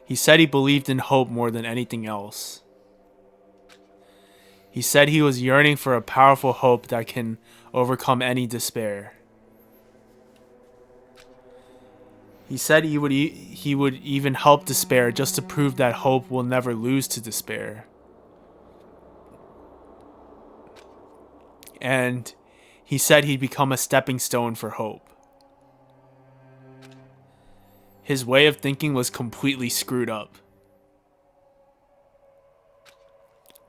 He said he believed in hope more than anything else. He said he was yearning for a powerful hope that can overcome any despair. He said he would even help despair just to prove that hope will never lose to despair. And he said he'd become a stepping stone for hope. His way of thinking was completely screwed up.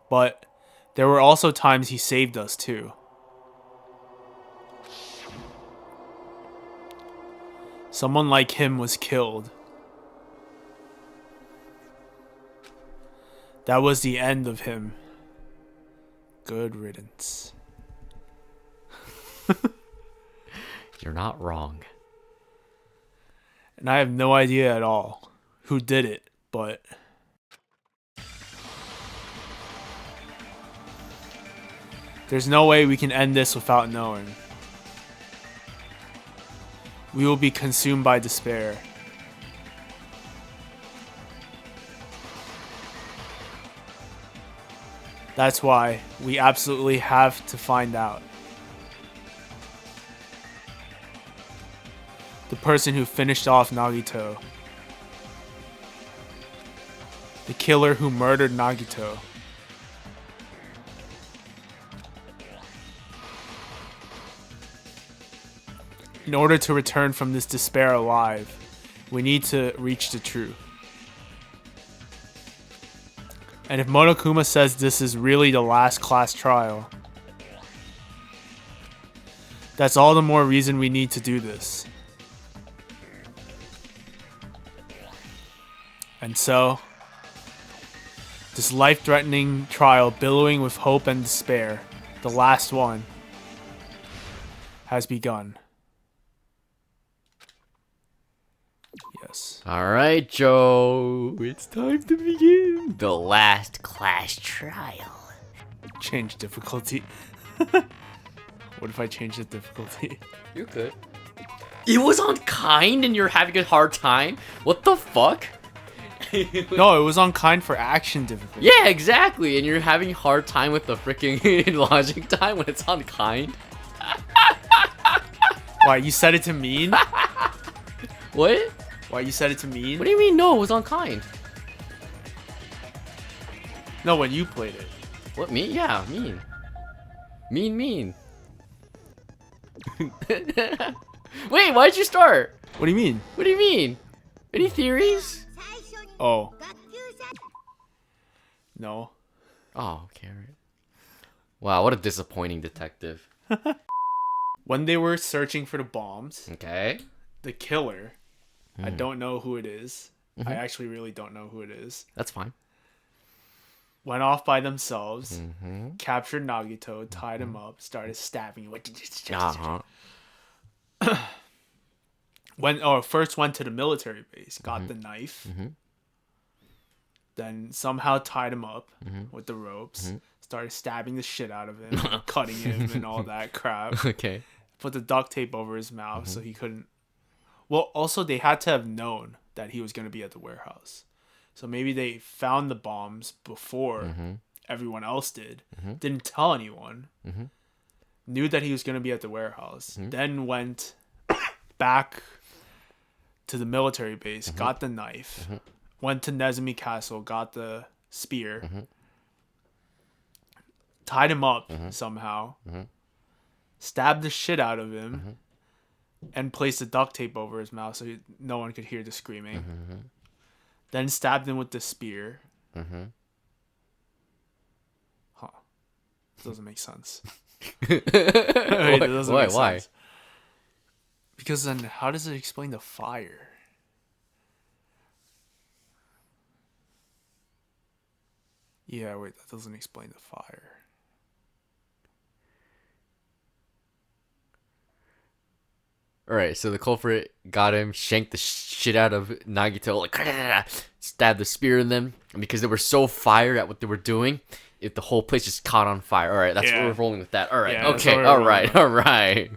But there were also times he saved us too. Someone like him was killed. That was the end of him. Good riddance. You're not wrong. And I have no idea at all who did it, but there's no way we can end this without knowing. We will be consumed by despair. That's why we absolutely have to find out. The person who finished off Nagito. The killer who murdered Nagito. In order to return from this despair alive, we need to reach the truth. And if Monokuma says this is really the last class trial, that's all the more reason we need to do this. And so, this life-threatening trial billowing with hope and despair, the last one, has begun. Yes. Alright, Joe. It's time to begin the last class trial. Change difficulty. What if I change the difficulty? You could. It was on kind and you're having a hard time? What the fuck? No, it was on kind for action difficulty. Yeah, exactly. And you're having a hard time with the freaking logic time when it's on kind? Why, you said it to mean? What? Why, you said it to mean? What do you mean no, it was on kind? No, when you played it. What, me? Yeah, mean. Mean. Wait, why'd you start? What do you mean? What do you mean? Any theories? Oh. No. Oh, okay, right. Wow, what a disappointing detective. When they were searching for the bombs, Okay. the killer, I don't know who it is. Mhm. I actually really don't know who it is. That's fine. Went off by themselves, Mm-hmm. captured Nagito, tied him up, started stabbing him. Uh-huh. First went to the military base, got the knife, Mhm. then somehow tied him up Mhm. with the ropes, Mhm. started stabbing the shit out of him, cutting him and all that crap. Okay. Put the duct tape over his mouth so he couldn't. Well, also they had to have known that he was going to be at the warehouse. So maybe they found the bombs before everyone else did. Didn't tell anyone. Knew that he was going to be at the warehouse. Then went back to the military base, got the knife, went to Nezumi Castle, got the spear, tied him up somehow, stabbed the shit out of him, and placed the duct tape over his mouth so no one could hear the screaming. Then stabbed him with the spear. Huh. Doesn't make sense. Wait, that doesn't make Why? sense. Because then how does it explain the fire? Yeah, wait, that doesn't explain the fire. Alright, so the culprit got him, shanked the shit out of Nagito, like, stabbed the spear in them. And because they were so fired at what they were doing, if the whole place just caught on fire. Alright, that's what we're rolling with that. Alright, Yeah, that's okay, what we're rolling alright.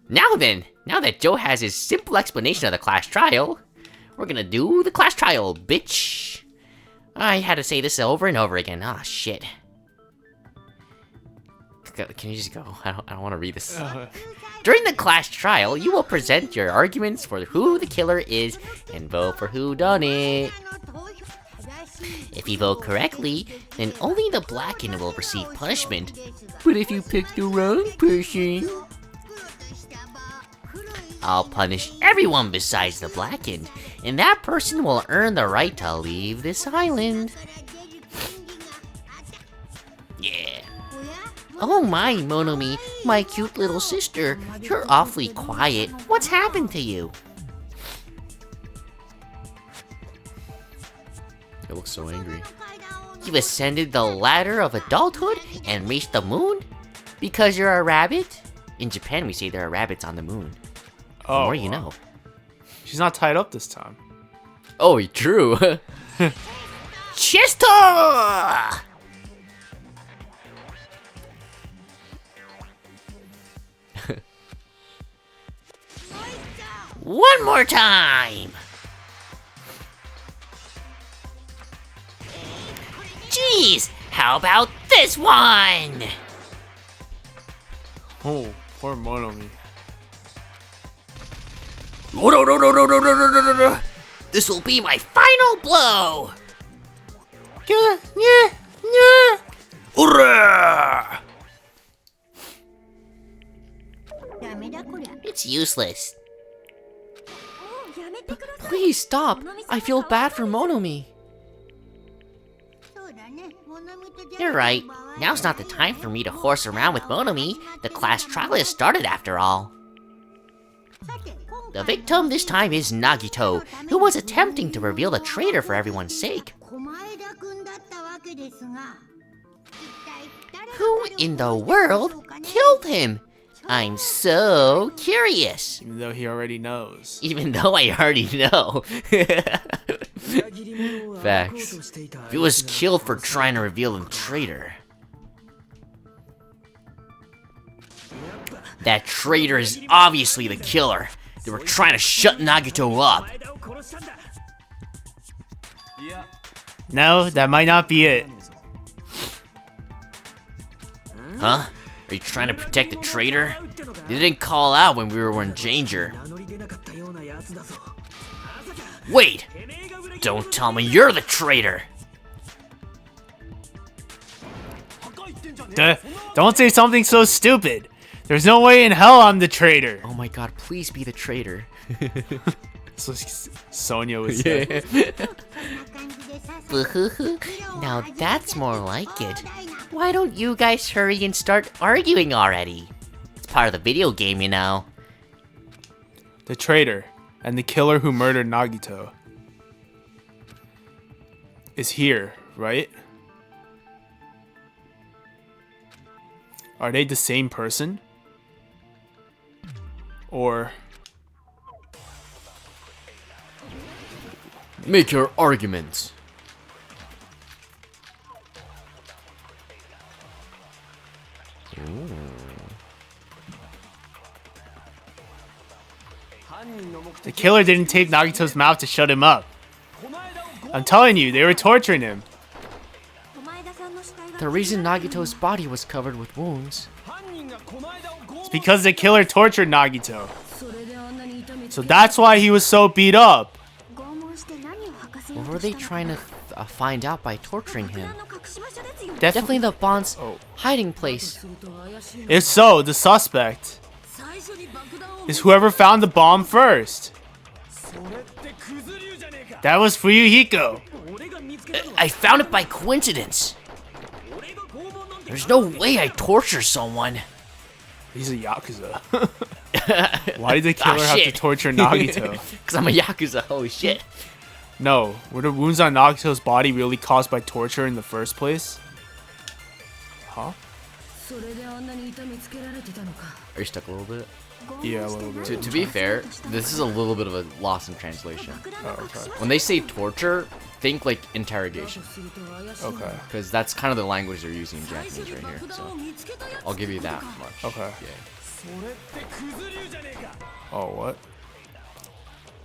Now then, now that Joe has his simple explanation of the class trial, We're gonna do the class trial, bitch. I had to say this over and over again. Ah, shit. Can you just go? I don't want to read this. During the class trial, you will present your arguments for who the killer is and vote for who done it. If you vote correctly, then only the blackened will receive punishment. But if you pick the wrong person, I'll punish everyone besides the blackened, and that person will earn the right to leave this island. Yeah. Oh my, Monomi, my cute little sister. You're awfully quiet. What's happened to you? It looks so angry. You've ascended the ladder of adulthood and reached the moon? Because you're a rabbit? In Japan, we say there are rabbits on the moon. The more you know. She's not tied up this time. Oh, true. Chester! One more time! Jeez, how about this one? Oh, poor Monomi. Oh, no. This will be my final blow! Hurrah! It's useless. Please stop. I feel bad for Monomi. You're right. Now's not the time for me to horse around with Monomi. The class trial has started after all. The victim this time is Nagito, who was attempting to reveal the traitor for everyone's sake. Who in the world killed him? I'm so curious. Even though he already knows. Even though I already know. Facts. He was killed for trying to reveal the traitor. That traitor is obviously the killer. They were trying to shut Nagito up. No, that might not be it. Huh? Are you trying to protect the traitor? They didn't call out when we were in danger. Wait! Don't tell me you're the traitor! Don't say something so stupid. There's no way in hell I'm the traitor. Oh my god, please be the traitor. So Sonia was saying. Now that's more like it. Why don't you guys hurry and start arguing already? It's part of the video game, you know. The traitor and the killer who murdered Nagito is here, right? Are they the same person? Or... Make your arguments. The killer didn't tape Nagito's mouth to shut him up. I'm telling you, they were torturing him. The reason Nagito's body was covered with wounds. It's because the killer tortured Nagito. So that's why he was so beat up. What were they trying to find out by torturing him? Definitely the Bond's hiding place. If so, the suspect is whoever found the bomb first. That was Fuyuhiko. I found it by coincidence. There's no way I torture someone. He's a Yakuza. Why did the killer have to torture Nagito? Because I'm a Yakuza, holy shit. No, were the wounds on Nagito's body really caused by torture in the first place? Huh? Are you stuck a little bit? Yeah, a little bit. To be fair, this is a little bit of a loss in translation. Oh, okay. When they say torture, think like interrogation. Okay. Because that's kind of the language they're using in Japanese right here. So I'll give you that much. Okay. Yeah. Oh, what?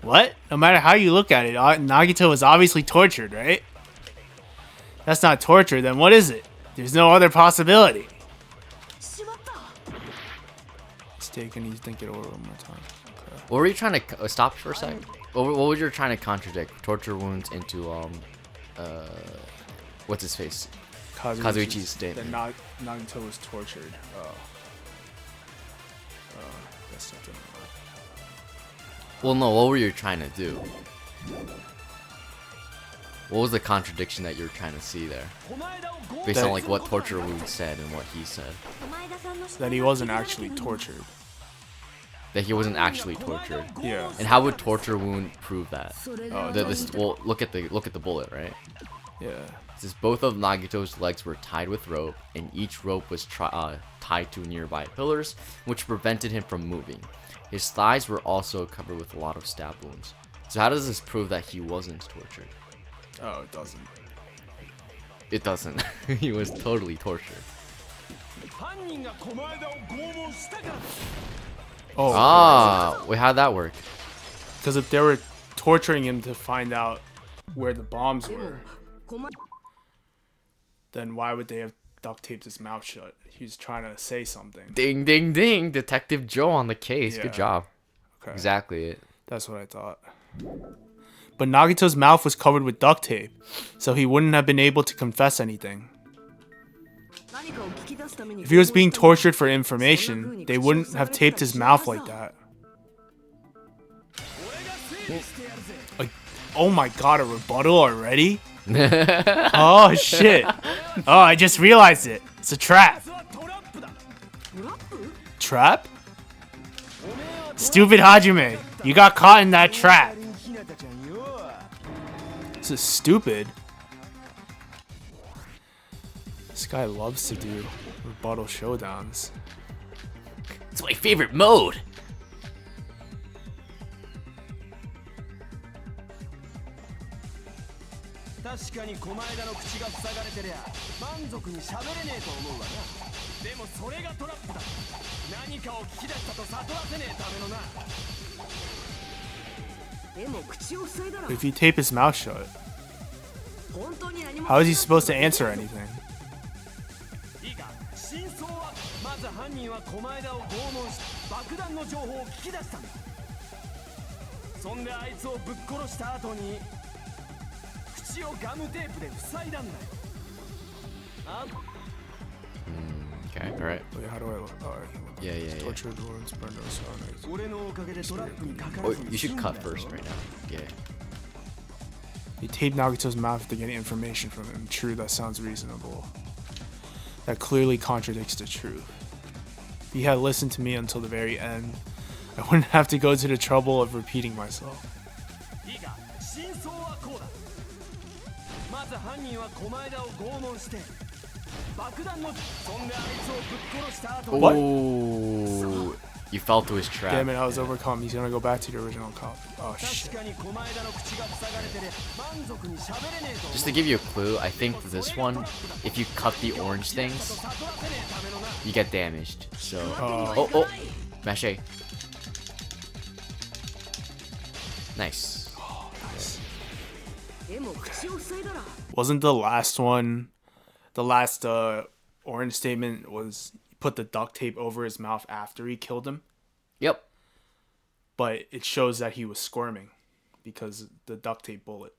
What? No matter how you look at it, Nagito was obviously tortured, right? That's not torture, then what is it? There's no other possibility. Mistaken, you think it over one more time. Okay. What were you trying to stop for a second? What were you trying to contradict? Torture wounds into what's his face? Kazuichi's statement. That Nagito was tortured. That's something. Well, no. What were you trying to do? What was the contradiction that you were trying to see there? Based on like what torture wound said and what he said. That he wasn't actually tortured. That he wasn't actually tortured. Yeah. And how would torture wound prove that? Well, look at the bullet, right? Yeah. It says both of Nagito's legs were tied with rope, and each rope was tied to nearby pillars, which prevented him from moving. His thighs were also covered with a lot of stab wounds. So how does this prove that he wasn't tortured? Oh, it doesn't. It doesn't. He was totally tortured. Oh. Wait, how'd that work? Because if they were torturing him to find out where the bombs were, then why would they have duct taped his mouth shut? He was trying to say something. Ding, ding, ding. Detective Joe on the case. Yeah. Good job. Okay. Exactly it. That's what I thought. But Nagito's mouth was covered with duct tape, so he wouldn't have been able to confess anything. If he was being tortured for information, they wouldn't have taped his mouth like that. Like, oh my god, a rebuttal already? Oh shit. Oh, I just realized it. It's a trap. Trap? Stupid Hajime, you got caught in that trap. This is stupid. This guy loves to do rebuttal showdowns. It's my favorite mode. If you tape his mouth shut, how is he supposed to answer anything? Okay, alright. Wait, how do I look? Oh, Yeah. tortured wounds, burned Oh, you should cut first right now. Yeah. He taped Nagito's mouth to get information from him. True, that sounds reasonable. That clearly contradicts the truth. If he had listened to me until the very end, I wouldn't have to go to the trouble of repeating myself. What? Oh, you fell to his trap. Damn it, I was overcome. He's gonna go back to the original cop. Oh shit. Just to give you a clue, I think this one, if you cut the orange things, you get damaged. So, oh, Mache. Nice. Wasn't the last one, the last orange statement was he put the duct tape over his mouth after he killed him? Yep. But it shows that he was squirming because the duct tape bullet.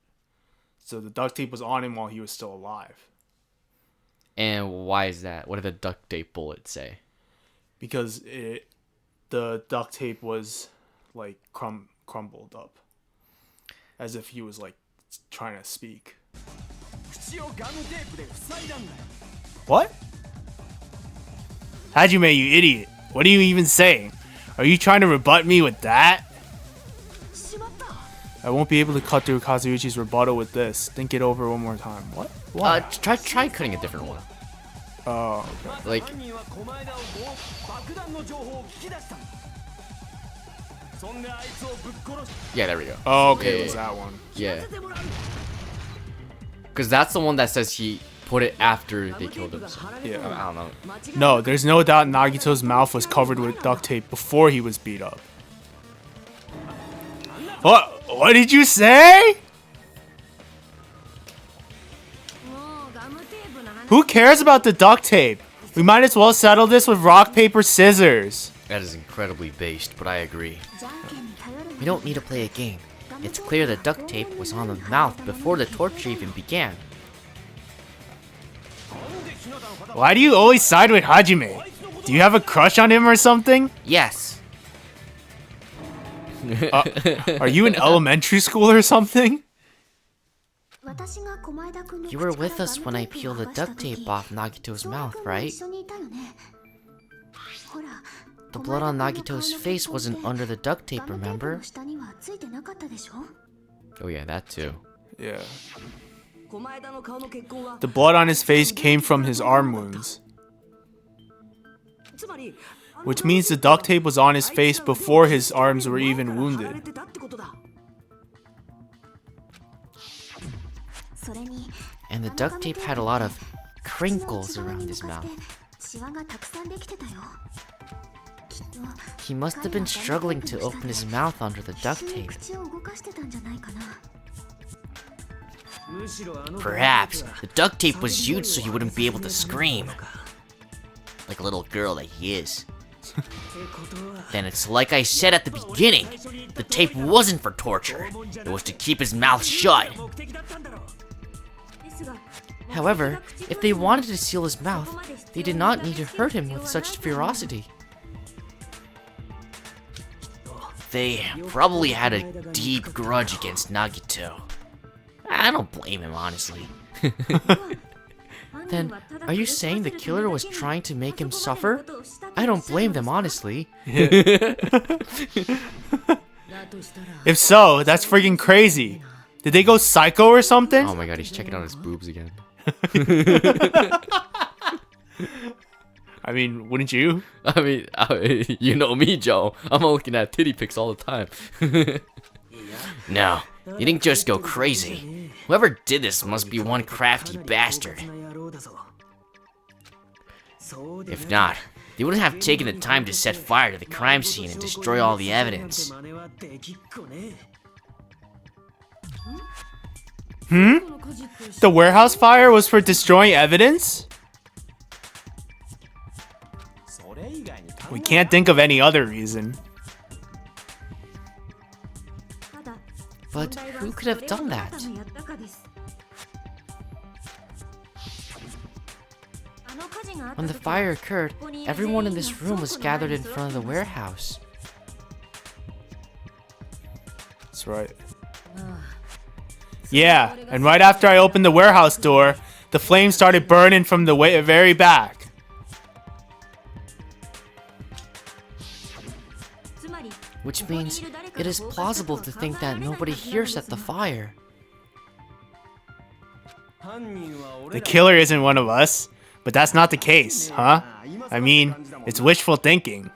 So the duct tape was on him while he was still alive. And why is that? What did the duct tape bullet say? Because the duct tape was like crumbled up, as if he was like trying to speak. What? Hajime, you idiot! What are you even saying? Are you trying to rebut me with that? I won't be able to cut through Kazuichi's rebuttal with this. Think it over one more time. What? What? Try cutting a different one. Oh, okay. Like, yeah, there we go. Oh, okay, Yeah, it was that one. Yeah. Because that's the one that says he put it after they killed him. So, Yeah. I don't know. No, there's no doubt Nagito's mouth was covered with duct tape before he was beat up. What did you say? Who cares about the duct tape? We might as well settle this with rock, paper, scissors. That is incredibly based, but I agree. We don't need to play a game. It's clear the duct tape was on the mouth before the torture even began. Why do you always side with Hajime? Do you have a crush on him or something? Yes. Are you in elementary school or something? You were with us when I peeled the duct tape off Nagito's mouth, right? The blood on Nagito's face wasn't under the duct tape, remember? Oh yeah, that too. Yeah. The blood on his face came from his arm wounds. Which means the duct tape was on his face before his arms were even wounded. And the duct tape had a lot of crinkles around his mouth. He must have been struggling to open his mouth under the duct tape. Perhaps the duct tape was used so he wouldn't be able to scream. Like a little girl that he is. Then it's like I said at the beginning, the tape wasn't for torture. It was to keep his mouth shut. However, if they wanted to seal his mouth, they did not need to hurt him with such ferocity. They probably had a deep grudge against Nagito. I don't blame him, honestly. Then, are you saying the killer was trying to make him suffer? I don't blame them, honestly. If so, that's freaking crazy. Did they go psycho or something? Oh my god, he's checking out his boobs again. I mean, wouldn't you? I mean, you know me, Joe. I'm looking at titty pics all the time. No, you didn't just go crazy. Whoever did this must be one crafty bastard. If not, they wouldn't have taken the time to set fire to the crime scene and destroy all the evidence. The warehouse fire was for destroying evidence? We can't think of any other reason. But who could have done that? When the fire occurred, everyone in this room was gathered in front of the warehouse. That's right. Yeah, and right after I opened the warehouse door, the flames started burning from the very back. Which means it is plausible to think that nobody here set the fire. The killer isn't one of us, but that's not the case, huh? I mean, it's wishful thinking.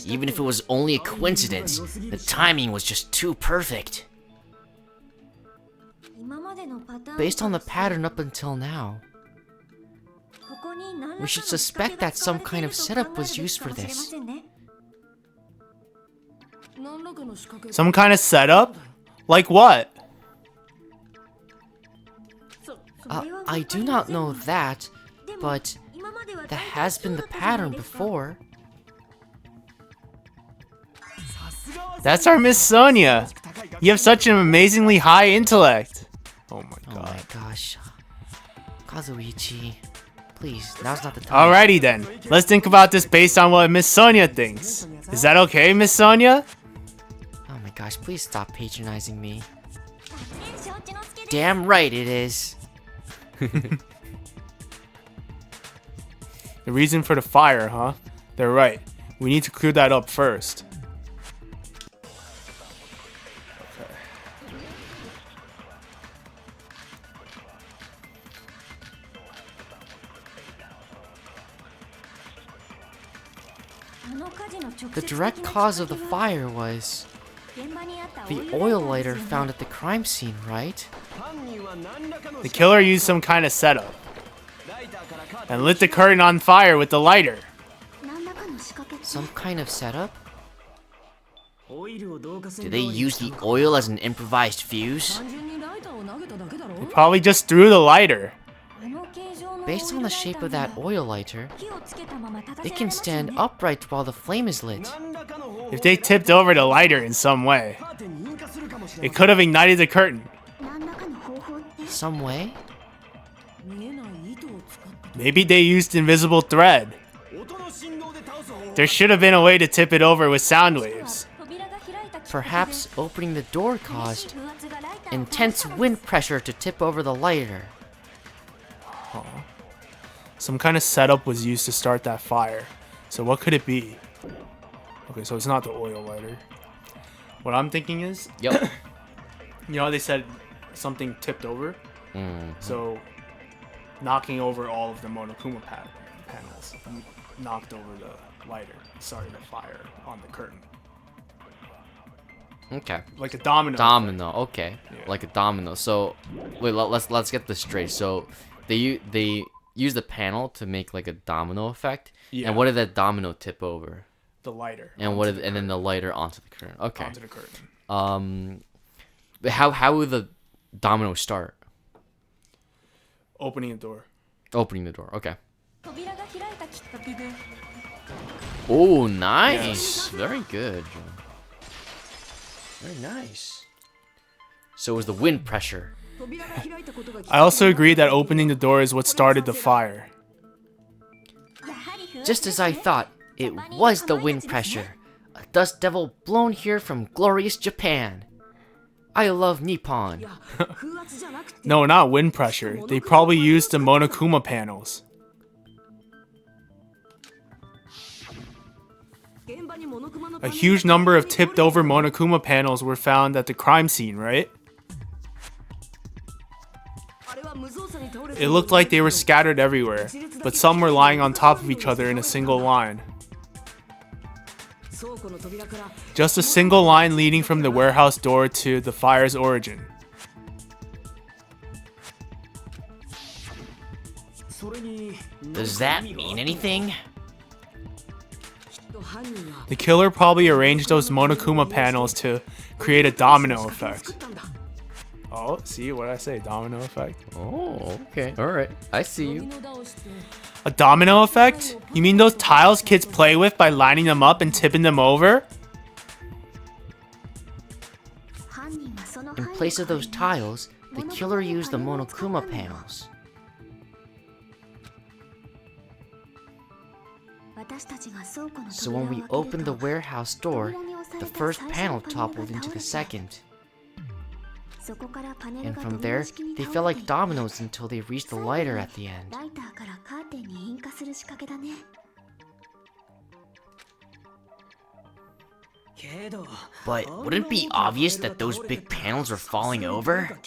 Even if it was only a coincidence, the timing was just too perfect. Based on the pattern up until now, we should suspect that some kind of setup was used for this. Some kind of setup? Like what? I do not know that, but that has been the pattern before. That's our Miss Sonia. You have such an amazingly high intellect. Oh my god. Oh my gosh. Kazuichi, please, now's not the time. Alrighty then. Let's think about this based on what Miss Sonia thinks. Is that okay, Miss Sonia? Oh my gosh, please stop patronizing me. Damn right it is. The reason for the fire, huh? They're right. We need to clear that up first. The direct cause of the fire was the oil lighter found at the crime scene, right? The killer used some kind of setup and lit the curtain on fire with the lighter. Some kind of setup? Did they use the oil as an improvised fuse? They probably just threw the lighter. Based on the shape of that oil lighter, it can stand upright while the flame is lit. If they tipped over the lighter in some way, it could have ignited the curtain. Some way? Maybe they used invisible thread. There should have been a way to tip it over with sound waves. Perhaps opening the door caused intense wind pressure to tip over the lighter. Some kind of setup was used to start that fire. So what could it be? Okay, so it's not the oil lighter. What I'm thinking is, Yep. you know how they said something tipped over? So knocking over all of the Monokuma panels knocked over the lighter, started a fire on the curtain. Okay. Like a domino. Domino. Okay. Yeah. Like a domino. So, wait. Let's get this straight. So, they use the panel to make like a domino effect. Yeah. And what did that domino tip over? The lighter. And then the lighter onto the curtain. Okay. Onto the curtain. But how would the domino start? Opening a door. Opening the door. Okay. Oh, nice. Yes. Very good. Very nice. So it was the wind pressure. I also agree that opening the door is what started the fire. Just as I thought, it was the wind pressure. A dust devil blown here from glorious Japan. I love Nippon. No, not wind pressure. They probably used the Monokuma panels. A huge number of tipped over Monokuma panels were found at the crime scene, right? It looked like they were scattered everywhere, but some were lying on top of each other in a single line. Just a single line leading from the warehouse door to the fire's origin. Does that mean anything? The killer probably arranged those Monokuma panels to create a domino effect. Oh, see what I say? Domino effect. Oh, okay. Alright. I see you. A domino effect? You mean those tiles kids play with by lining them up and tipping them over? In place of those tiles, the killer used the Monokuma panels. So when we opened the warehouse door, the first panel toppled into the second. And from there, they fell like dominoes until they reached the lighter at the end. But wouldn't it be obvious that those big panels are falling over?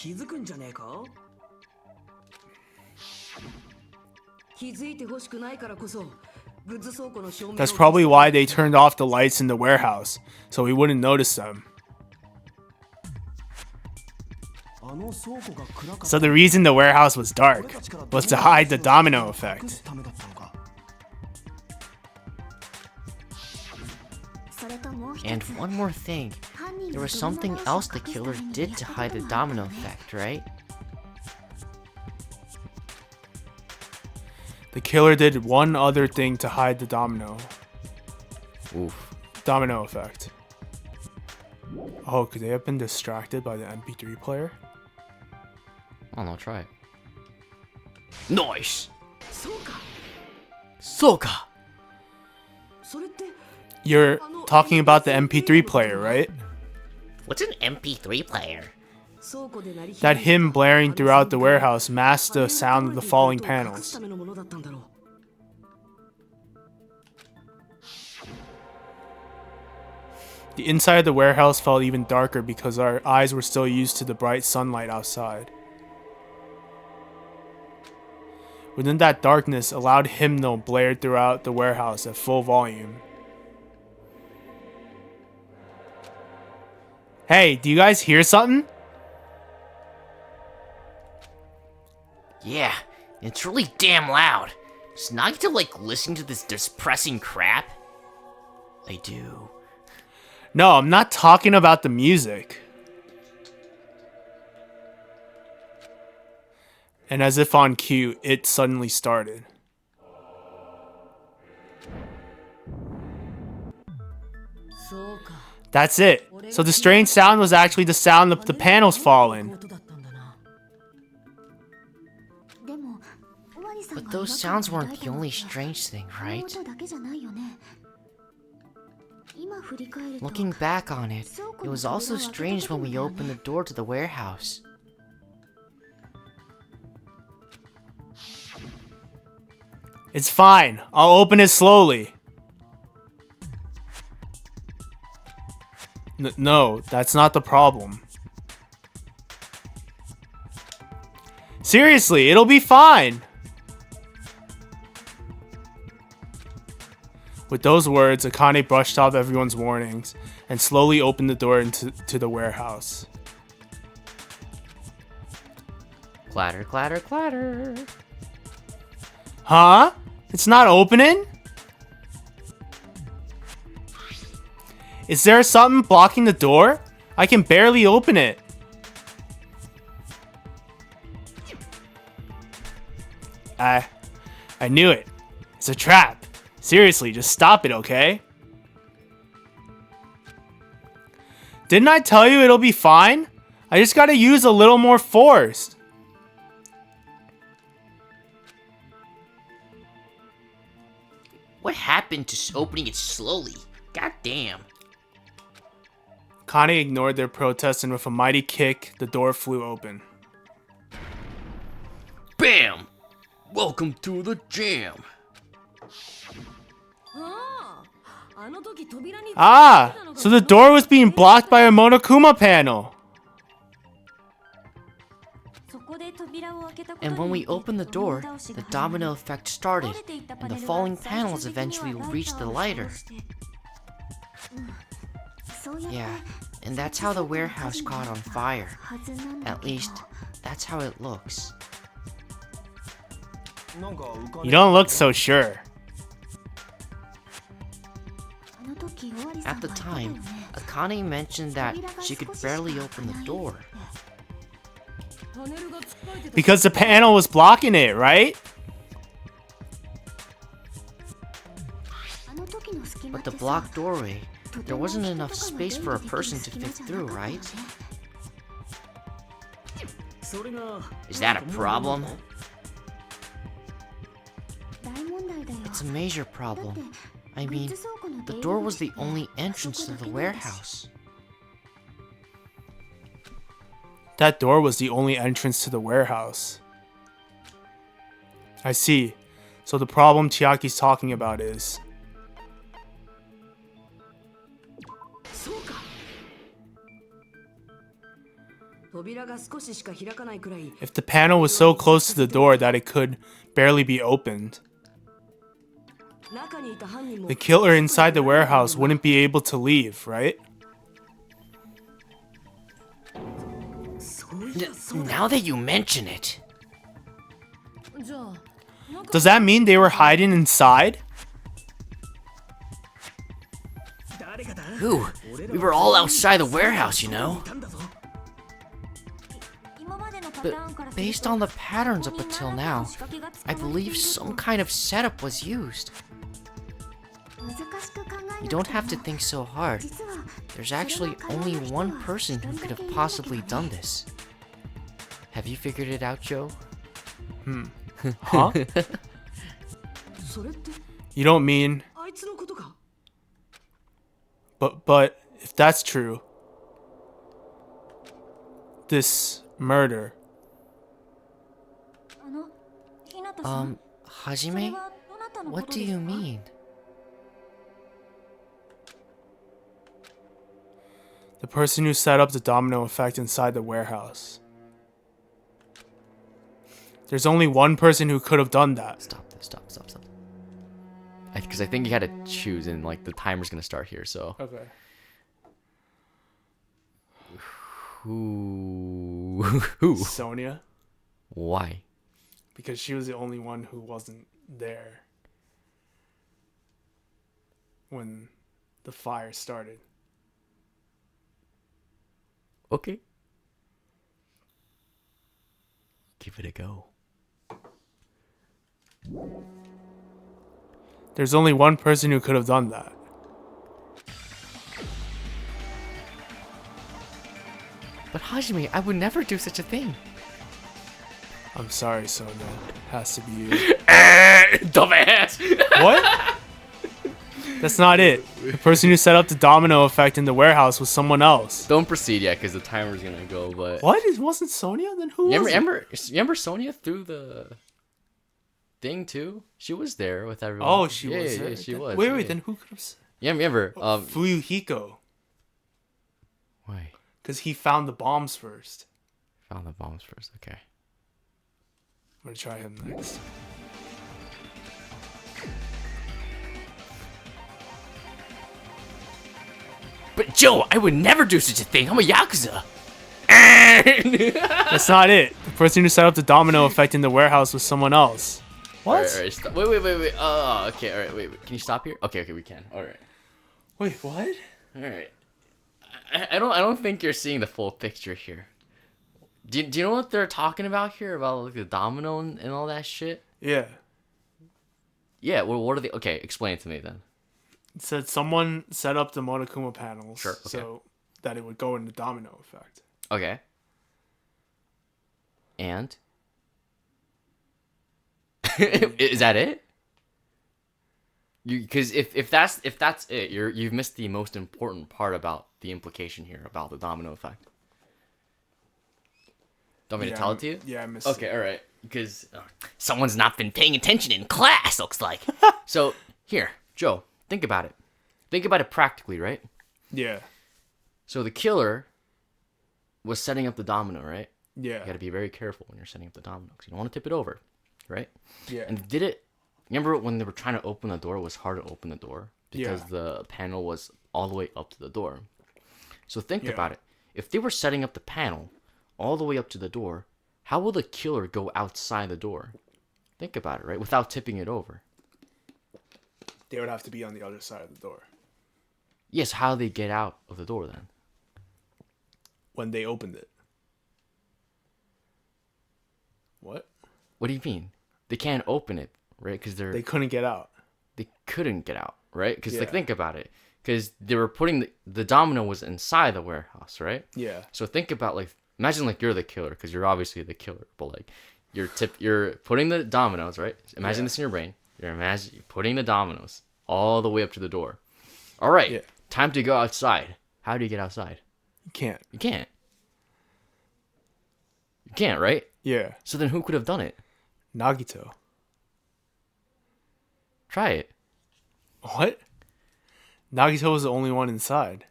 That's probably why they turned off the lights in the warehouse, so we wouldn't notice them. So the reason the warehouse was dark was to hide the domino effect. And one more thing, there was something else the killer did to hide the domino effect, right? The killer did one other thing to hide the domino effect. Oh, could they have been distracted by the MP3 player? Oh no, try it. Nice! Soka! You're talking about the MP3 player, right? What's an MP3 player? That hymn blaring throughout the warehouse masked the sound of the falling panels. The inside of the warehouse felt even darker because our eyes were still used to the bright sunlight outside. Within that darkness, a loud hymnal blared throughout the warehouse at full volume. Hey, do you guys hear something? Yeah, it's really damn loud. Does Nagito like listening to this depressing crap? I do. No, I'm not talking about the music. And as if on cue, it suddenly started. That's it. So the strange sound was actually the sound of the panels falling. But those sounds weren't the only strange thing, right? Looking back on it, it was also strange when we opened the door to the warehouse. It's fine. I'll open it slowly. No, that's not the problem. Seriously, it'll be fine. With those words, Akane brushed off everyone's warnings and slowly opened the door into the warehouse. Clatter, clatter, clatter. Huh? It's not opening? Is there something blocking the door? I can barely open it. I knew it. It's a trap. Seriously, just stop it, okay? Didn't I tell you it'll be fine? I just gotta use a little more force. What happened to opening it slowly? God damn. Connie ignored their protest and with a mighty kick, the door flew open. Bam! Welcome to the jam. Ah, so the door was being blocked by a Monokuma panel. And when we opened the door, the domino effect started, and the falling panels eventually reached the lighter. Yeah, and that's how the warehouse caught on fire. At least, that's how it looks. You don't look so sure. At the time, Akane mentioned that she could barely open the door. Because the panel was blocking it, right? But the blocked doorway, there wasn't enough space for a person to fit through, right? Is that a problem? It's a major problem. I mean, the door was the only entrance to the warehouse. That door was the only entrance to the warehouse. I see. So the problem Chiaki's talking about is... if the panel was so close to the door that it could barely be opened, the killer inside the warehouse wouldn't be able to leave, right? Now that you mention it... Does that mean they were hiding inside? Who? We were all outside the warehouse, you know? But based on the patterns up until now, I believe some kind of setup was used. You don't have to think so hard. There's actually only one person who could have possibly done this. Have you figured it out, Joe? Huh? You don't mean... But if that's true, this murder... Hajime? What do you mean? The person who set up the domino effect inside the warehouse. There's only one person who could have done that. Stop. Because I think you had to choose, and like the timer's gonna start here. So. Okay. Who? Sonia. Why? Because she was the only one who wasn't there when the fire started. Okay. Give it a go. There's only one person who could have done that. But Hajime, I would never do such a thing. I'm sorry, Sonia. It has to be you. Dumbass. What? That's not it. The person who set up the domino effect in the warehouse was someone else. Don't proceed yet, because the timer's gonna go. But what? It wasn't Sonia? Then who was it? Remember Sonia through the thing too? She was there with everyone. Oh, she was. Yeah, she was. Wait. Then who could have? Yeah, remember? Fuyuhiko. Why? Because he found the bombs first. Found the bombs first. Okay. I'm gonna try him next. But Joe, I would never do such a thing. I'm a Yakuza. That's not it. The person who set up the domino effect in the warehouse was someone else. What? All right, stop. Wait. Oh, okay. All right, wait. Can you stop here? Okay, we can. All right. Wait, what? All right. I don't think you're seeing the full picture here. Do you know what they're talking about here? About like the domino and all that shit? Yeah. Yeah, well, what are they? Okay, explain it to me then. It said someone set up the Monokuma panels okay. so that it would go into domino effect. Okay. And? Is that it? Because if that's it, you've missed the most important part about the implication here about the domino effect. Want me to tell it to you? Yeah, I missed it. Okay, it. All right. Because someone's not been paying attention in class, looks like. So, here, Joe, think about it. Think about it practically, right? Yeah. So the killer was setting up the domino, right? Yeah. You got to be very careful when you're setting up the domino because you don't want to tip it over, right? Yeah. And did it... Remember when they were trying to open the door, it was hard to open the door because the panel was all the way up to the door. So think about it. If they were setting up the panel all the way up to the door, how will the killer go outside the door? Think about it, right? Without tipping it over. They would have to be on the other side of the door. Yes, how do they get out of the door then? When they opened it. What? What do you mean? They can't open it, right? Because they couldn't get out. They couldn't get out, right? Because like think about it. Because they were putting the domino was inside the warehouse, right? Yeah. So think about like imagine like you're the killer because you're obviously the killer, but like you're putting the dominoes, right? Imagine this in your brain. You're putting the dominoes all the way up to the door. All right, time to go outside. How do you get outside? You can't. You can't. You can't, right? Yeah. So then who could have done it? Nagito. Try it. What? Nagito was the only one inside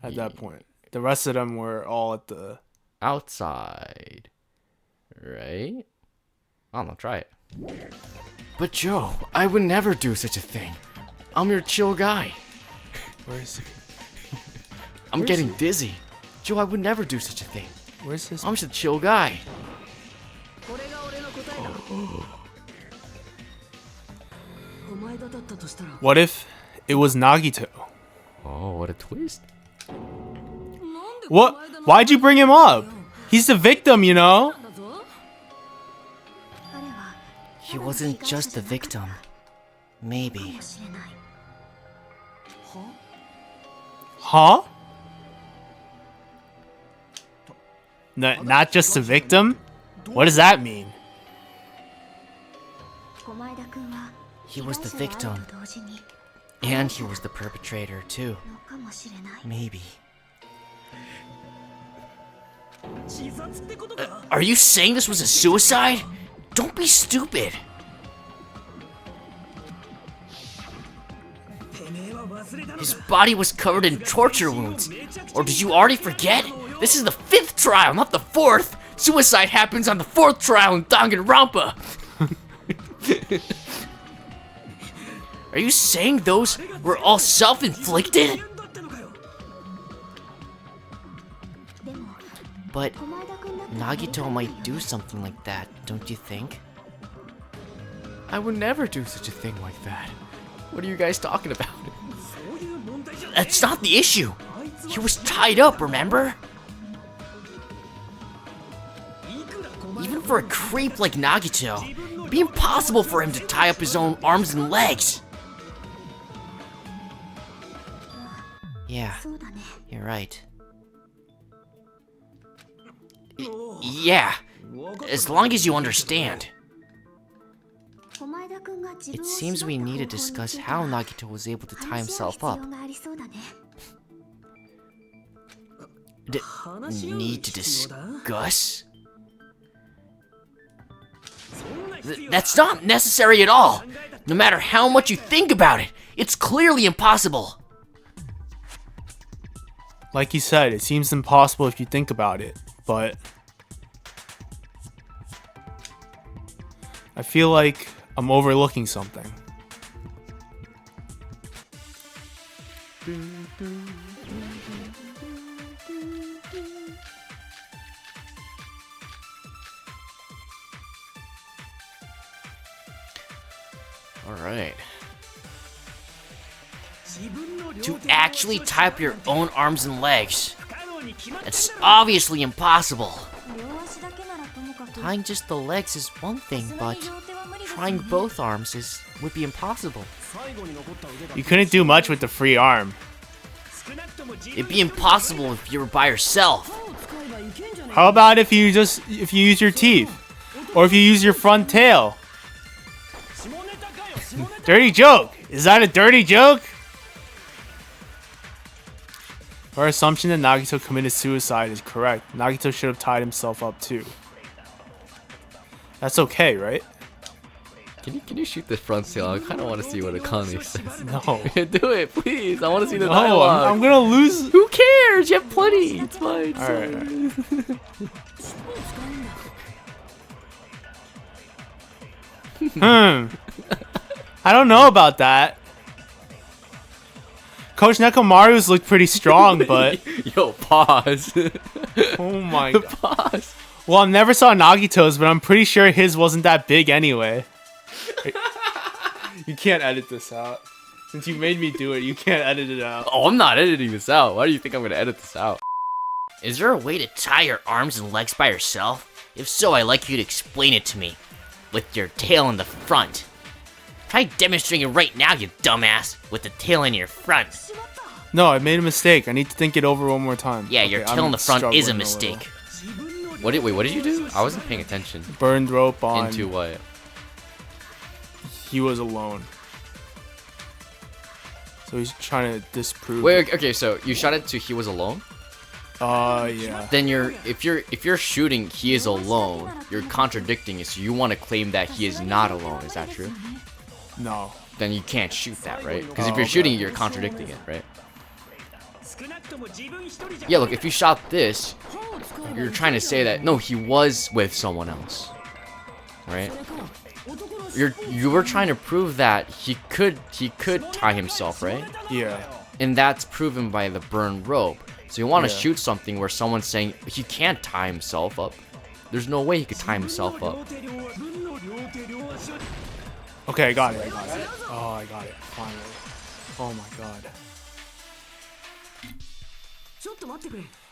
at that point. The rest of them were all at the... outside. Right? I don't know, try it. But Joe, I would never do such a thing. I'm your chill guy. Where is he? I'm getting dizzy. Joe, I would never do such a thing. Where's his... I'm just a chill guy. What if it was Nagito? Oh, what a twist. What? Why'd you bring him up? He's the victim, you know? He wasn't just the victim. Maybe. Huh? Not just a victim? What does that mean? He was the victim. And he was the perpetrator, too. Maybe. Are you saying this was a suicide? Don't be stupid. His body was covered in torture wounds. Or did you already forget? This is the 5th trial, not the 4th. Suicide happens on the 4th trial in Danganronpa. Are you saying those were all self-inflicted? But Nagito might do something like that, don't you think? I would never do such a thing like that. What are you guys talking about? That's not the issue. He was tied up, remember? Even for a creep like Nagito, it'd be impossible for him to tie up his own arms and legs. Yeah, you're right. Yeah, as long as you understand. It seems we need to discuss how Nagito was able to tie himself up. Need to discuss? That's not necessary at all. No matter how much you think about it, it's clearly impossible. Like you said, it seems impossible if you think about it, but I feel like I'm overlooking something. Alright. To actually tie up your own arms and legs. It's obviously impossible. Tying just the legs is one thing, but trying both arms would be impossible. You couldn't do much with the free arm. It'd be impossible if you were by yourself. How about if you use your teeth? Or if you use your front tail? Dirty joke! Is that a dirty joke? Our assumption that Nagito committed suicide is correct. Nagito should have tied himself up too. That's okay, right? Can you shoot the front tail? I kind of want to see what Akane says. No. Do it, please. I want to see the dialogue. I'm gonna lose. Who cares? You have plenty. It's fine. Alright. I don't know about that. Coach Nekomaru's looked pretty strong, but... Yo, pause. Oh my god. Pause. Well, I never saw Nagito's, but I'm pretty sure his wasn't that big anyway. You can't edit this out. Since you made me do it, you can't edit it out. Oh, I'm not editing this out. Why do you think I'm going to edit this out? Is there a way to tie your arms and legs by yourself? If so, I'd like you to explain it to me. With your tail in the front. Try demonstrating it right now, you dumbass. With the tail in your front. No, I made a mistake. I need to think it over one more time. Yeah, your tail in the front is a mistake. Wait, what did you do? I wasn't paying attention. Burned rope on. Into what? He was alone. So he's trying to disprove. Wait, okay, so you shot it to he was alone? Yeah. Then if you're shooting he is alone, you're contradicting it, so you want to claim that he is not alone, is that true? No. Then you can't shoot that, right? Because if you're shooting it, you're contradicting it, right? Yeah, look, if you shot this, you're trying to say that, no, he was with someone else. Right? You were trying to prove that he could tie himself, right? Yeah. And that's proven by the burned rope. So you want to shoot something where someone's saying he can't tie himself up. There's no way he could tie himself up. Okay, I got it. Oh, I got it. Finally. Oh my god.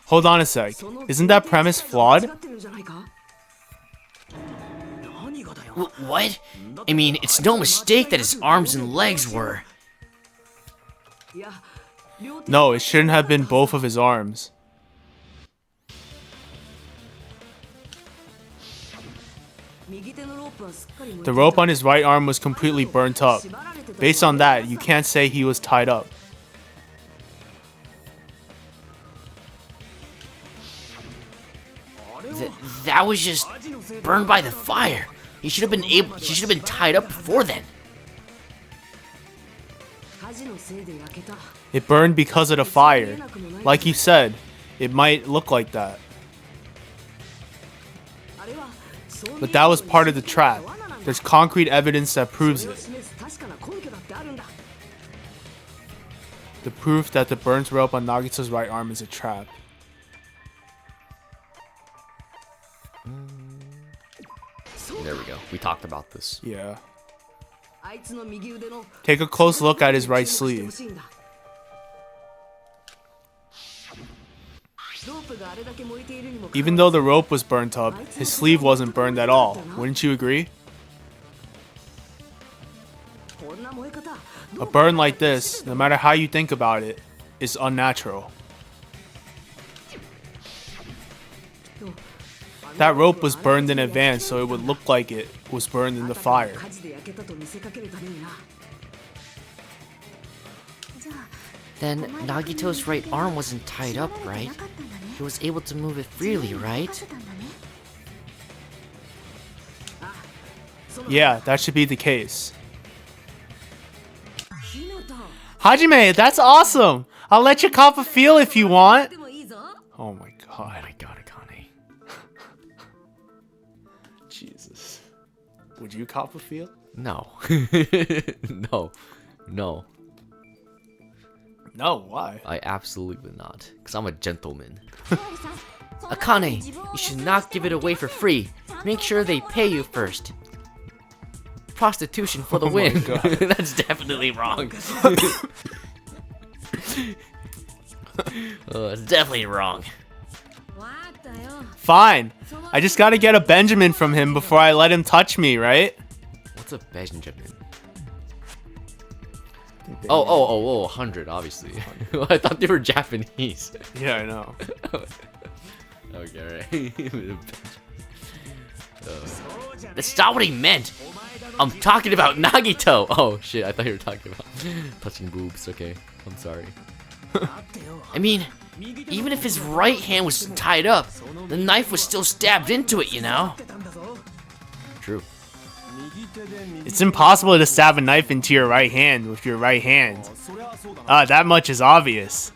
Hold on a sec. Isn't that premise flawed? What? I mean, it's no mistake that his arms and legs were. No, it shouldn't have been both of his arms. The rope on his right arm was completely burnt up. Based on that, you can't say he was tied up. That was just burned by the fire. He should have been tied up before then. It burned because of the fire. Like you said, it might look like that. But that was part of the trap. There's concrete evidence that proves it. The proof that the burnt rope on Nagito's right arm is a trap. There we go. We talked about this. Yeah. Take a close look at his right sleeve. Even though the rope was burnt up, his sleeve wasn't burned at all. Wouldn't you agree? A burn like this, no matter how you think about it, is unnatural. That rope was burned in advance so it would look like it was burned in the fire. Then Nagito's right arm wasn't tied up, right? He was able to move it freely, right? Yeah, that should be the case. Hajime, that's awesome! I'll let you cop a feel if you want! Oh my god. Oh my god, Akane. Jesus. Would you cop a feel? No. No. No. No, why? I absolutely would not. Because I'm a gentleman. Akane, you should not give it away for free. Make sure they pay you first. Prostitution for the win. That's definitely wrong. It's definitely wrong. Fine. I just gotta get a Benjamin from him before I let him touch me, right? What's a Benjamin? Oh, 100, obviously. I thought they were Japanese. Yeah, I know. Okay, right. That's not what he meant. I'm talking about Nagito. Oh shit, I thought you were talking about touching boobs. Okay, I'm sorry. I mean, even if his right hand was tied up, the knife was still stabbed into it, you know? True. It's impossible to stab a knife into your right hand with your right hand. That much is obvious.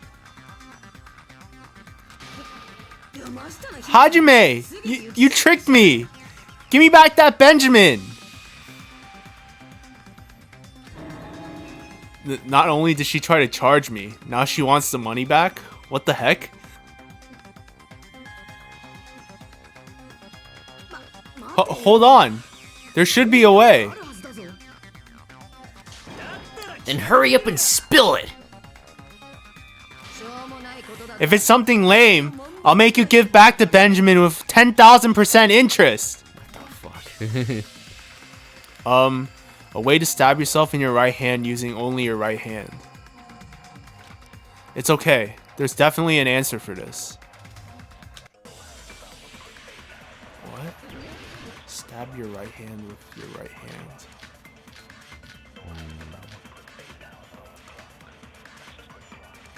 Hajime! You tricked me! Give me back that Benjamin! Not only did she try to charge me, now she wants the money back? What the heck? Hold on. There should be a way. Then hurry up and spill it! If it's something lame, I'll make you give back the Benjamin with 10,000% interest. What the fuck? A way to stab yourself in your right hand using only your right hand. It's okay. There's definitely an answer for this. What? Stab your right hand with your right hand.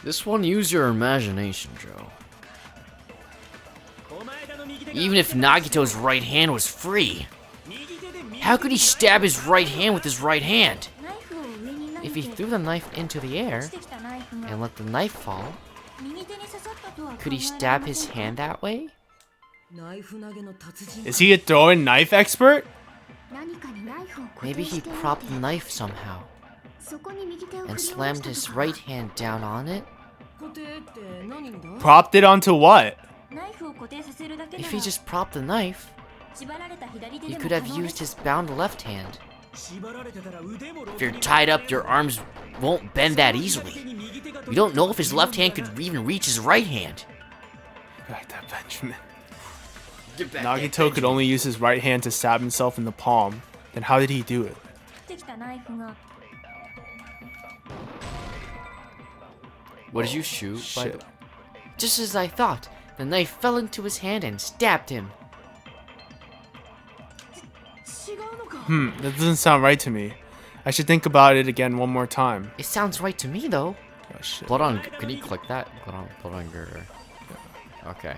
This one, use your imagination, Joe. Even if Nagito's right hand was free, how could he stab his right hand with his right hand? If he threw the knife into the air and let the knife fall, could he stab his hand that way? Is he a throwing knife expert? Maybe he propped the knife somehow and slammed his right hand down on it? Propped it onto what? If he just propped the knife, he could have used his bound left hand. If you're tied up, your arms won't bend that easily. We don't know if his left hand could even reach his right hand. Back that Benjamin. Nagito could only use his right hand to stab himself in the palm. Then how did he do it? What did you shoot? Shit. Just as I thought, the knife fell into his hand and stabbed him. That doesn't sound right to me. I should think about it again one more time. It sounds right to me, though. Oh, shit. Blood on. Can you click that? Blood on girder. Okay.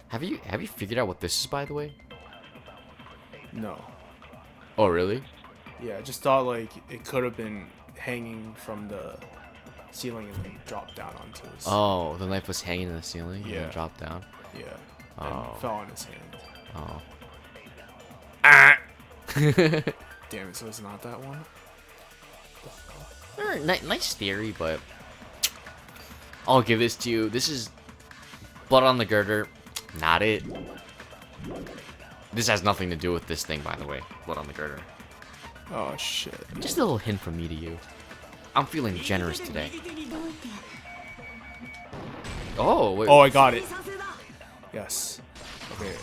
Have you figured out what this is, by the way? No. Oh, really? Yeah, I just thought like it could have been hanging from the ceiling and then dropped down onto his. Oh, the knife was hanging in the ceiling and Yeah. then dropped down. Yeah. Oh. And fell on his hand. Oh. Damn it! So it's not that one. Nice theory, but I'll give this to you. This is blood on the girder. Not it. This has nothing to do with this thing, by the way. Blood on the girder. Oh shit. Just a little hint from me to you. I'm feeling generous today. Oh, wait. Oh, I got it. Yes. Okay.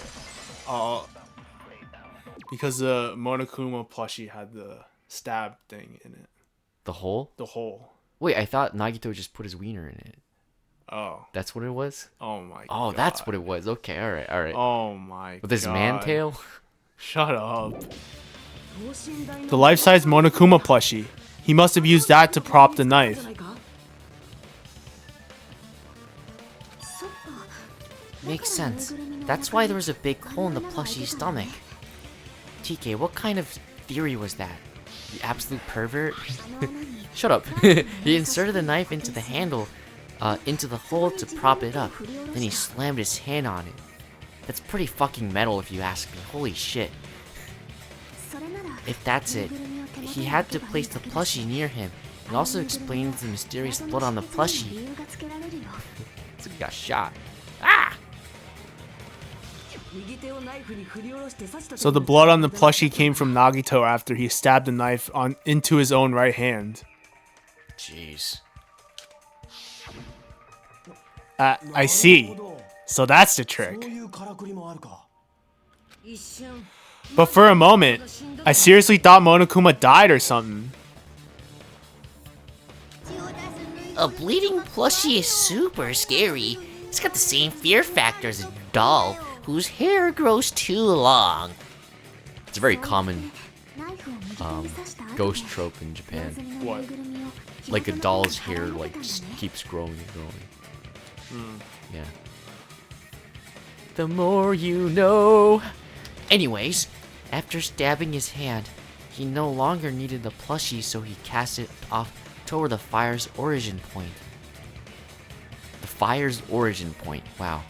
Because the Monokuma plushie had the stab thing in it. The hole? The hole. Wait, I thought Nagito just put his wiener in it. Oh. That's what it was? Oh my god. Oh, that's what it was. Okay, alright. Oh my god. With his man tail? Shut up. The life-size Monokuma plushie. He must have used that to prop the knife. Makes sense. That's why there was a big hole in the plushie's stomach. TK, what kind of theory was that? You absolute pervert? Shut up. He inserted the knife into the handle, into the hole to prop it up. Then he slammed his hand on it. That's pretty fucking metal if you ask me. Holy shit. If that's it, he had to place the plushie near him. It also explains the mysterious blood on the plushie. So he got shot. Ah! So the blood on the plushie came from Nagito after he stabbed the knife into his own right hand. Jeez. I see. So that's the trick. But for a moment, I seriously thought Monokuma died or something. A bleeding plushie is super scary. It's got the same fear factor as a doll whose hair grows too long. It's a very common ghost trope in Japan. What? Like a doll's hair like just keeps growing and growing. Yeah. The more you know. Anyways, after stabbing his hand, he no longer needed the plushie, so he cast it off toward the fire's origin point. The fire's origin point. Wow.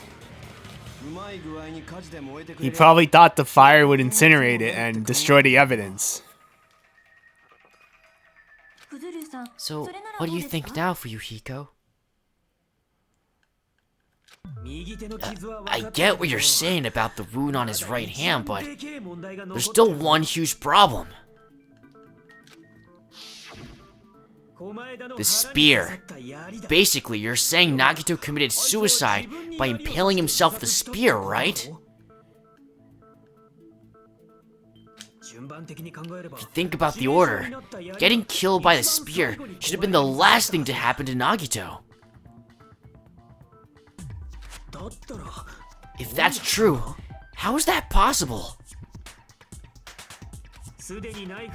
He probably thought the fire would incinerate it and destroy the evidence. So, what do you think now, Fuyuhiko? I get what you're saying about the wound on his right hand, but there's still one huge problem. The spear. Basically, you're saying Nagito committed suicide by impaling himself with a spear, right? If you think about the order, getting killed by the spear should have been the last thing to happen to Nagito. If that's true, how is that possible?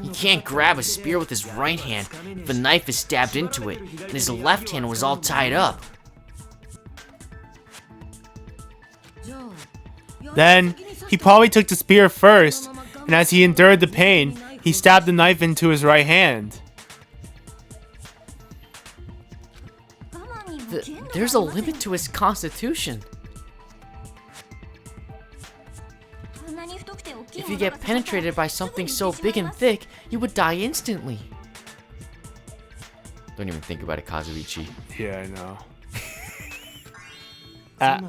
He can't grab a spear with his right hand if a knife is stabbed into it, and his left hand was all tied up. Then, he probably took the spear first, and as he endured the pain, he stabbed the knife into his right hand. There's a limit to his constitution. If you get penetrated by something so big and thick, you would die instantly. Don't even think about it, Kazuichi. Yeah, I know.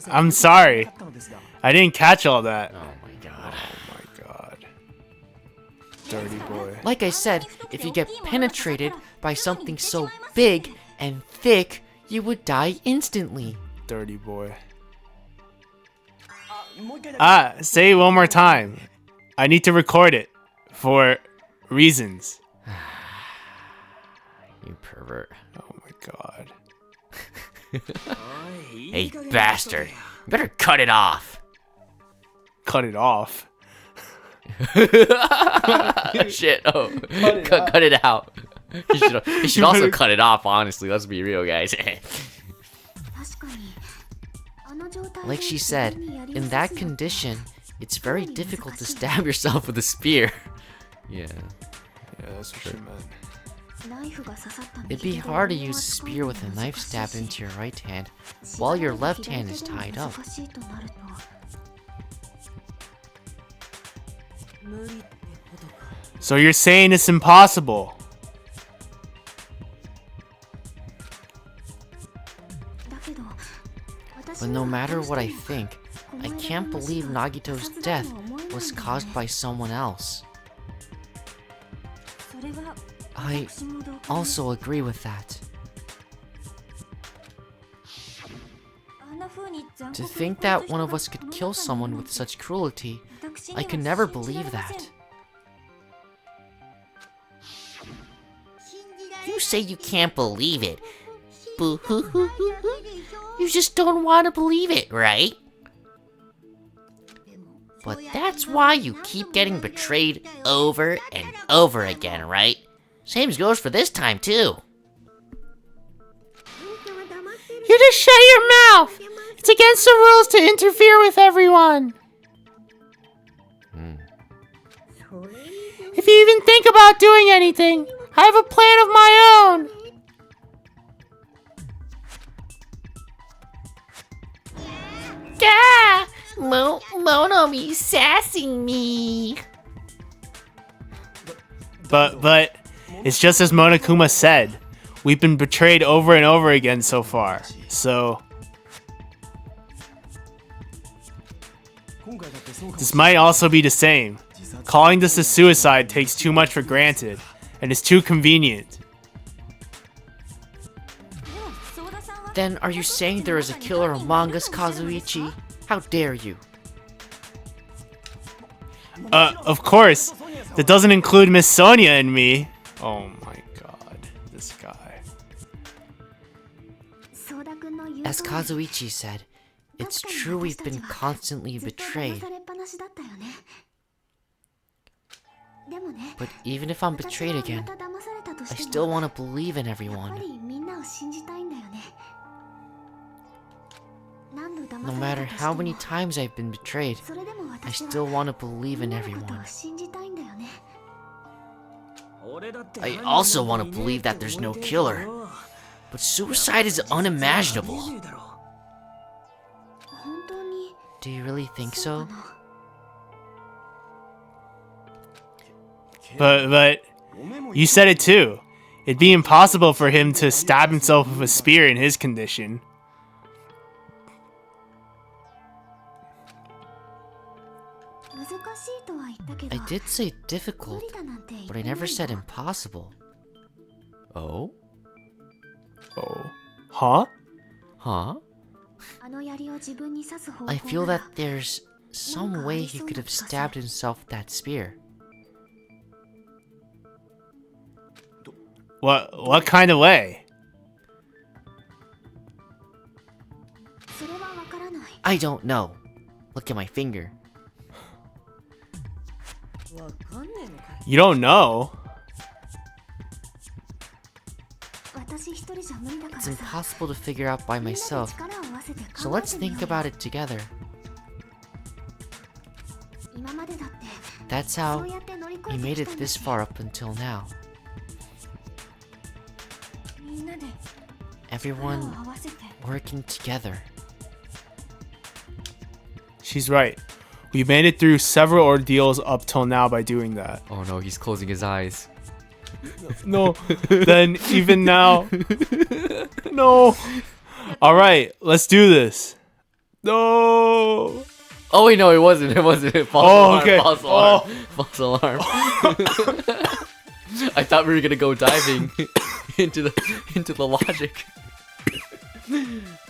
I'm sorry. I didn't catch all that. Oh my god. Oh my god. Dirty boy. Like I said, if you get penetrated by something so big and thick, you would die instantly. Dirty boy. Say it one more time. I need to record it. For reasons. You pervert. Oh my god. Hey, bastard. You better cut it off. Cut it off? Shit. Oh. Cut it out. You should also cut it off, honestly. Let's be real, guys. Like she said, in that condition, it's very difficult to stab yourself with a spear. Yeah. Yeah, that's what she meant. It'd be hard to use a spear with a knife stabbed into your right hand while your left hand is tied up. So you're saying it's impossible? But no matter what I think, I can't believe Nagito's death was caused by someone else. I also agree with that. To think that one of us could kill someone with such cruelty, I could never believe that. You say you can't believe it. Boo-hoo-hoo-hoo-hoo. You just don't want to believe it, right? But that's why you keep getting betrayed over and over again, right? Same goes for this time, too. You just shut your mouth! It's against the rules to interfere with everyone! If you even think about doing anything, I have a plan of my own! Gah! Monomi sassing me. But, it's just as Monokuma said. We've been betrayed over and over again so far, so... This might also be the same. Calling this a suicide takes too much for granted, and is too convenient. Then are you saying there is a killer among us, Kazuichi? How dare you? Of course. That doesn't include Miss Sonia and me. Oh my god, this guy. As Kazuichi said, it's true we've been constantly betrayed. But even if I'm betrayed again, I still want to believe in everyone. No matter how many times I've been betrayed, I still want to believe in everyone. I also want to believe that there's no killer, but suicide is unimaginable. Do you really think so? But, you said it too. It'd be impossible for him to stab himself with a spear in his condition. I did say difficult, but I never said impossible. Oh? Oh. Huh? Huh? I feel that there's some way he could have stabbed himself with that spear. What kind of way? I don't know. Look at my finger. You don't know? It's impossible to figure out by myself, so let's think about it together. That's how we made it this far up until now. Everyone working together. She's right. We made it through several ordeals up till now by doing that. Oh no, he's closing his eyes. No, then even now. No. Alright, let's do this. No. Oh wait, no, it wasn't. It wasn't. False alarm. Okay. False alarm. False alarm. I thought we were gonna go diving into the logic.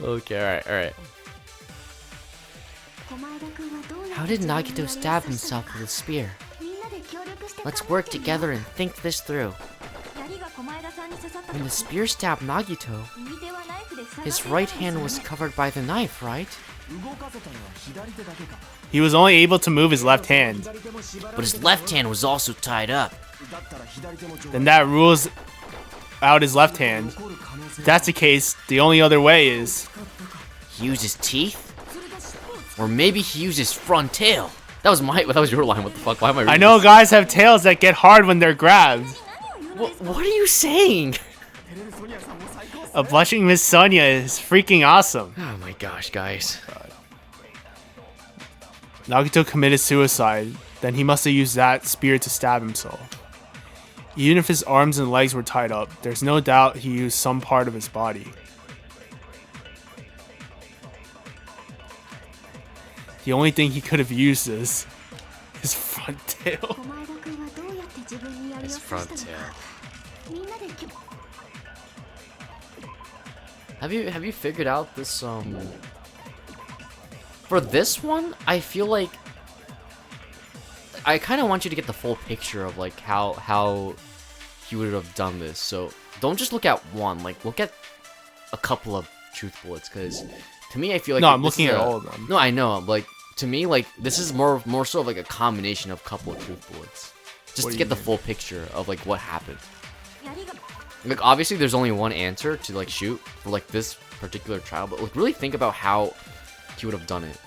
Okay, alright. How did Nagito stab himself with a spear? Let's work together and think this through. When the spear stabbed Nagito, his right hand was covered by the knife, right? He was only able to move his left hand. But his left hand was also tied up. Then that rules out his left hand. If that's the case, the only other way is... He used his teeth? Or maybe he used his front tail. That was your line. What the fuck? Why am I reading I know this? guys have tails that get hard when they're grabbed. What are you saying? A blushing Miss Sonia is freaking awesome. Oh my gosh, guys. Nagito committed suicide, then he must have used that spear to stab himself. Even if his arms and legs were tied up, there's no doubt he used some part of his body. The only thing he could have used is his front tail. His front tail. Have you figured out this For this one, I feel like I kind of want you to get the full picture of like how he would have done this. So don't just look at one. Like look at a couple of truth bullets, because to me, I feel like no, I'm looking at all of them. No, I know. Like to me, like this is more so of like a combination of a couple of truth bullets, just to get the full picture of like what happened. Like obviously, there's only one answer to like shoot for like this particular trial, but like really think about how he would have done it.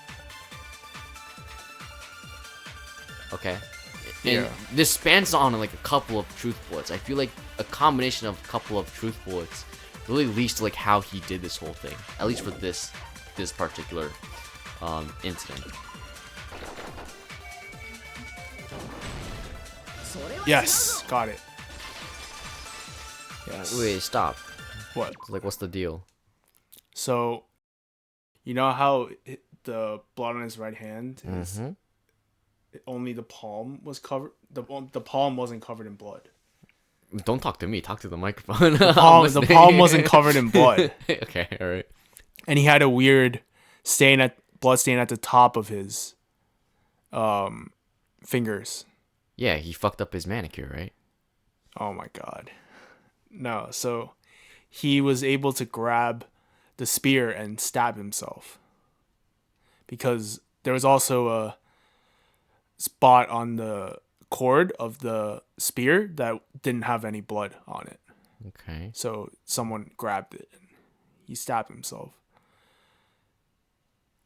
Okay. And this spans on like a couple of truth bullets. I feel like a combination of a couple of truth bullets really leads to like how he did this whole thing. At least for this particular incident. Yes, got it. Yes. Wait, stop. What? Like, what's the deal? So, you know how the blood on his right hand is only the palm was covered. The palm wasn't covered in blood. Don't talk to me. Talk to the microphone. The palm wasn't covered in blood. Okay, all right. And he had a weird blood stain at the top of his fingers. Yeah, he fucked up his manicure, right? Oh my god. No, so he was able to grab the spear and stab himself. Because there was also a spot on the cord of the spear that didn't have any blood on it. Okay. So someone grabbed it and he stabbed himself.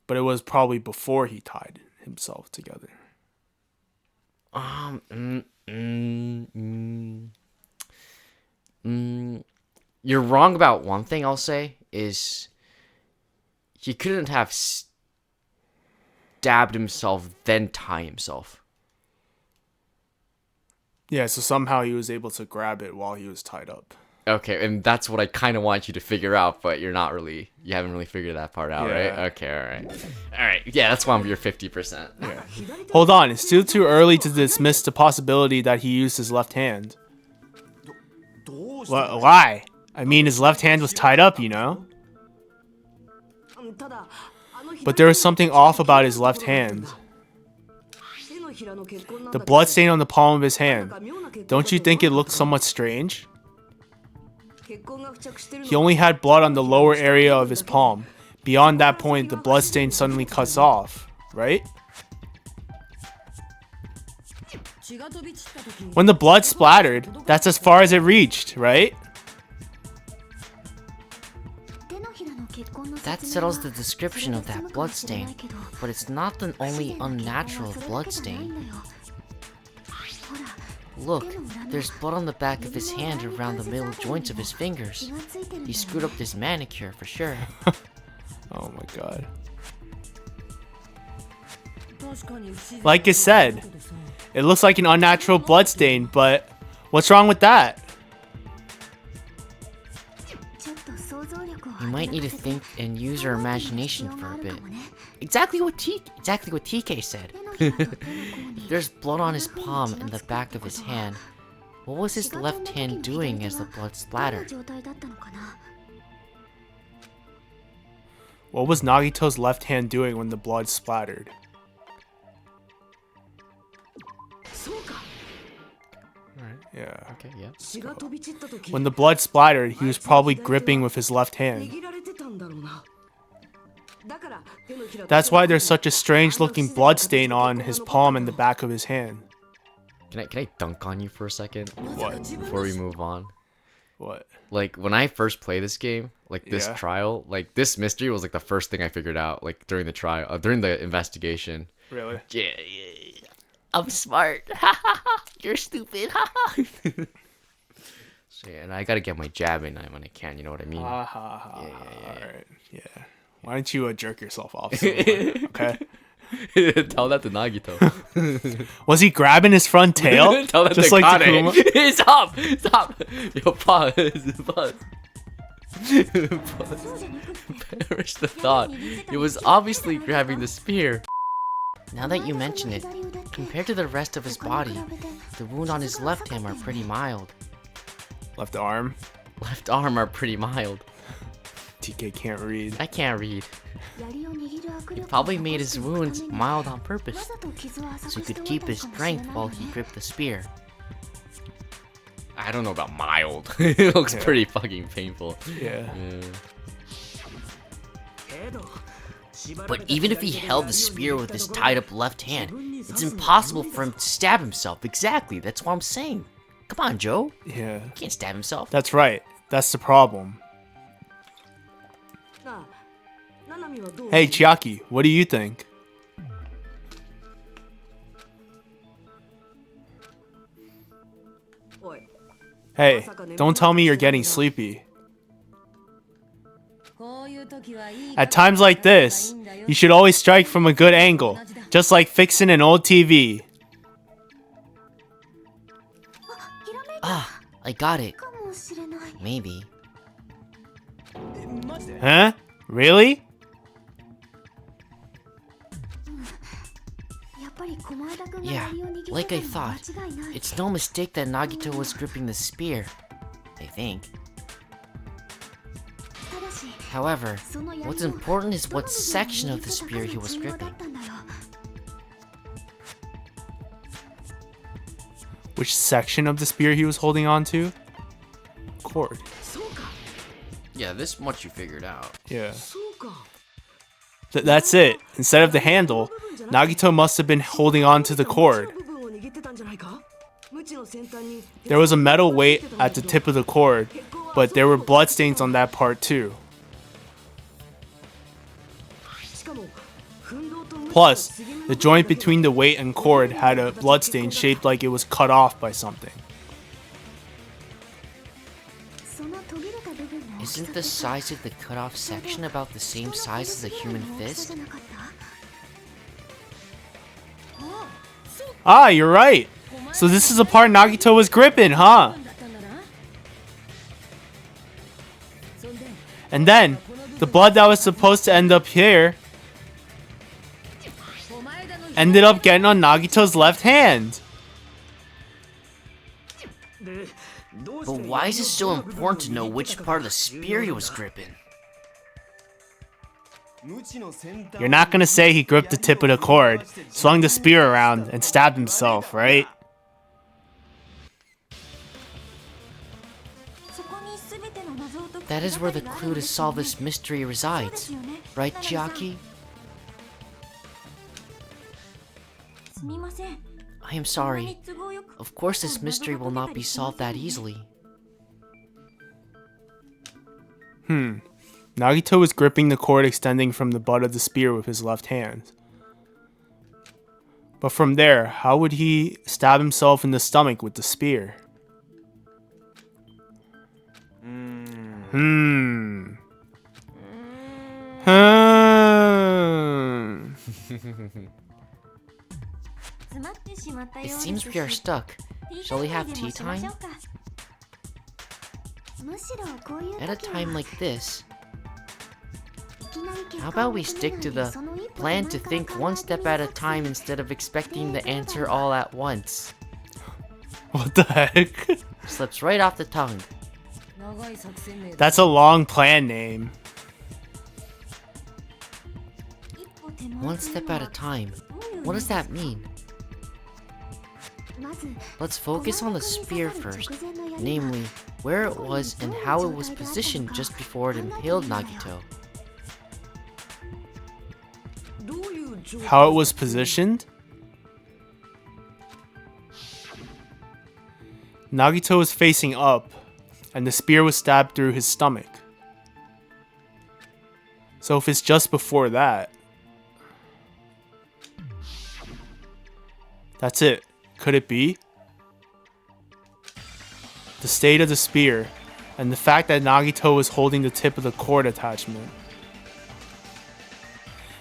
But it was probably before he tied himself together. You're wrong about one thing, I'll say, is he couldn't have stabbed himself, then tie himself. Yeah, so somehow he was able to grab it while he was tied up. Okay, and that's what I kind of want you to figure out, but you haven't really figured that part out, right? Okay, alright. Yeah, that's why I'm your 50%. Yeah. Hold on, it's still too early to dismiss the possibility that he used his left hand. Why? I mean, his left hand was tied up, you know? But there was something off about his left hand. The blood stain on the palm of his hand. Don't you think it looked somewhat strange? He only had blood on the lower area of his palm. Beyond that point, the blood stain suddenly cuts off, right? When the blood splattered, that's as far as it reached, right? That settles the description of that bloodstain, but it's not the only unnatural bloodstain. Look, there's blood on the back of his hand around the middle joints of his fingers. He screwed up his manicure for sure. Oh my god. Like I said, it looks like an unnatural bloodstain, but what's wrong with that? You might need to think and use your imagination for a bit. Exactly what TK said. There's blood on his palm and the back of his hand. What was his left hand doing as the blood splattered? What was Nagito's left hand doing when the blood splattered? Yeah. Okay, yeah. When the blood splattered, he was probably gripping with his left hand. That's why there's such a strange looking blood stain on his palm and the back of his hand. Can I dunk on you for a second? What? Before we move on. What? Like when I first played this game, like this trial, like this mystery was like the first thing I figured out, like during the trial, during the investigation. Really? Yeah. I'm smart. You're stupid. So, yeah, and I gotta get my jab in when I can. You know what I mean? Yeah. Alright. Yeah. Why don't you jerk yourself off? Okay. Tell that to Nagito. Was he grabbing his front tail? Tell that just to like Kane. Stop! Yo, pause. Perish the thought. It was obviously grabbing the spear. Now that you mention it, compared to the rest of his body, the wound on his left hand are pretty mild. Left arm? Left arm are pretty mild. TK can't read. I can't read. He probably made his wounds mild on purpose, so he could keep his strength while he gripped the spear. I don't know about mild. It looks pretty fucking painful. Yeah. But even if he held the spear with his tied up left hand, it's impossible for him to stab himself. Exactly, that's what I'm saying. Come on, Joe. Yeah. He can't stab himself. That's right. That's the problem. Hey, Chiaki, what do you think? Hey, don't tell me you're getting sleepy. At times like this, you should always strike from a good angle, just like fixing an old TV. Ah, I got it. Maybe. Huh? Really? Yeah, like I thought. It's no mistake that Nagito was gripping the spear. I think. However, what's important is what section of the spear he was gripping. Which section of the spear he was holding on to? Cord. Yeah, this much you figured out. Yeah. That's it. Instead of the handle, Nagito must have been holding on to the cord. There was a metal weight at the tip of the cord, but there were bloodstains on that part too. Plus, the joint between the weight and cord had a bloodstain shaped like it was cut off by something. Isn't the size of the cut-off section about the same size as a human fist? Ah, you're right. So this is the part Nagito was gripping, huh? And then, the blood that was supposed to end up here ended up getting on Nagito's left hand. But why is it so important to know which part of the spear he was gripping? You're not gonna say he gripped the tip of the cord, swung the spear around, and stabbed himself, right? That is where the clue to solve this mystery resides, right, Chiaki? I am sorry. Of course this mystery will not be solved that easily. Nagito was gripping the cord extending from the butt of the spear with his left hand. But from there, how would he stab himself in the stomach with the spear? It seems we are stuck. Shall we have tea time? At a time like this, how about we stick to the plan to think one step at a time instead of expecting the answer all at once? What the heck? Slips right off the tongue. That's a long plan name. One step at a time. What does that mean? Let's focus on the spear first, namely, where it was and how it was positioned just before it impaled Nagito. How it was positioned? Nagito was facing up, and the spear was stabbed through his stomach. So if it's just before that... That's it. Could it be? The state of the spear, and the fact that Nagito was holding the tip of the cord attachment.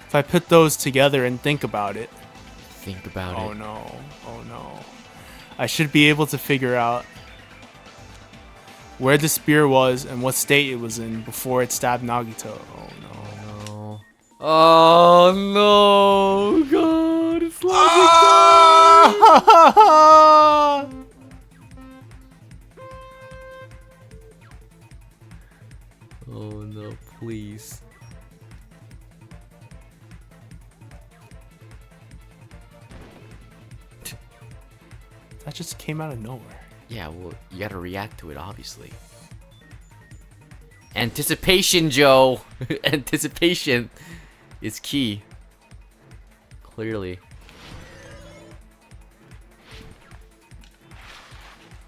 If I put those together and think about it... Think about Oh it. no. Oh no. I should be able to figure out where the spear was and what state it was in before it stabbed Nagito. Oh no. No. Oh no, God, it's Oh no, please. That just came out of nowhere. Yeah, well, you gotta react to it, obviously. Anticipation, Joe! Anticipation is key. Clearly.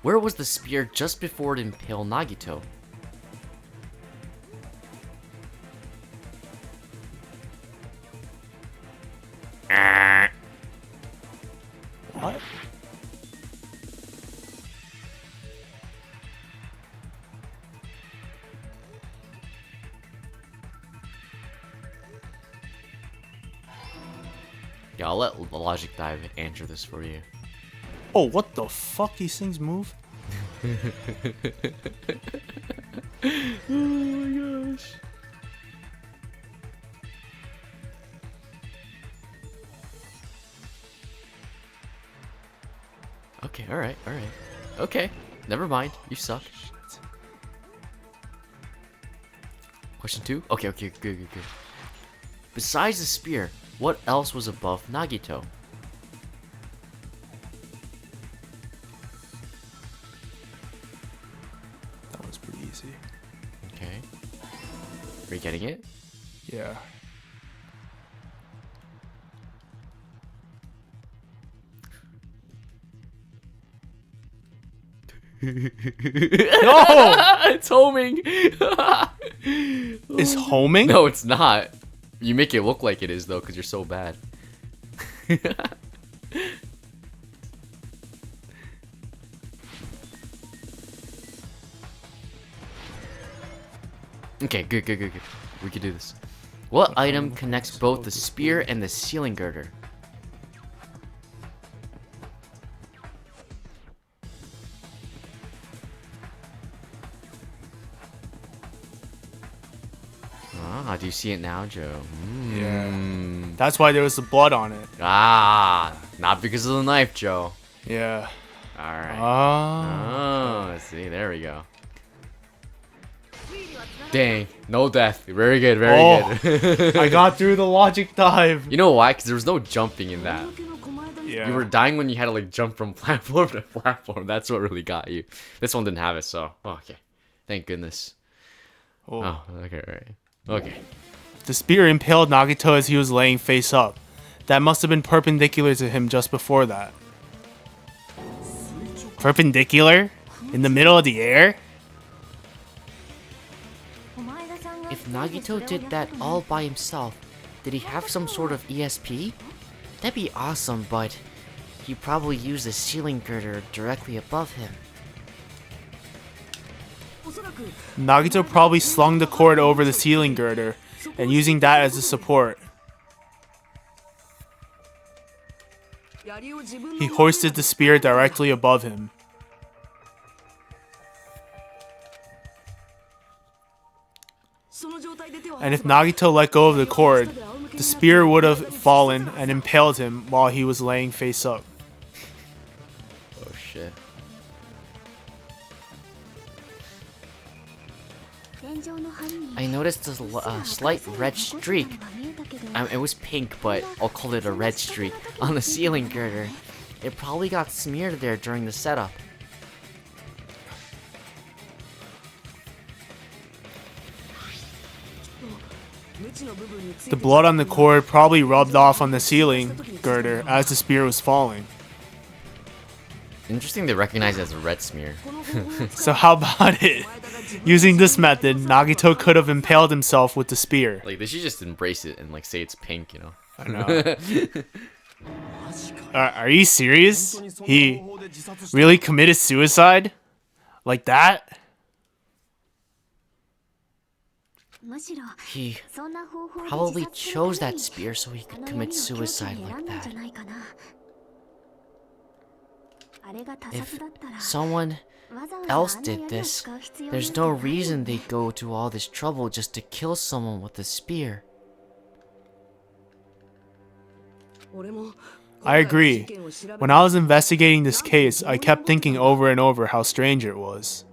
Where was the spear just before it impaled Nagito? What? Yeah, I'll let Logic Dive answer this for you. Oh, what the fuck? These things move? Oh my gosh. Okay, alright. Okay, never mind. You suck. Question 2? Okay, good. Besides the spear, what else was above Nagito? That was pretty easy. Okay. Are you getting it? Yeah. No! It's homing! Is homing? No, it's not. You make it look like it is, though, because you're so bad. Okay, good. We can do this. What item connects both the spear and the ceiling girder? Ah, do you see it now, Joe? Yeah. That's why there was the blood on it. Ah, not because of the knife, Joe. Yeah. Alright. Oh. Oh, see, there we go. Dang, no death. Very good, very good. I got through the logic dive. You know why? Because there was no jumping in that. Yeah. You were dying when you had to like jump from platform to platform. That's what really got you. This one didn't have it, so okay. Thank goodness. Oh, okay, alright. Okay. The spear impaled Nagito as he was laying face up. That must have been perpendicular to him just before that. Perpendicular? In the middle of the air? If Nagito did that all by himself, did he have some sort of ESP? That'd be awesome, but he probably used a ceiling girder directly above him. Nagito probably slung the cord over the ceiling girder and using that as a support. He hoisted the spear directly above him. And if Nagito let go of the cord, the spear would have fallen and impaled him while he was laying face up. Oh shit. I noticed a slight red streak. It was pink, but I'll call it a red streak on the ceiling girder. It probably got smeared there during the setup. The blood on the cord probably rubbed off on the ceiling girder as the spear was falling. Interesting they recognize it as a red smear. So how about it? Using this method, Nagito could have impaled himself with the spear. Like, they should just embrace it and like say it's pink, you know? I know. Are you serious? He really committed suicide? Like that? He probably chose that spear so he could commit suicide like that. If someone else did this, there's no reason they'd go to all this trouble just to kill someone with a spear. I agree. When I was investigating this case, I kept thinking over and over how strange it was.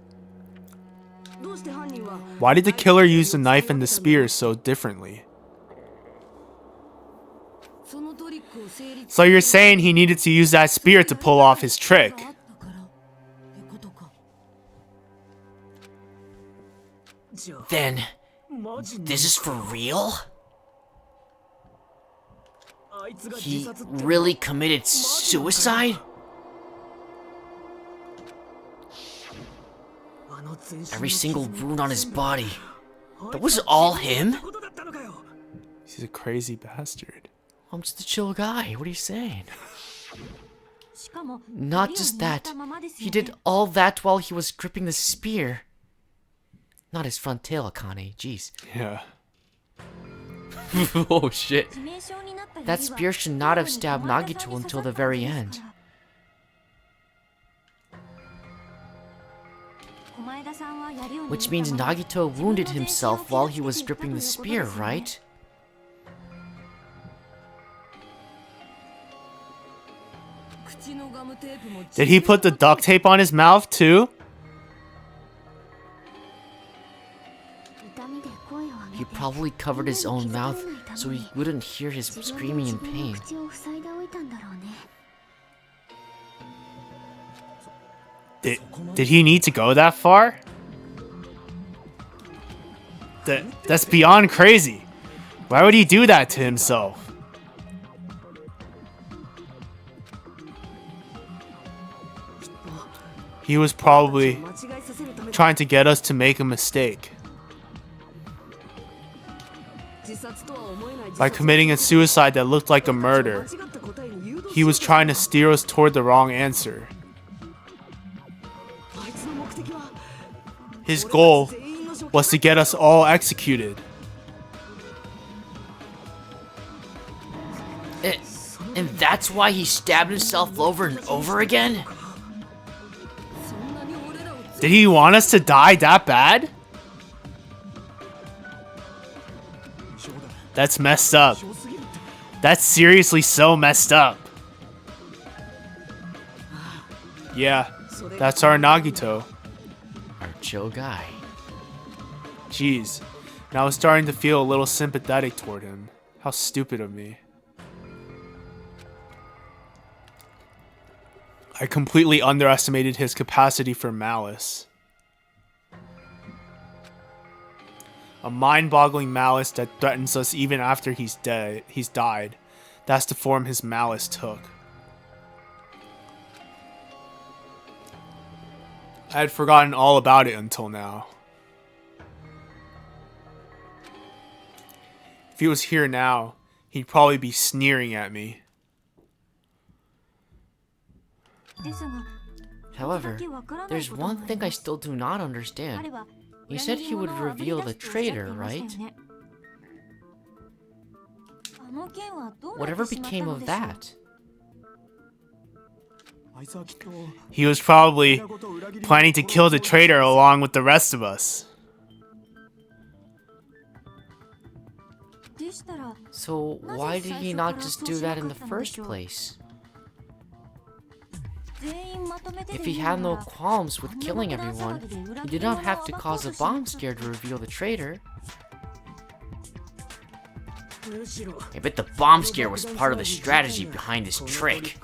Why did the killer use the knife and the spear so differently? So you're saying he needed to use that spear to pull off his trick? Then, this is for real? He really committed suicide? Every single wound on his body. That was all him? He's a crazy bastard. I'm just a chill guy. What are you saying? Not just that. He did all that while he was gripping the spear. Not his front tail, Akane. Jeez. Yeah. Oh shit. That spear should not have stabbed Nagito until the very end. Which means Nagito wounded himself while he was gripping the spear, right? Did he put the duct tape on his mouth too? He probably covered his own mouth so he wouldn't hear his screaming in pain. Did he need to go that far? That's beyond crazy. Why would he do that to himself? He was probably trying to get us to make a mistake. By committing a suicide that looked like a murder, he was trying to steer us toward the wrong answer. His goal was to get us all executed. And that's why he stabbed himself over and over again? Did he want us to die that bad? That's messed up. That's seriously so messed up. Yeah, that's our Nagito. Our chill guy. Jeez, now I'm starting to feel a little sympathetic toward him. How stupid of me. I completely underestimated his capacity for malice. A mind-boggling malice that threatens us even after he's died. That's the form his malice took. I had forgotten all about it until now. If he was here now, he'd probably be sneering at me. However, there's one thing I still do not understand. You said he would reveal the traitor, right? Whatever became of that? He was probably planning to kill the traitor along with the rest of us. So why did he not just do that in the first place? If he had no qualms with killing everyone, he did not have to cause a bomb scare to reveal the traitor. I bet the bomb scare was part of the strategy behind this trick.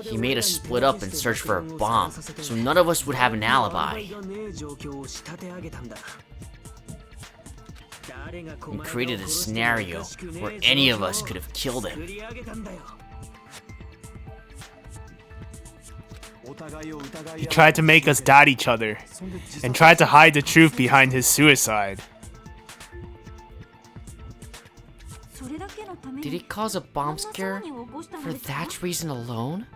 He made us split up and search for a bomb, so none of us would have an alibi. He created a scenario where any of us could have killed him. He tried to make us doubt each other, and tried to hide the truth behind his suicide. Did he cause a bomb scare for that reason alone?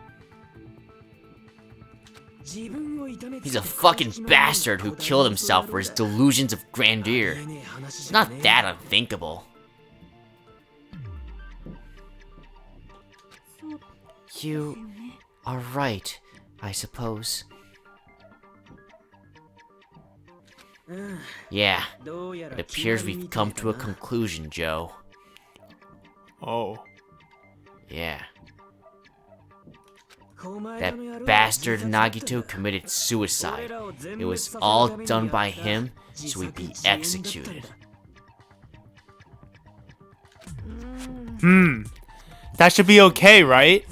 He's a fucking bastard who killed himself for his delusions of grandeur. It's not that unthinkable. You are right, I suppose. Yeah, it appears we've come to a conclusion, Joe. Oh. Yeah. That bastard Nagito committed suicide. It was all done by him, so he'd be executed. That should be okay, right?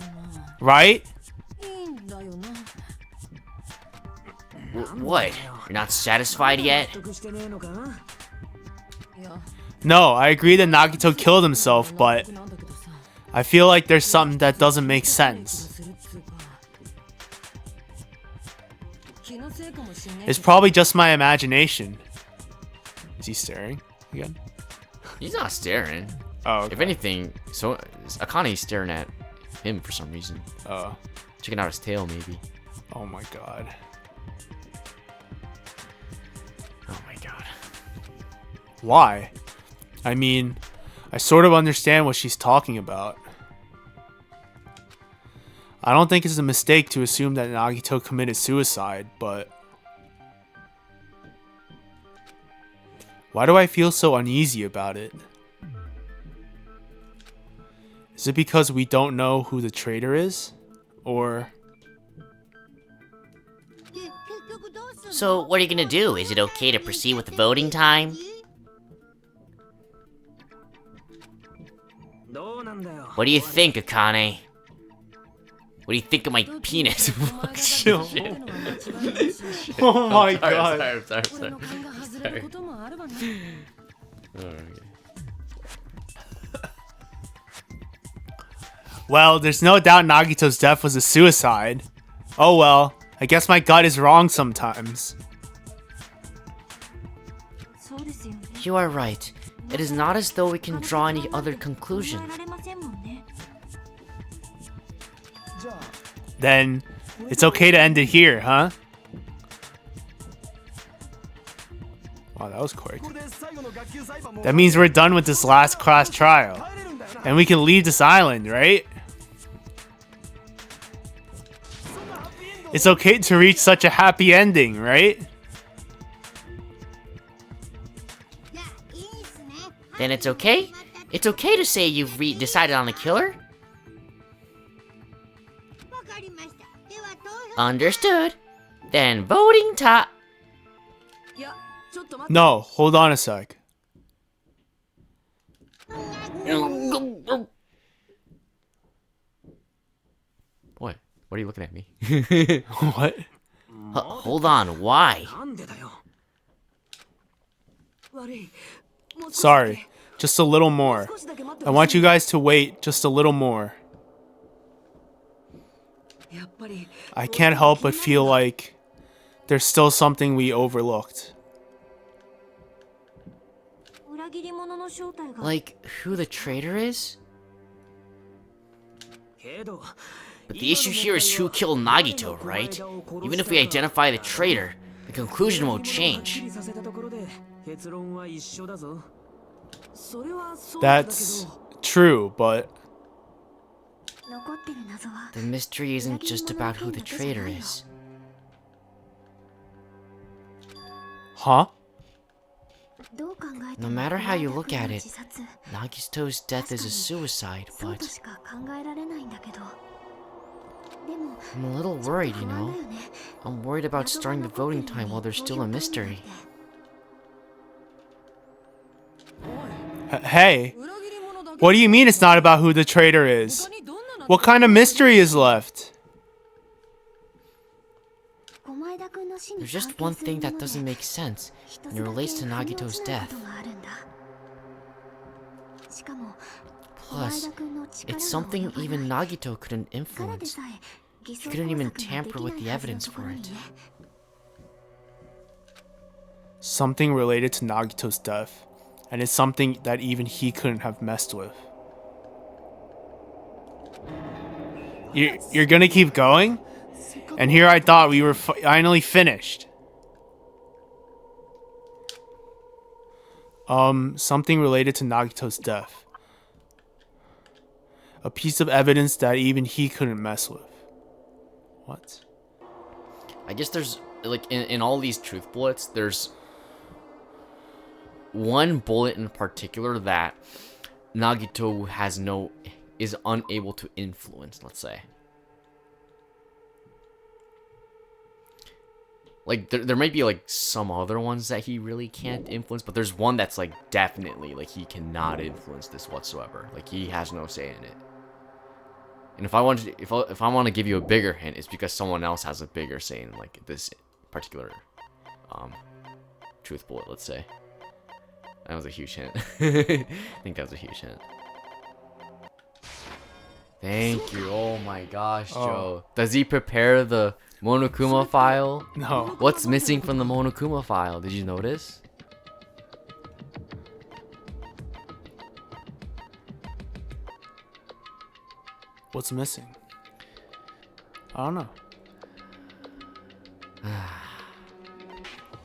Right? What? You're not satisfied yet? No, I agree that Nagito killed himself, but I feel like there's something that doesn't make sense. It's probably just my imagination. Is he staring again? He's not staring. Oh, okay. If anything, so Akane's staring at him for some reason. Oh. Checking out his tail, maybe. Oh my god. Oh my god. Why? I mean, I sort of understand what she's talking about. I don't think it's a mistake to assume that Nagito committed suicide, but... why do I feel so uneasy about it? Is it because we don't know who the traitor is? Or... So, what are you gonna do? Is it okay to proceed with the voting time? What do you think, Akane? What do you think of my penis? Chill. Oh my god. I'm sorry. Well, there's no doubt Nagito's death was a suicide. Oh well, I guess my gut is wrong sometimes. You are right. It is not as though we can draw any other conclusion. Then, it's okay to end it here, huh? Wow, that was quick. That means we're done with this last class trial. And we can leave this island, right? It's okay to reach such a happy ending, right? Then it's okay? It's okay to say you've decided on a killer? Understood. Then voting time. No, hold on a sec. What? What are you looking at me? What? Hold on, why? Sorry, just a little more. I want you guys to wait just a little more. I can't help but feel like there's still something we overlooked. Like, who the traitor is? But the issue here is who killed Nagito, right? Even if we identify the traitor, the conclusion won't change. That's true, but... The mystery isn't just about who the traitor is. Huh? No matter how you look at it, Nagito's death is a suicide, but... I'm a little worried, you know? I'm worried about starting the voting time while there's still a mystery. Hey, what do you mean it's not about who the traitor is? What kind of mystery is left? There's just one thing that doesn't make sense, and it relates to Nagito's death. Plus, it's something even Nagito couldn't influence. He couldn't even tamper with the evidence for it. Something related to Nagito's death, and it's something that even he couldn't have messed with. You're gonna keep going? And here I thought we were finally finished. Something related to Nagito's death. A piece of evidence that even he couldn't mess with. What? I guess there's, like, in all these truth bullets, there's one bullet in particular that Nagito is unable to influence, let's say. Like, there might be, like, some other ones that he really can't influence, but there's one that's, like, definitely, like, he cannot influence this whatsoever. Like, he has no say in it. And if I want to give you a bigger hint, it's because someone else has a bigger say in, like, this particular truth bullet, let's say. That was a huge hint. I think that was a huge hint. Thank you. Oh my gosh, Joe. Does he prepare the Monokuma file? No. What's missing from the Monokuma file? Did you notice? What's missing? I don't know.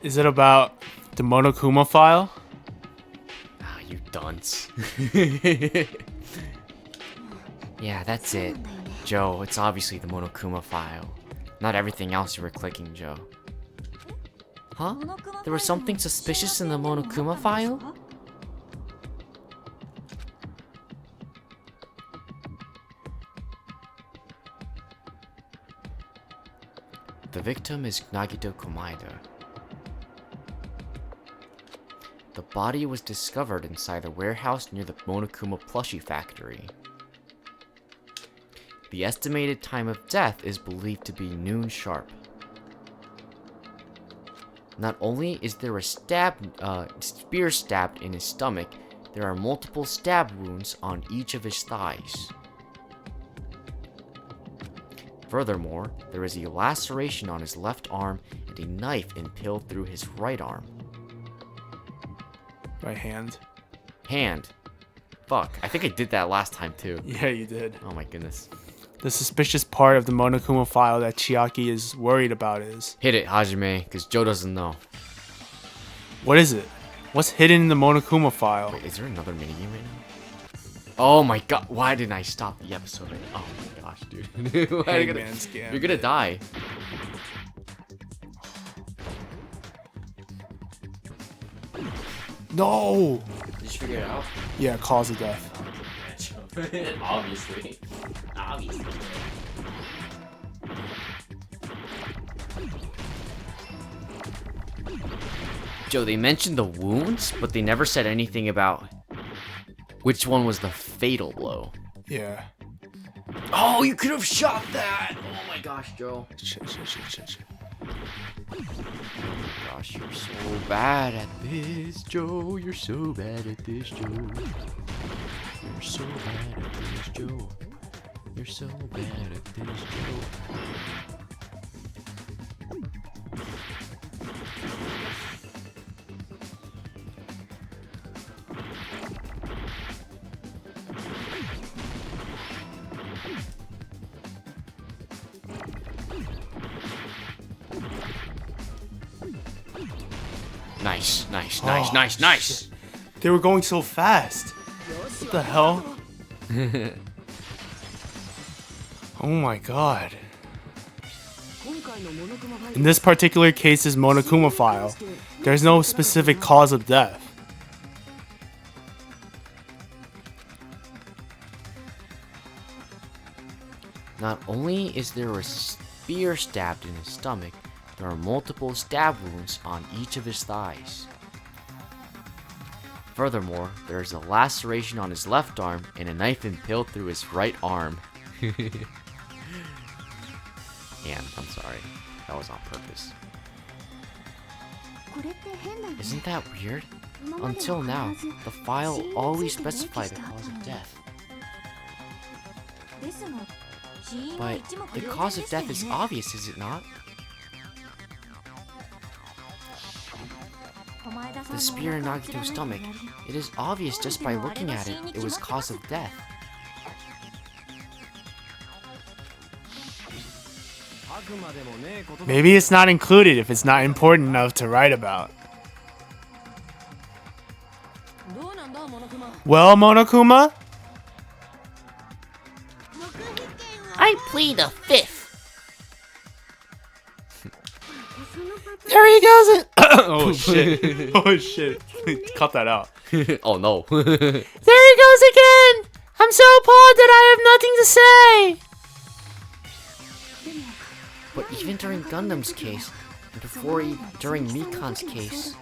Is it about the Monokuma file? Ah, you dunce. Yeah, that's it. Joe, it's obviously the Monokuma file. Not everything else you were clicking, Joe. Huh? There was something suspicious in the Monokuma file? The victim is Nagito Komaeda. The body was discovered inside a warehouse near the Monokuma plushie factory. The estimated time of death is believed to be noon sharp. Not only is there a spear stabbed in his stomach, there are multiple stab wounds on each of his thighs. Furthermore, there is a laceration on his left arm and a knife impaled through his right arm. Right hand. Hand. Fuck, I think I did that last time too. Yeah, you did. Oh my goodness. The suspicious part of the Monokuma file that Chiaki is worried about is... Hit it, Hajime, because Joe doesn't know. What is it? What's hidden in the Monokuma file? Wait, is there another minigame right now? Oh my god, why didn't I stop the episode? Oh my gosh, dude. Hangman's Gambit. You're gonna die. No! Did you figure it out? Yeah, cause of death. Obviously. Joe, they mentioned the wounds, but they never said anything about which one was the fatal blow. Yeah. Oh, you could have shot that! Oh my gosh, Joe. Shit. Oh my gosh, you're so bad at this, Joe. You're so bad at this, Joe. You're so bad at this, Joe. You're so bad at this, Joe. Nice. They were going so fast. What the hell? Oh my god. In this particular case's Monokuma file, there's no specific cause of death. Not only is there a spear stabbed in his stomach, there are multiple stab wounds on each of his thighs. Furthermore, there is a laceration on his left arm and a knife impaled through his right arm. And I'm sorry, that was on purpose. Isn't that weird? Until now, the file always specified the cause of death. But the cause of death is obvious, is it not? The spear in Nagito's stomach. It is obvious just by looking at it, it was cause of death. Maybe it's not included if it's not important enough to write about. Well, Monokuma? I plead the fifth. There he goes. Oh shit. Oh shit. Cut that out. Oh no. There he goes again. I'm so appalled that I have nothing to say. But even during Gundam's case, and during Mikan's case,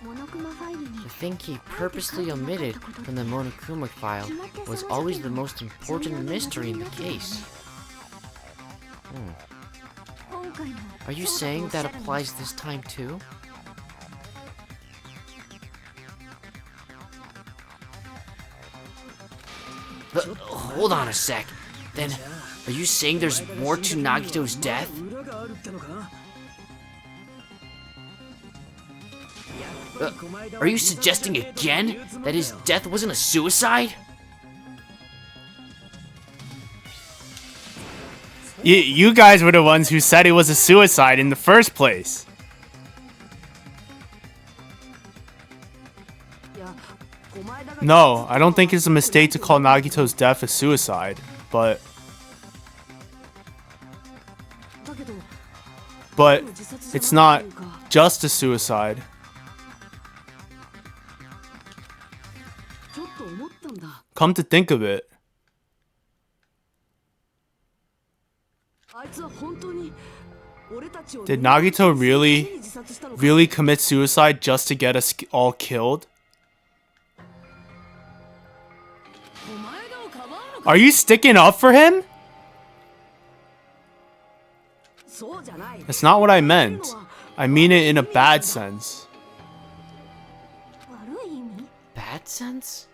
the thing he purposely omitted from the Monokuma file was always the most important mystery in the case. Are you saying that applies this time too? Hold on a sec. Then, are you saying there's more to Nagito's death? Are you suggesting again that his death wasn't a suicide? You guys were the ones who said it was a suicide in the first place. No, I don't think it's a mistake to call Nagito's death a suicide, but it's not just a suicide. Come to think of it, did Nagito really commit suicide just to get us all killed? Are you sticking up for him? That's not what I meant. I mean it in a bad sense. Bad sense?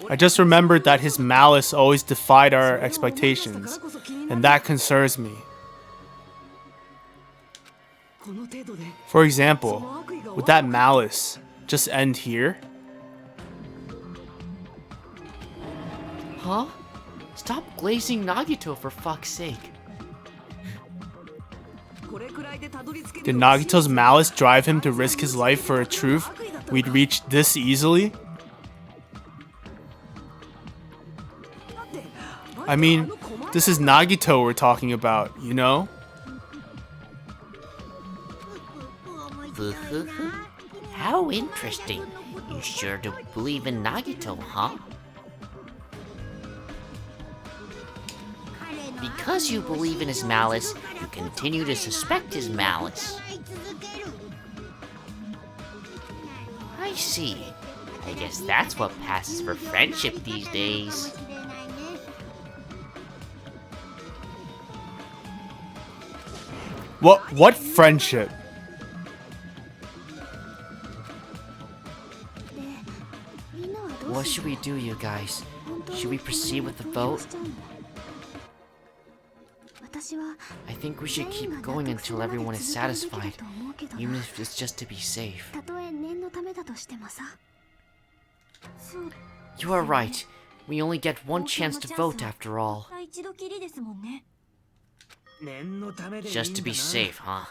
I just remembered that his malice always defied our expectations, and that concerns me. For example, would that malice just end here? Huh? Stop glazing Nagito for fuck's sake. Did Nagito's malice drive him to risk his life for a truth we'd reach this easily? I mean, this is Nagito we're talking about, you know? How interesting. You sure do believe in Nagito, huh? Because you believe in his malice, you continue to suspect his malice. I see. I guess that's what passes for friendship these days. What friendship? What should we do, you guys? Should we proceed with the vote? I think we should keep going until everyone is satisfied, even if it's just to be safe. You are right. We only get one chance to vote after all. Just to be safe, huh?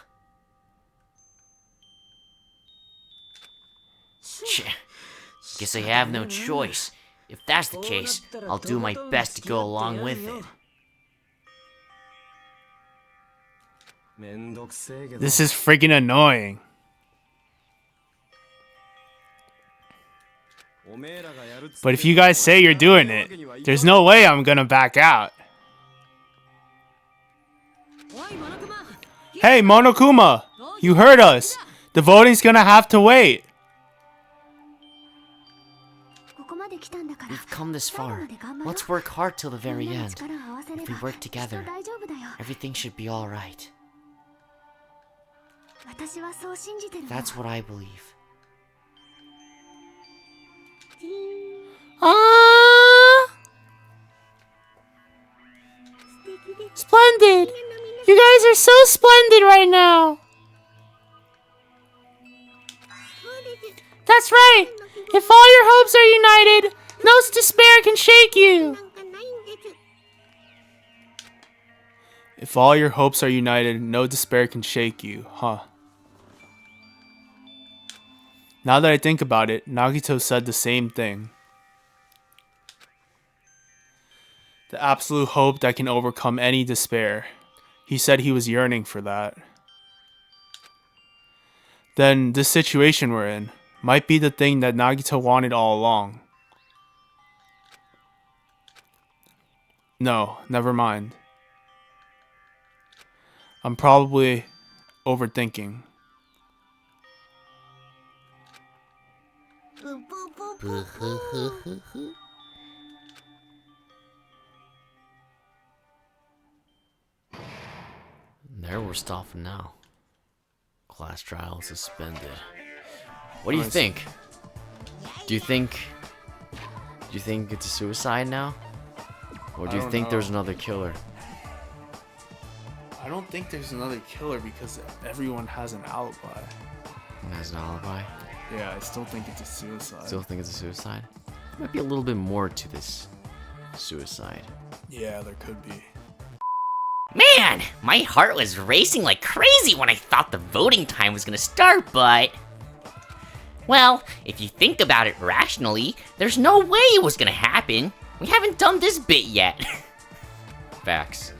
Guess I have no choice. If that's the case, I'll do my best to go along with it. This is freaking annoying. But if you guys say you're doing it, there's no way I'm gonna back out. Hey, Monokuma! You heard us! The voting's gonna have to wait! We've come this far. Let's work hard till the very end. If we work together, everything should be alright. That's what I believe. Splendid! You guys are so splendid right now! That's right! If all your hopes are united, no despair can shake you! If all your hopes are united, no despair can shake you, huh? Now that I think about it, Nagito said the same thing. The absolute hope that can overcome any despair. He said he was yearning for that. Then this situation we're in might be the thing that Nagito wanted all along. No, never mind. I'm probably overthinking. Where we're stopping now. Class trial suspended. What do you think? Do you think it's a suicide now? Or do you think there's another killer? I don't think there's another killer because everyone has an alibi. Has an alibi? Yeah, I still think it's a suicide. Still think it's a suicide? Might be a little bit more to this suicide. Yeah, there could be. Man, my heart was racing like crazy when I thought the voting time was gonna start, but... Well, if you think about it rationally, there's no way it was gonna happen. We haven't done this bit yet. Facts.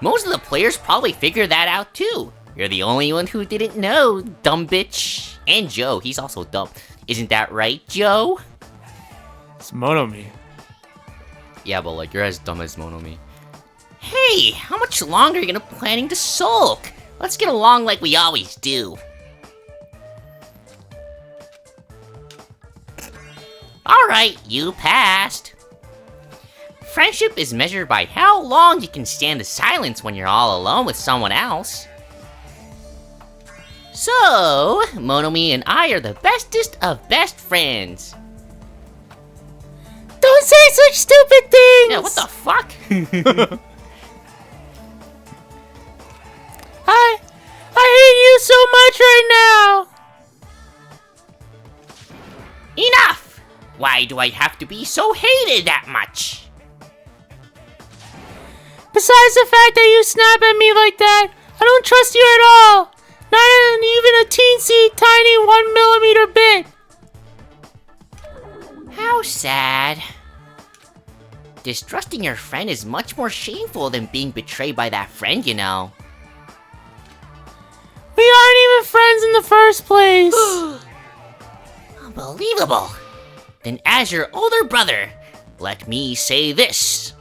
Most of the players probably figured that out too. You're the only one who didn't know, dumb bitch. And Joe, he's also dumb. Isn't that right, Joe? It's Monomi. Yeah, but like, you're as dumb as Monomi. Hey, how much longer are you gonna planning to sulk? Let's get along like we always do. Alright, you passed. Friendship is measured by how long you can stand the silence when you're all alone with someone else. So, Monomi and I are the bestest of best friends. Don't say such stupid things! Yeah, what the fuck? I hate you so much right now! Enough! Why do I have to be so hated that much? Besides the fact that you snap at me like that, I don't trust you at all! Not even a teensy tiny 1mm bit! How sad. Distrusting your friend is much more shameful than being betrayed by that friend, you know. We aren't even friends in the first place! Unbelievable! Then as your older brother, let me say this.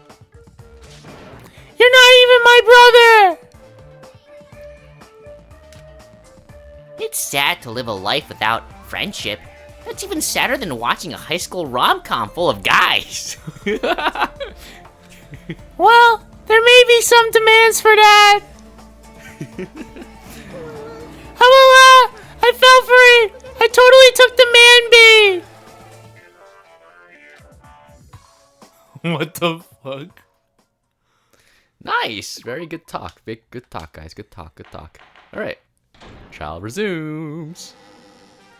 You're not even my brother! It's sad to live a life without friendship. That's even sadder than watching a high school rom-com full of guys. Well, there may be some demands for that. I fell for it. I totally took the man bait. What the fuck? Nice! Very good talk. Good talk, guys. Good talk. Alright. Trial resumes.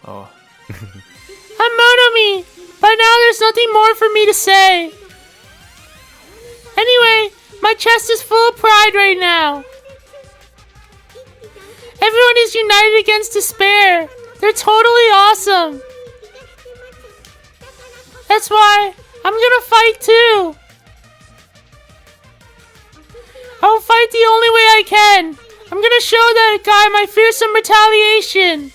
Oh. I'm Monomi, but now there's nothing more for me to say. Anyway, my chest is full of pride right now. Everyone is united against despair. They're totally awesome. That's why I'm gonna fight too. I'll fight the only way I can. I'm gonna show that guy my fearsome retaliation.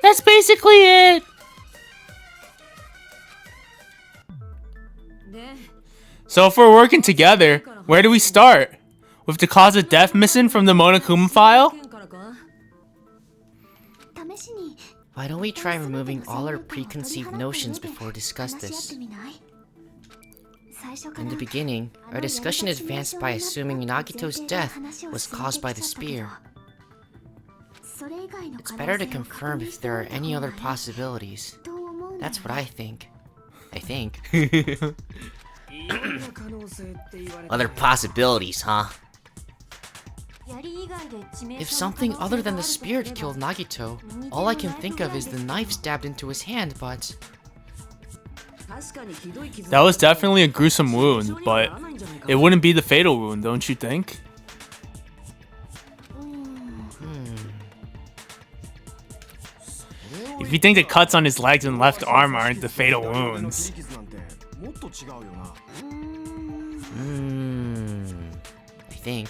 That's basically it. So if we're working together, where do we start? With the cause of death missing from the Monokuma file? Why don't we try removing all our preconceived notions before we discuss this? In the beginning, our discussion advanced by assuming Nagito's death was caused by the spear. It's better to confirm if there are any other possibilities. That's what I think. Other possibilities, huh? If something other than the spirit killed Nagito, all I can think of is the knife stabbed into his hand, but... That was definitely a gruesome wound, but it wouldn't be the fatal wound, don't you think? If you think the cuts on his legs and left arm aren't the fatal wounds. I think.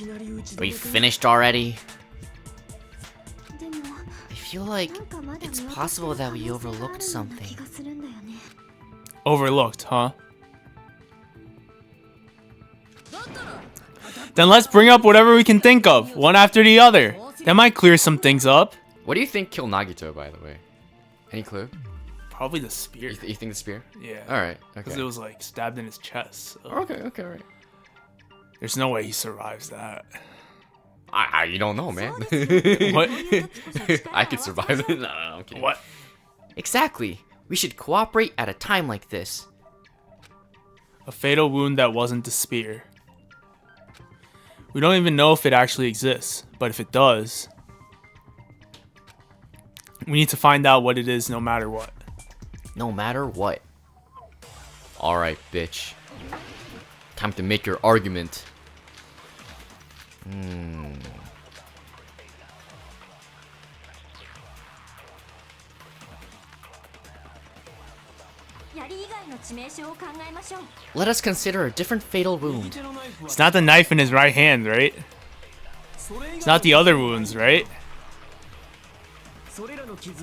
Are we finished already? I feel like it's possible that we overlooked something. Overlooked, huh? Then let's bring up whatever we can think of, one after the other. That might clear some things up. What do you think killed Nagito, by the way? Any clue? Probably the spear. You think the spear? Yeah. All right. Because Okay. it was like stabbed in his chest. So Okay. Okay. All right. there's no way he survives that. You don't know, man. What? I could survive it. No, I'm kidding. What? Exactly. We should cooperate at a time like this. A fatal wound that wasn't the spear. We don't even know if it actually exists, but if it does, we need to find out what it is no matter what. No matter what. All right, bitch. Time to make your argument. Let us consider a different fatal wound. It's not the knife in his right hand, right? It's not the other wounds, right?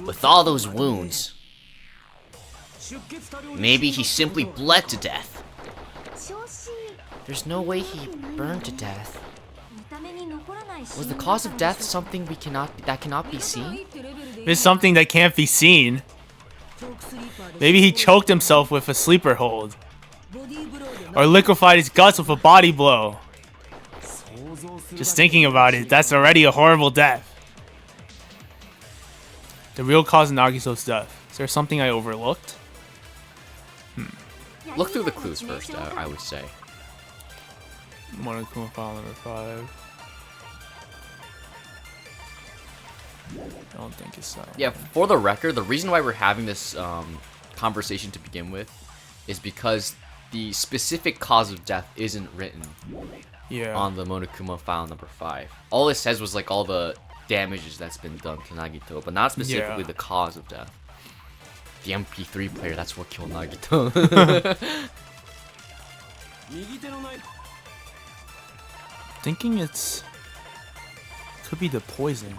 With all those wounds, maybe he simply bled to death. There's no way he burned to death. Was the cause of death something that cannot be seen? It's something that can't be seen. Maybe he choked himself with a sleeper hold. Or liquefied his guts with a body blow. Just thinking about it, that's already a horrible death. The real cause of Nagito's death. Is there something I overlooked? Look through the clues first, I would say. Monokuma file number 5. I don't think it's that. Yeah, for the record, the reason why we're having this conversation to begin with is because the specific cause of death isn't written on the Monokuma file number 5. All it says was like all the damages that's been done to Nagito, but not specifically the cause of death. The MP3 player, that's what killed Nagito. Thinking it's could be the poison.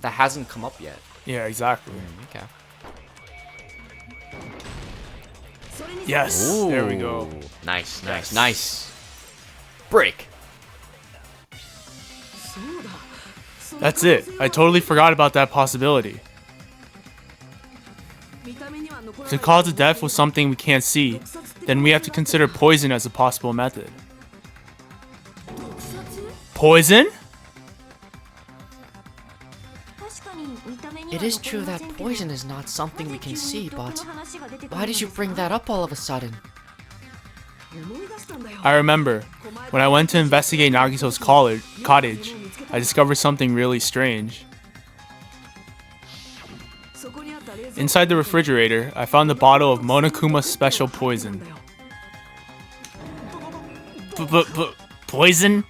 That hasn't come up yet. Yeah, exactly. Okay. Yes, there we go. Nice, Yes. nice. Break. That's it. I totally forgot about that possibility. If the cause of death was something we can't see, then we have to consider poison as a possible method. Poison? It is true that poison is not something we can see, but why did you bring that up all of a sudden? I remember, when I went to investigate Nagito's cottage, I discovered something really strange. Inside the refrigerator, I found a bottle of Monokuma special poison. Poison?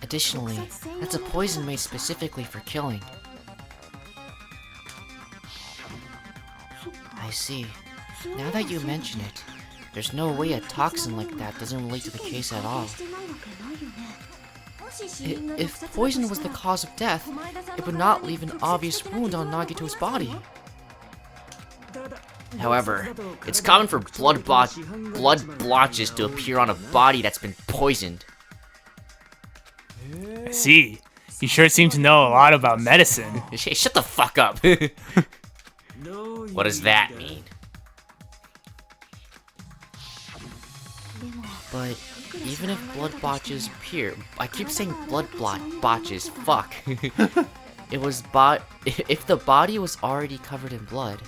Additionally, that's a poison made specifically for killing. I see. Now that you mention it, there's no way a toxin like that doesn't relate to the case at all. If poison was the cause of death, it would not leave an obvious wound on Nagito's body. However, it's common for blood blotches to appear on a body that's been poisoned. I see. You sure seem to know a lot about medicine. Hey, shut the fuck up. What does that mean? But even if blood blotches appear, I keep saying blood blotches, fuck. If the body was already covered in blood,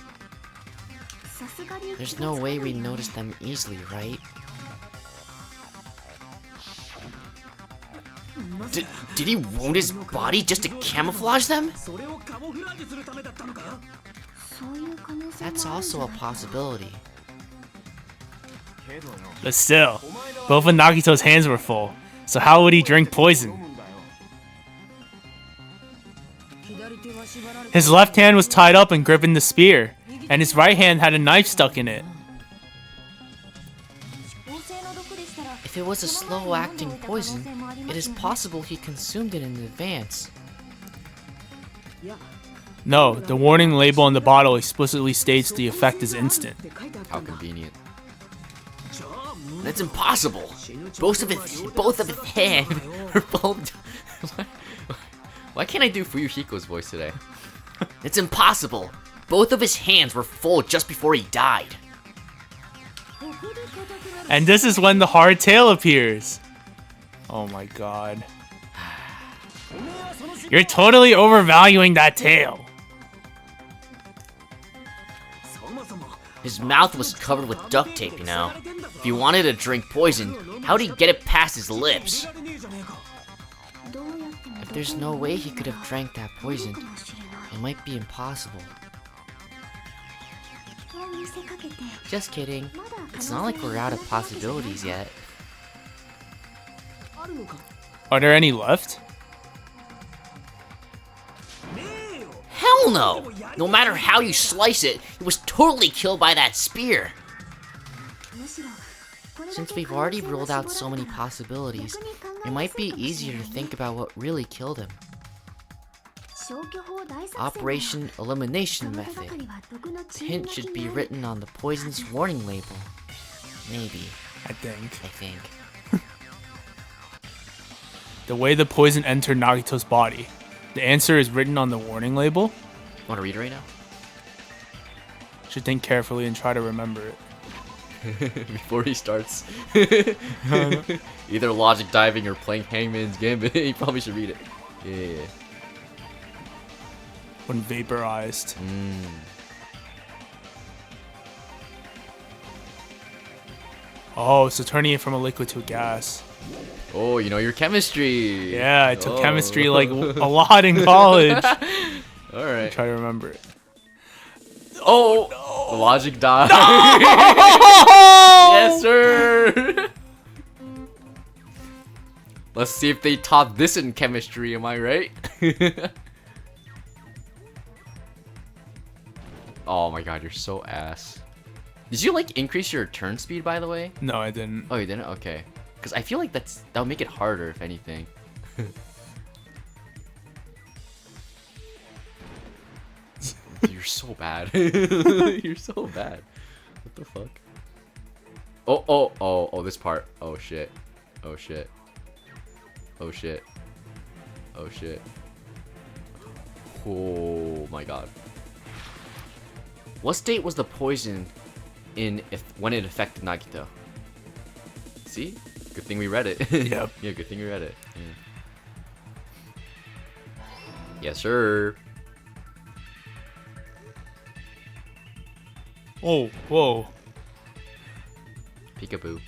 there's no way we notice them easily, right? Did he wound his body just to camouflage them? That's also a possibility. But still, both of Nagito's hands were full, so how would he drink poison? His left hand was tied up and gripping the spear, and his right hand had a knife stuck in it. If it was a slow-acting poison, it is possible he consumed it in advance. No, the warning label on the bottle explicitly states the effect is instant. How convenient. That's impossible. Both of his hands were both. Why can't I do Fuyuhiko's voice today? It's impossible. Both of his hands were full just before he died. And this is when the hard tail appears. Oh my god. You're totally overvaluing that tail. His mouth was covered with duct tape, you know. If he wanted to drink poison, how'd he get it past his lips? If there's no way he could have drank that poison, it might be impossible. Just kidding. It's not like we're out of possibilities yet. Are there any left? Hell no! No matter how you slice it, it was totally killed by that spear. Since we've already ruled out so many possibilities, it might be easier to think about what really killed him. Operation Elimination Method. The hint should be written on the poison's warning label. Maybe. I think. The way the poison entered Nagito's body. The answer is written on the warning label. Want to read it right now? Should think carefully and try to remember it. Before he starts. Either logic diving or playing Hangman's Gambit. You probably should read it. Yeah. When vaporized. Oh, so turning it from a liquid to a gas. Oh, you know your chemistry. Yeah, I took chemistry like a lot in college. All right. Try to remember it. Oh, no. Logic dive. No! Yes, sir. Let's see if they taught this in chemistry. Am I right? Oh my god, you're so ass. Did you like increase your turn speed, by the way? No, I didn't. Oh, you didn't? Okay. Because I feel like that'll make it harder, if anything. You're so bad. You're so bad. What the fuck? Oh, this part. Oh shit. Oh shit. Oh shit. Oh shit. Oh my god. What state was the poison in when it affected Nagito? See? Good thing we read it. Yep. Yeah, good thing we read it. Yeah. Yes, sir. Oh, whoa. Peekaboo.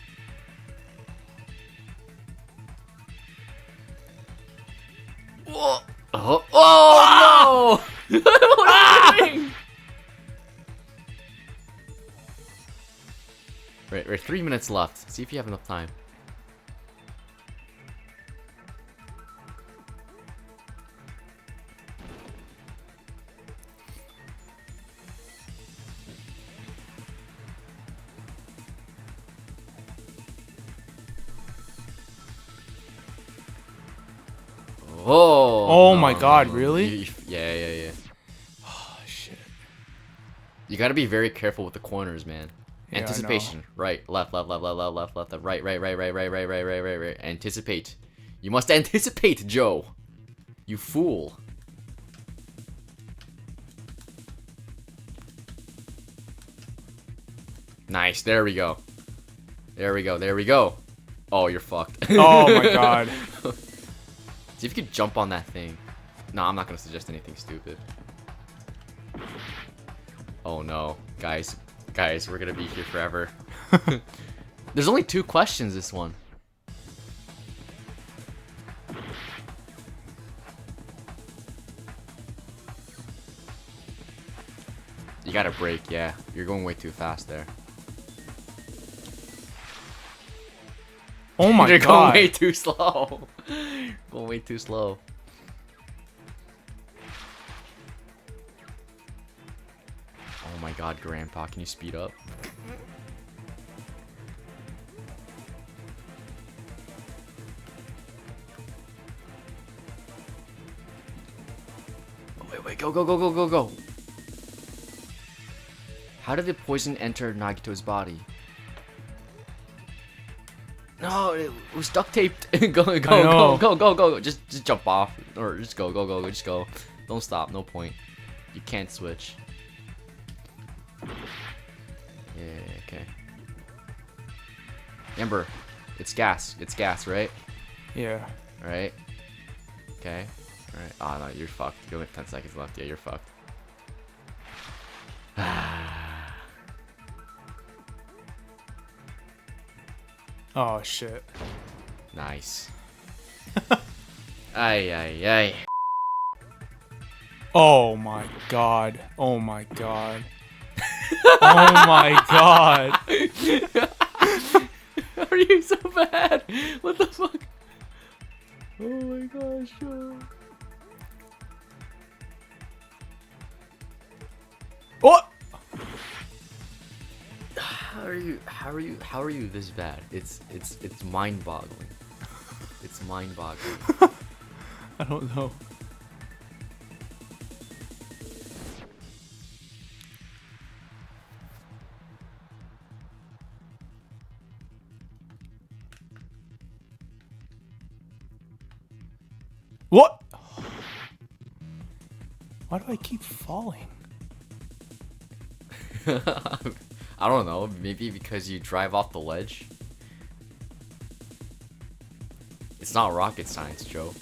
Whoa. Oh no! What are you doing? Right, 3 minutes left. See if you have enough time. Oh my god, really? Yeah. Oh, shit. You gotta be very careful with the corners, man. Yeah, Anticipation. Right, left, right. Anticipate. You must anticipate, Joe. You fool. Nice, there we go. There we go. Oh, you're fucked. Oh my god. See if you could jump on that thing. No, I'm not gonna suggest anything stupid. Oh no, guys, we're gonna be here forever. There's only 2 questions this one. You gotta brake, yeah. You're going way too fast there. Oh my You're god. going way too slow. Going way too slow. Oh my god, Grandpa, can you speed up? Oh, wait, go. How did the poison enter Nagito's body? No, it was duct taped. Go. Just jump off, or just go. Just go. Don't stop. No point. You can't switch. Yeah. Okay. Remember, it's gas. It's gas, right? Yeah. Right. Okay. All right. Oh no, you're fucked. You only have 10 seconds left. Yeah, you're fucked. Oh shit. Nice. Ay. Oh my god. Oh my god. Oh my god. How are you so bad? What the fuck? Oh my gosh. What? How are you this bad? It's mind-boggling. It's mind-boggling. I don't know. What? Why do I keep falling? I don't know. Maybe because you drive off the ledge. It's not rocket science, Joe.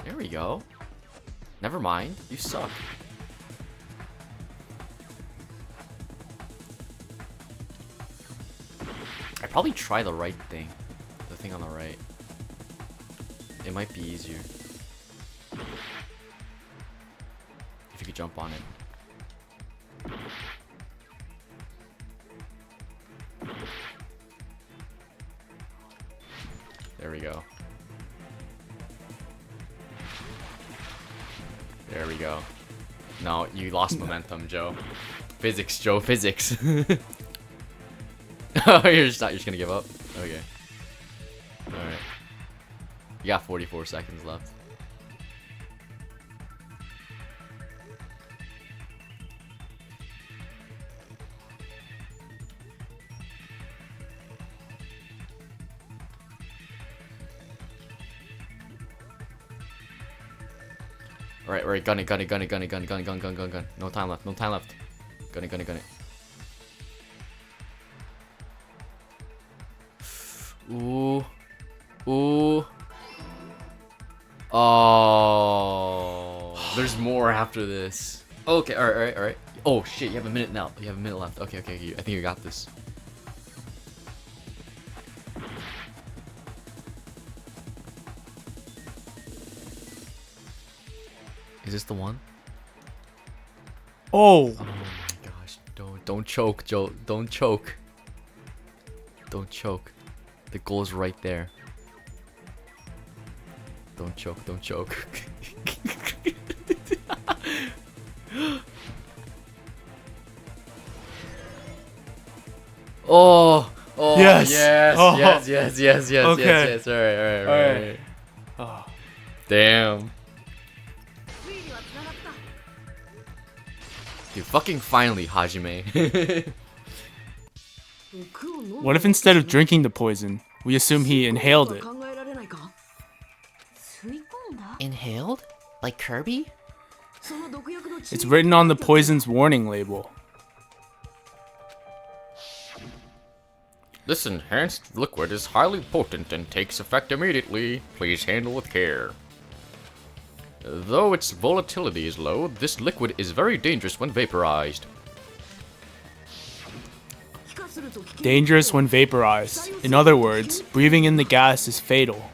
There we go. Never mind. You suck. I'd probably try the right thing. The thing on the right. It might be easier. If you could jump on it. There we go. There we go. No, you lost momentum, Joe. Physics, Joe, physics. Oh, you're just gonna give up? Okay. Alright. You got 44 seconds left. Alright, gun it. No time left. Gun it. Ooh. Oh. There's more after this. Okay, alright. Oh shit, you have a minute now. You have a minute left. Okay. I think you got this. Is this the one? Oh. Oh my gosh. Don't choke, Joe. Don't choke. Don't choke. The goal's right there. Don't choke. Oh, Yes. Yes. Okay. Alright. Oh. Damn. Dude, fucking finally, Hajime. What if instead of drinking the poison, we assume he inhaled it? Inhaled? Like Kirby? It's written on the poison's warning label. This enhanced liquid is highly potent and takes effect immediately. Please handle with care. Though its volatility is low, this liquid is very dangerous when vaporized. Dangerous when vaporized. In other words, breathing in the gas is fatal.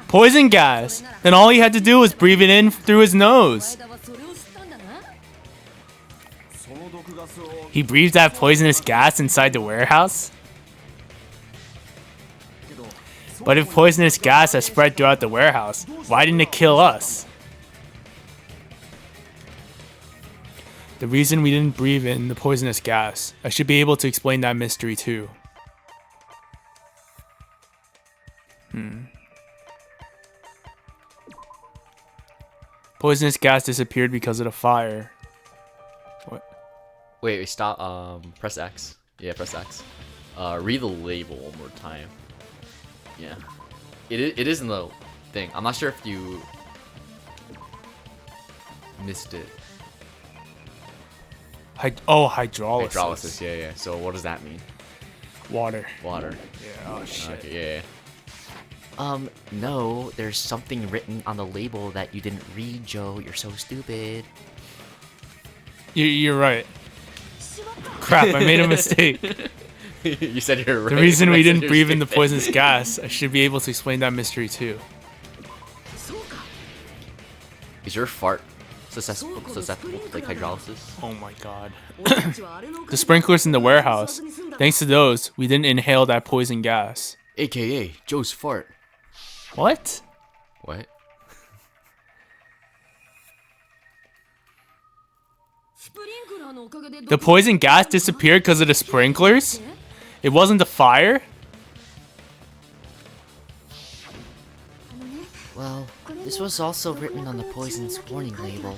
Poison gas! Then all he had to do was breathe it in through his nose. He breathed that poisonous gas inside the warehouse? But if poisonous gas has spread throughout the warehouse, why didn't it kill us? The reason we didn't breathe in the poisonous gas. I should be able to explain that mystery too. Poisonous gas disappeared because of the fire. What? Wait, stop. Press X. Yeah, press X. Read the label one more time. Yeah. It is in the thing. I'm not sure if you missed it. Hydrolysis. Hydrolysis, yeah. So what does that mean? Water. Water. Yeah, oh shit. Okay, yeah. No, there's something written on the label that you didn't read, Joe. You're so stupid. You're right. Crap, I made a mistake. You said you're right. The reason we didn't you're breathe in the stupid. poisonous gas, I should be able to explain that mystery too. Is your fart susceptible to like hydrolysis? Oh my god. The sprinklers in the warehouse. Thanks to those, we didn't inhale that poison gas. AKA Joe's fart. What? What? The poison gas disappeared because of the sprinklers? It wasn't the fire? Well, this was also written on the poison's warning label.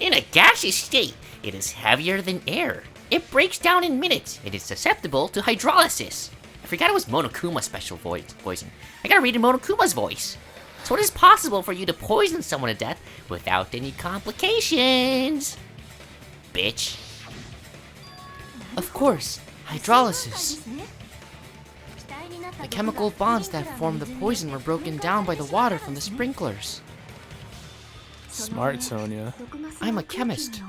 In a gaseous state, it is heavier than air. It breaks down in minutes. It is susceptible to hydrolysis. I forgot it was Monokuma's special poison. I gotta read in Monokuma's voice. So it is possible for you to poison someone to death without any complications. Bitch. Of course, hydrolysis. The chemical bonds that formed the poison were broken down by the water from the sprinklers. Smart, Sonia. I'm a chemist.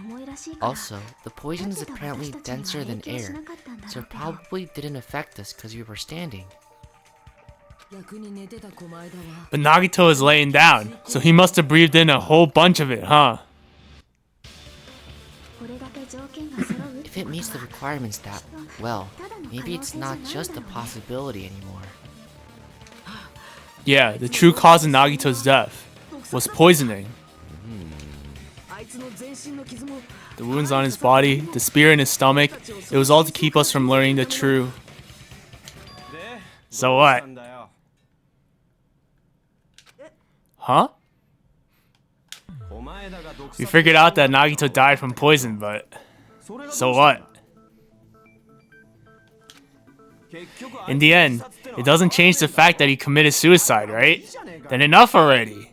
Also, the poison is apparently denser than air, so it probably didn't affect us because we were standing. But Nagito is laying down, so he must have breathed in a whole bunch of it, huh? If it meets the requirements that well, maybe it's not just a possibility anymore. Yeah, the true cause of Nagito's death was poisoning. The wounds on his body, the spear in his stomach, it was all to keep us from learning the truth. So what? Huh? We figured out that Nagito died from poison, but so what? In the end, it doesn't change the fact that he committed suicide, right? Then enough already.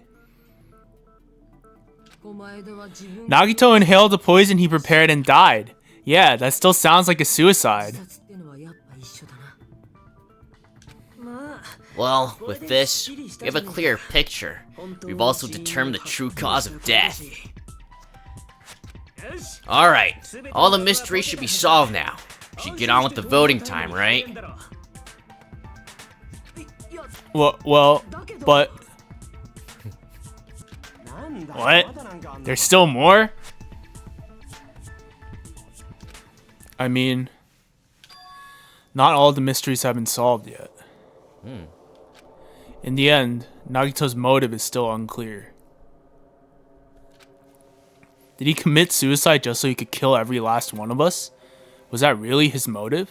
Nagito inhaled the poison he prepared and died. Yeah, that still sounds like a suicide. Well, with this, we have a clear picture. We've also determined the true cause of death. Alright, all the mysteries should be solved now. We should get on with the voting time, right? Well, but... What? There's still more? I mean... Not all the mysteries have been solved yet. In the end, Nagito's motive is still unclear. Did he commit suicide just so he could kill every last one of us? Was that really his motive?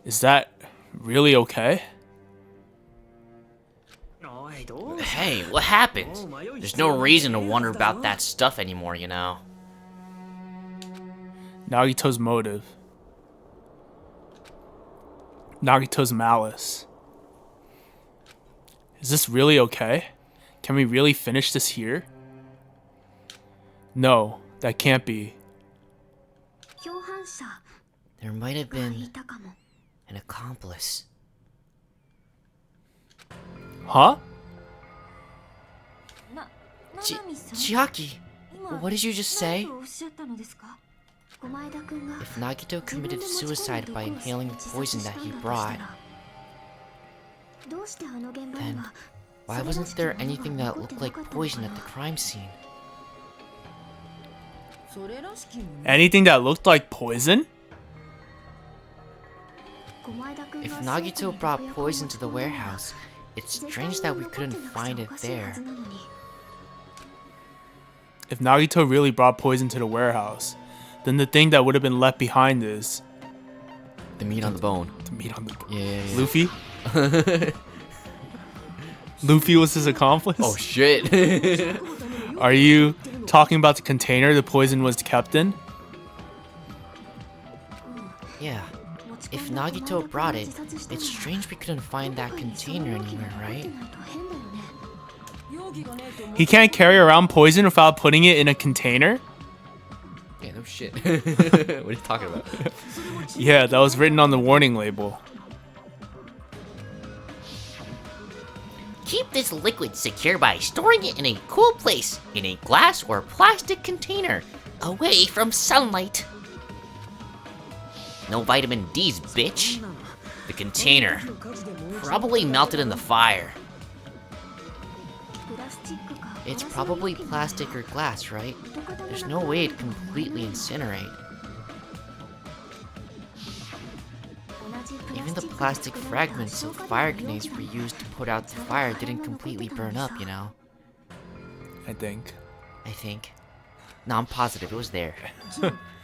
Is that really okay? Hey, what happened? There's no reason to wonder about that stuff anymore, you know? Nagito's motive. Nagito's malice. Is this really okay? Can we really finish this here? No, that can't be. There might have been an accomplice. Huh? Chiaki, what did you just say? If Nagito committed suicide by inhaling the poison that he brought, then why wasn't there anything that looked like poison at the crime scene? Anything that looked like poison? If Nagito brought poison to the warehouse, it's strange that we couldn't find it there. If Nagito really brought poison to the warehouse, then the thing that would have been left behind is... The meat on the bone. The meat on the... Yeah. Luffy? Luffy was his accomplice? Oh shit. Are you talking about the container the poison was kept in? Yeah. If Nagito brought it, it's strange we couldn't find that container anywhere, right? He can't carry around poison without putting it in a container? Yeah, no shit. What are you talking about? Yeah, that was written on the warning label. Keep this liquid secure by storing it in a cool place, in a glass or plastic container, away from sunlight. No vitamin D's, bitch. The container. Probably melted in the fire. It's probably plastic or glass, right? There's no way it'd completely incinerate. Even the plastic fragments of fire grenades we used to put out the fire didn't completely burn up, you know? I think. No, I'm positive it was there.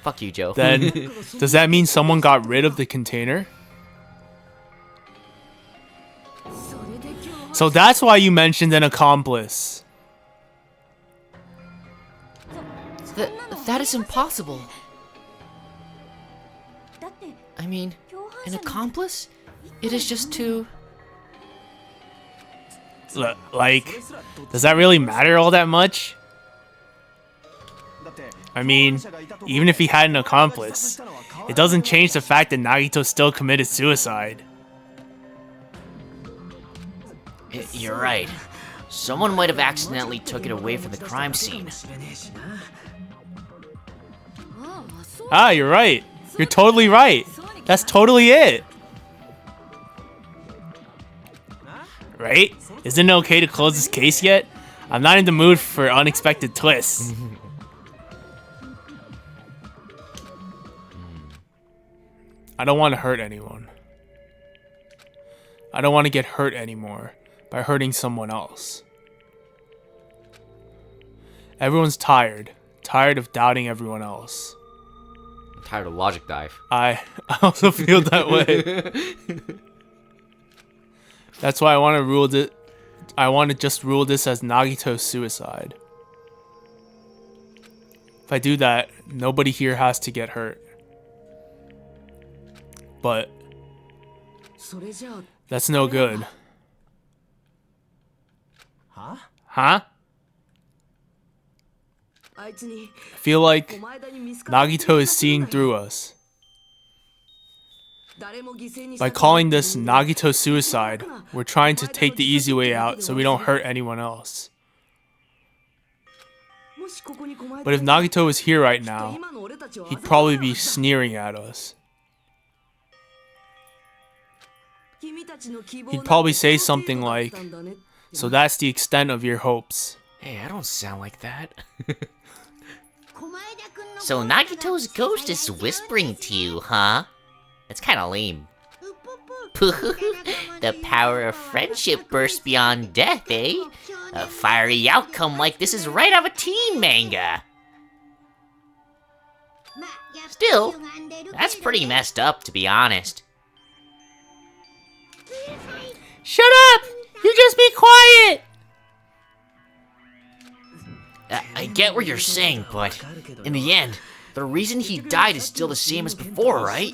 Fuck you, Joe. Then, does that mean someone got rid of the container? So that's why you mentioned an accomplice. That is impossible. I mean, an accomplice? It is just too... Like, does that really matter all that much? I mean, even if he had an accomplice, it doesn't change the fact that Nagito still committed suicide. You're right. Someone might have accidentally took it away from the crime scene. Ah, you're right. You're totally right. That's totally it. Right? Isn't it okay to close this case yet? I'm not in the mood for unexpected twists. I don't want to hurt anyone. I don't want to get hurt anymore by hurting someone else. Everyone's tired. Tired of doubting everyone else. I'm tired of Logic Dive. I also feel that way. That's why I want to rule this. I want to just rule this as Nagito's suicide. If I do that, nobody here has to get hurt. But that's no good. Huh? I feel like Nagito is seeing through us. By calling this Nagito suicide, we're trying to take the easy way out so we don't hurt anyone else. But if Nagito was here right now, he'd probably be sneering at us. He'd probably say something like, "So that's the extent of your hopes." Hey, I don't sound like that. So Nagito's ghost is whispering to you, huh? That's kinda lame. The power of friendship bursts beyond death, eh? A fiery outcome like this is right out of a teen manga. Still, that's pretty messed up, to be honest. Shut up! You just be quiet! I get what you're saying, but in the end, the reason he died is still the same as before, right?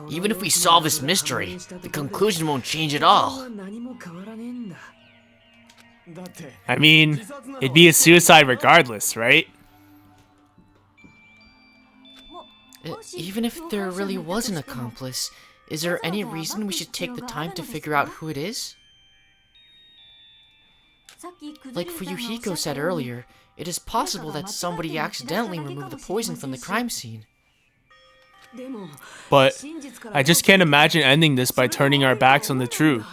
Even if we solve this mystery, the conclusion won't change at all. I mean, it'd be a suicide regardless, right? Even if there really was an accomplice, is there any reason we should take the time to figure out who it is? Like Fuyuhiko said earlier, it is possible that somebody accidentally removed the poison from the crime scene. But I just can't imagine ending this by turning our backs on the truth.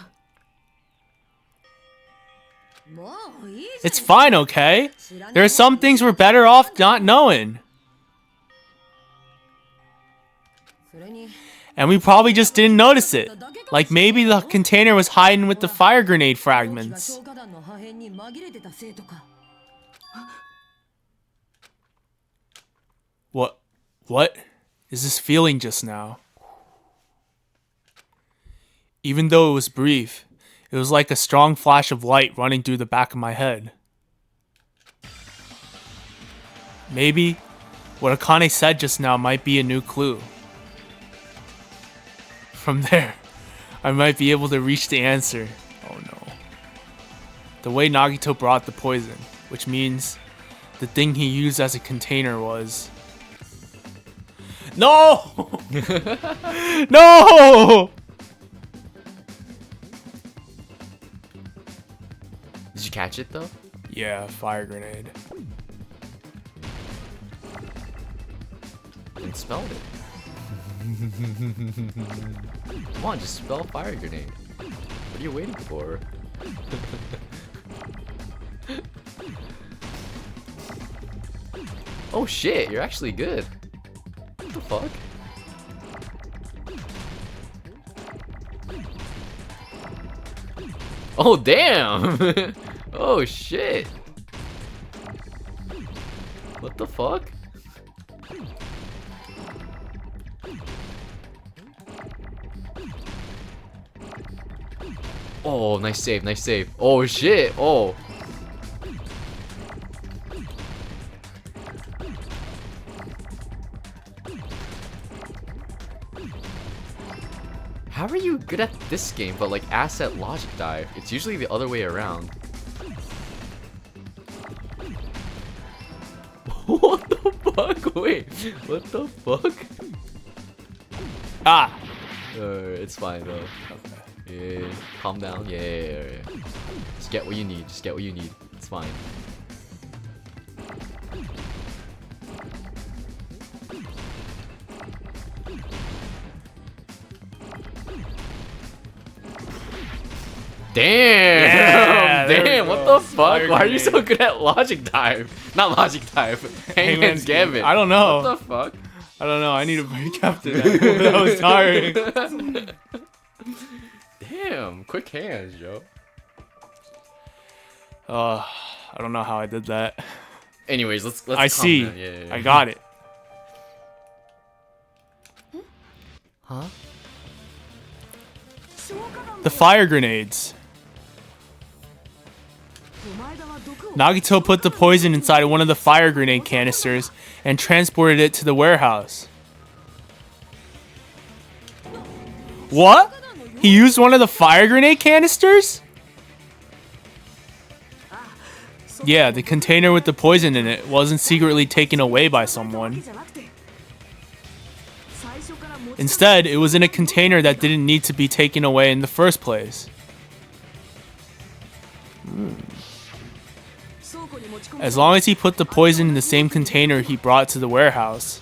It's fine, okay? There are some things we're better off not knowing. And we probably just didn't notice it. Like maybe the container was hiding with the fire grenade fragments. What is this feeling just now? Even though it was brief, it was like a strong flash of light running through the back of my head. Maybe what Akane said just now might be a new clue. From there, I might be able to reach the answer. Oh no. The way Nagito brought the poison, which means the thing he used as a container was... No! No! Did you catch it though? Yeah, fire grenade. And spelled it. Come on, just spell fire grenade. What are you waiting for? Oh shit, you're actually good. What the fuck? Oh damn! Oh shit! What the fuck? Oh, nice save, nice save. Oh shit! Oh. How are you good at this game, but like ass at logic dive? It's usually the other way around. What the fuck? Wait, what the fuck? Ah! It's fine though. Okay. Yeah, calm down. Yeah. Just get what you need. Just get what you need. It's fine. Damn! Yeah, there we Damn, what go. the fuck? Fire Why are you so grenade. good at logic dive? Not logic dive. Hangman's Gambit. I don't know. What the fuck? I don't know. I need a break after that. That was tiring. Damn, quick hands, Joe. I don't know how I did that. Anyways, let's I calm see. down. Yeah. I got it. Huh? The fire grenades. Nagito put the poison inside one of the fire grenade canisters and transported it to the warehouse. What? He used one of the fire grenade canisters? Yeah, the container with the poison in it wasn't secretly taken away by someone. Instead, it was in a container that didn't need to be taken away in the first place. As long as he put the poison in the same container he brought to the warehouse,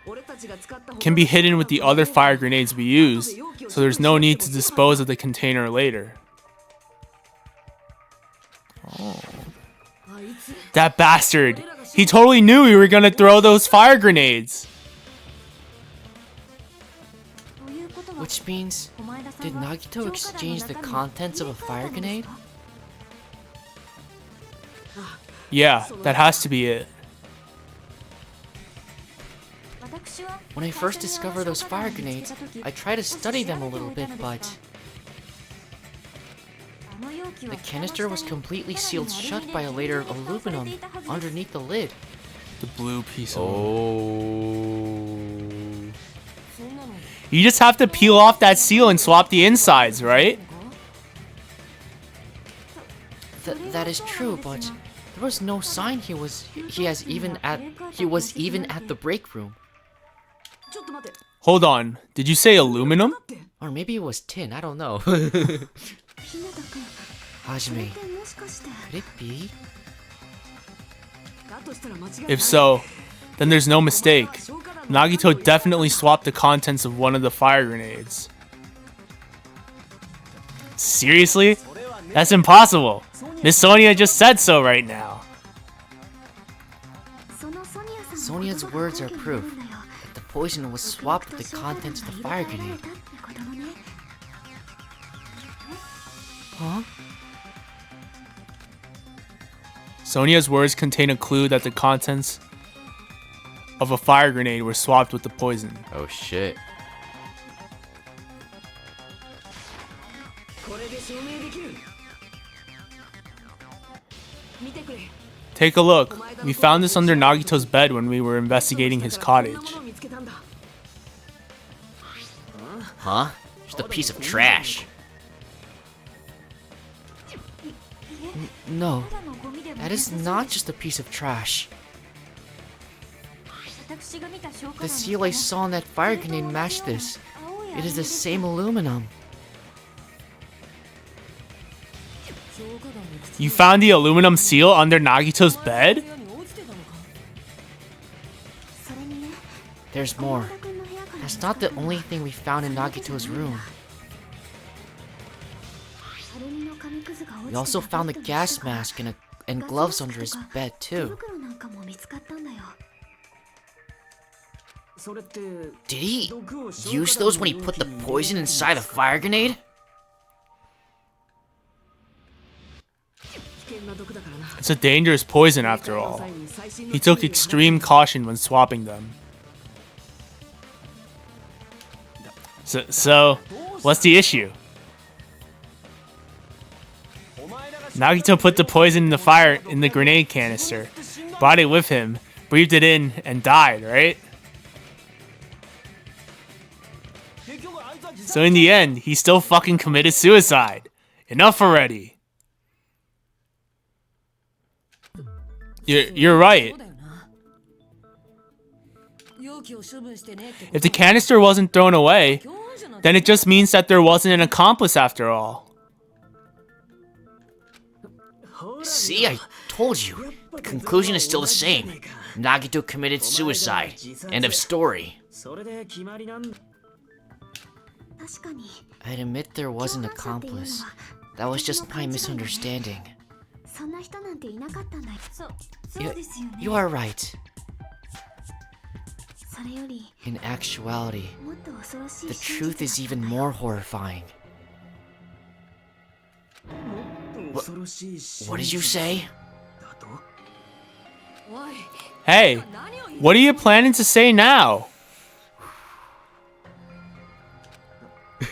it can be hidden with the other fire grenades we used, so there's no need to dispose of the container later. Oh. That bastard! He totally knew we were gonna throw those fire grenades! Which means, did Nagito exchange the contents of a fire grenade? Yeah, that has to be it. When I first discovered those fire grenades, I tried to study them a little bit, but the canister was completely sealed shut by a layer of aluminum underneath the lid. The blue piece of... Oh. You just have to peel off that seal and swap the insides, right? That is true, but there was no sign he was even at the break room. Hold on, did you say aluminum? Or maybe it was tin, I don't know. Hajime, could it be? If so, then there's no mistake. Nagito definitely swapped the contents of one of the fire grenades. Seriously? That's impossible. Miss Sonia just said so right now. Sonia's words are proof that the poison was swapped with the contents of the fire grenade. Huh? Sonia's words contain a clue that the contents of a fire grenade were swapped with the poison. Oh shit. Take a look. We found this under Nagito's bed when we were investigating his cottage. Huh? Just a piece of trash. No, that is not just a piece of trash. The seal I saw in that fire grenade matched this. It is the same aluminum. You found the aluminum seal under Nagito's bed? There's more. That's not the only thing we found in Nagito's room. We also found the gas mask and gloves under his bed, too. Did he use those when he put the poison inside the fire grenade? It's a dangerous poison after all. He took extreme caution when swapping them. So what's the issue? Nagito put the poison in the fire in the grenade canister, brought it with him, breathed it in, and died, right? So in the end, he still fucking committed suicide. Enough already. You're right. If the canister wasn't thrown away, then it just means that there wasn't an accomplice after all. See, I told you. The conclusion is still the same. Nagito committed suicide. End of story. I'd admit there was an accomplice. That was just my misunderstanding. You are right. In actuality, the truth is even more horrifying. What did you say? Hey, what are you planning to say now?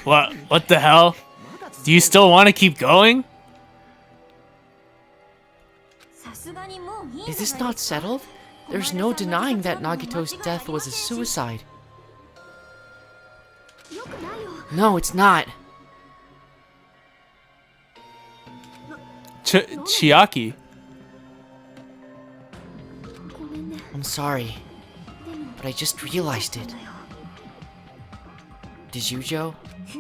What the hell? Do you still want to keep going? Is this not settled? There's no denying that Nagito's death was a suicide. No, it's not. Chiaki. I'm sorry, but I just realized it. Did you, Joe?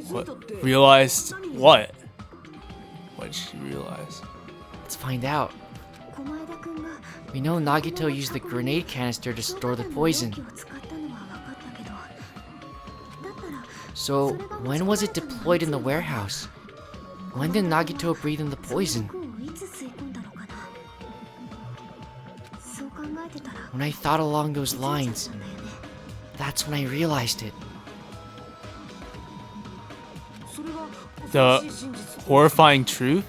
What? Realized what? What did she realize? Let's find out. We know Nagito used the grenade canister to store the poison. So, when was it deployed in the warehouse? When did Nagito breathe in the poison? When I thought along those lines, that's when I realized it. The horrifying truth?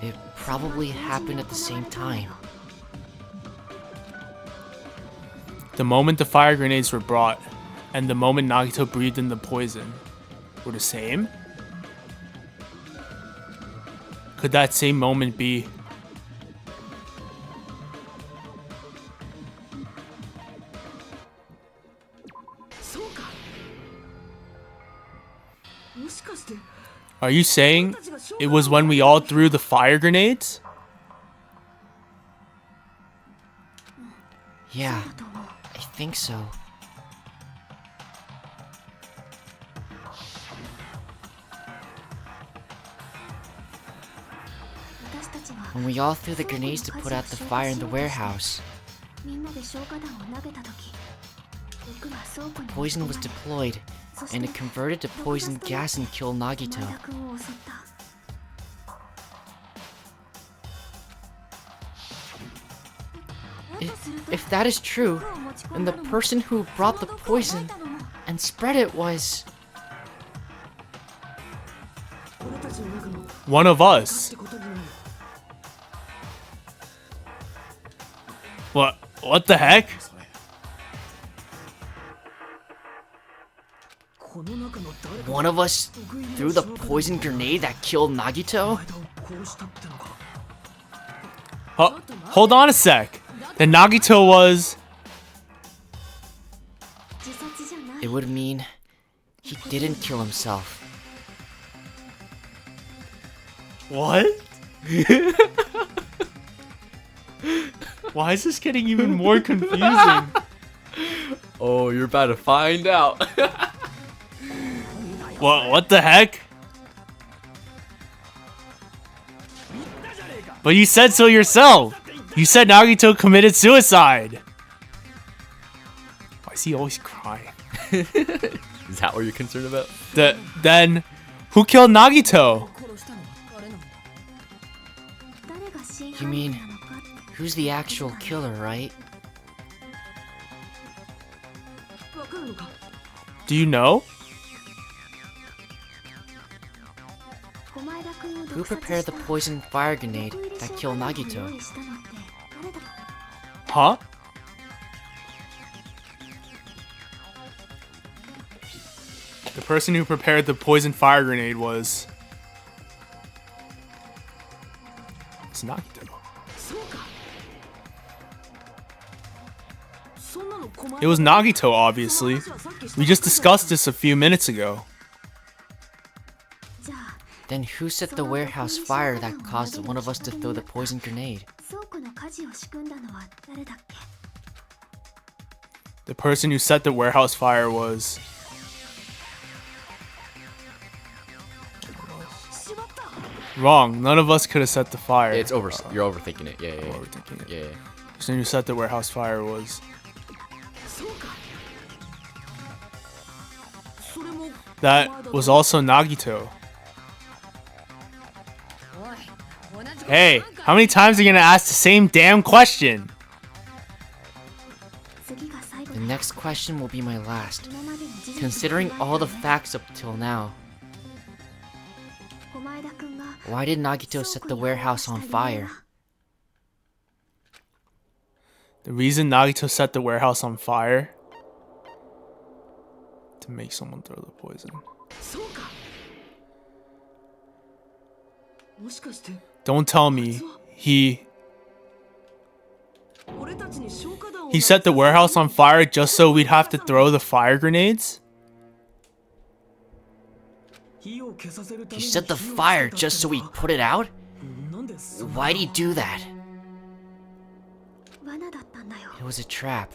It probably happened at the same time. The moment the fire grenades were brought, and the moment Nagito breathed in the poison, were the same? Could that same moment be... Are you saying it was when we all threw the fire grenades? Yeah, I think so. When we all threw the grenades to put out the fire in the warehouse, poison was deployed, and it converted to poison gas and killed Nagito. If that is true, then the person who brought the poison and spread it was... one of us. What the heck? One of us threw the poison grenade that killed Nagito? Hold on a sec. Then Nagito was... It would mean he didn't kill himself. What? Why is this getting even more confusing? Oh, you're about to find out. What the heck? But you said so yourself. You said Nagito committed suicide. Why is he always crying? Is that what you're concerned about? Then, who killed Nagito? You mean, who's the actual killer, right? Do you know? Who prepared the poison fire grenade that killed Nagito? Huh? The person who prepared the poison fire grenade was... It's Nagito. It was Nagito, obviously. We just discussed this a few minutes ago. Then who set the warehouse fire that caused one of us to throw the poison grenade? The person who set the warehouse fire was... Wrong. None of us could have set the fire. It's over. You're overthinking it. Yeah. Overthinking it. Yeah. The person who set the warehouse fire was... That was also Nagito. Hey, how many times are you gonna ask the same damn question? The next question will be my last. Considering all the facts up till now, why did Nagito set the warehouse on fire? The reason Nagito set the warehouse on fire? To make someone throw the poison. Don't tell me he set the warehouse on fire just so we'd have to throw the fire grenades? He set the fire just so we put it out? Why'd he do that? It was a trap.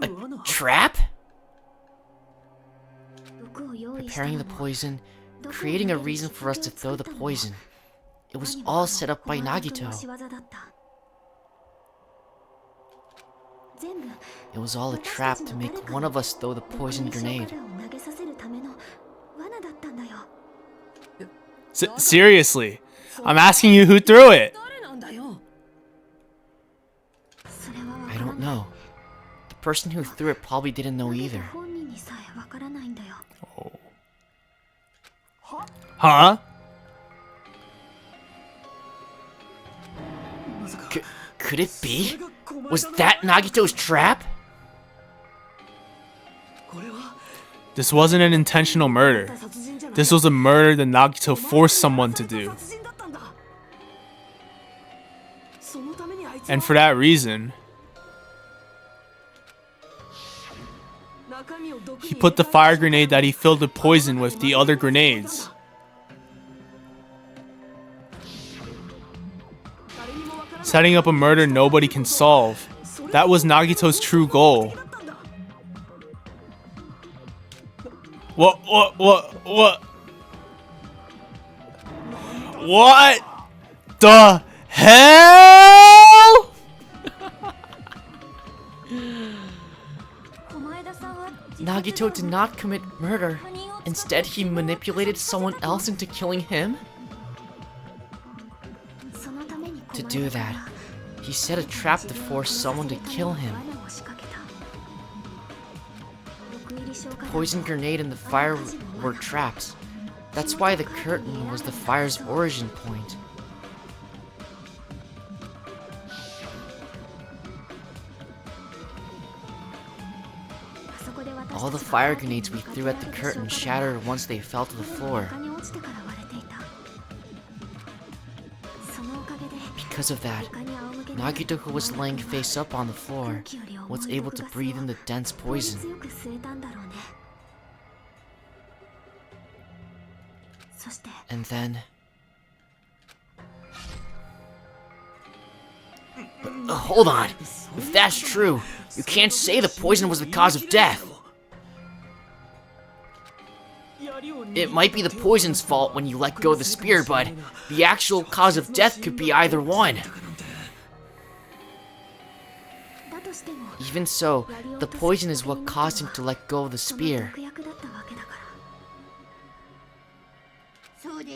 A trap? Preparing the poison, creating a reason for us to throw the poison. It was all set up by Nagito. It was all a trap to make one of us throw the poison grenade. Seriously, I'm asking you who threw it. I don't know. The person who threw it probably didn't know either. Oh. Huh? Could it be? Was that Nagito's trap? This wasn't an intentional murder. This was a murder that Nagito forced someone to do. And for that reason, he put the fire grenade that he filled with poison with the other grenades. Setting up a murder nobody can solve. That was Nagito's true goal. What? What the hell? Nagito did not commit murder. Instead, he manipulated someone else into killing him? To do that, he set a trap to force someone to kill him. The poison grenade and the fire were traps. That's why the curtain was the fire's origin point. All the fire grenades we threw at the curtain shattered once they fell to the floor. Because of that, Nagito, who was laying face up on the floor, was able to breathe in the dense poison. And then... hold on! If that's true, you can't say the poison was the cause of death! It might be the poison's fault when you let go of the spear, but the actual cause of death could be either one. Even so, the poison is what caused him to let go of the spear.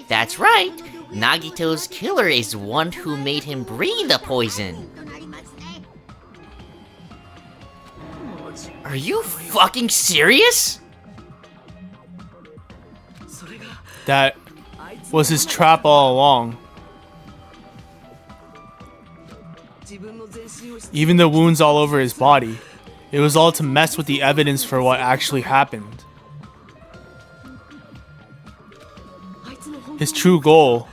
That's right. Nagito's killer is one who made him breathe the poison. Are you fucking serious? That was his trap all along. Even the wounds all over his body. It was all to mess with the evidence for what actually happened. His true goal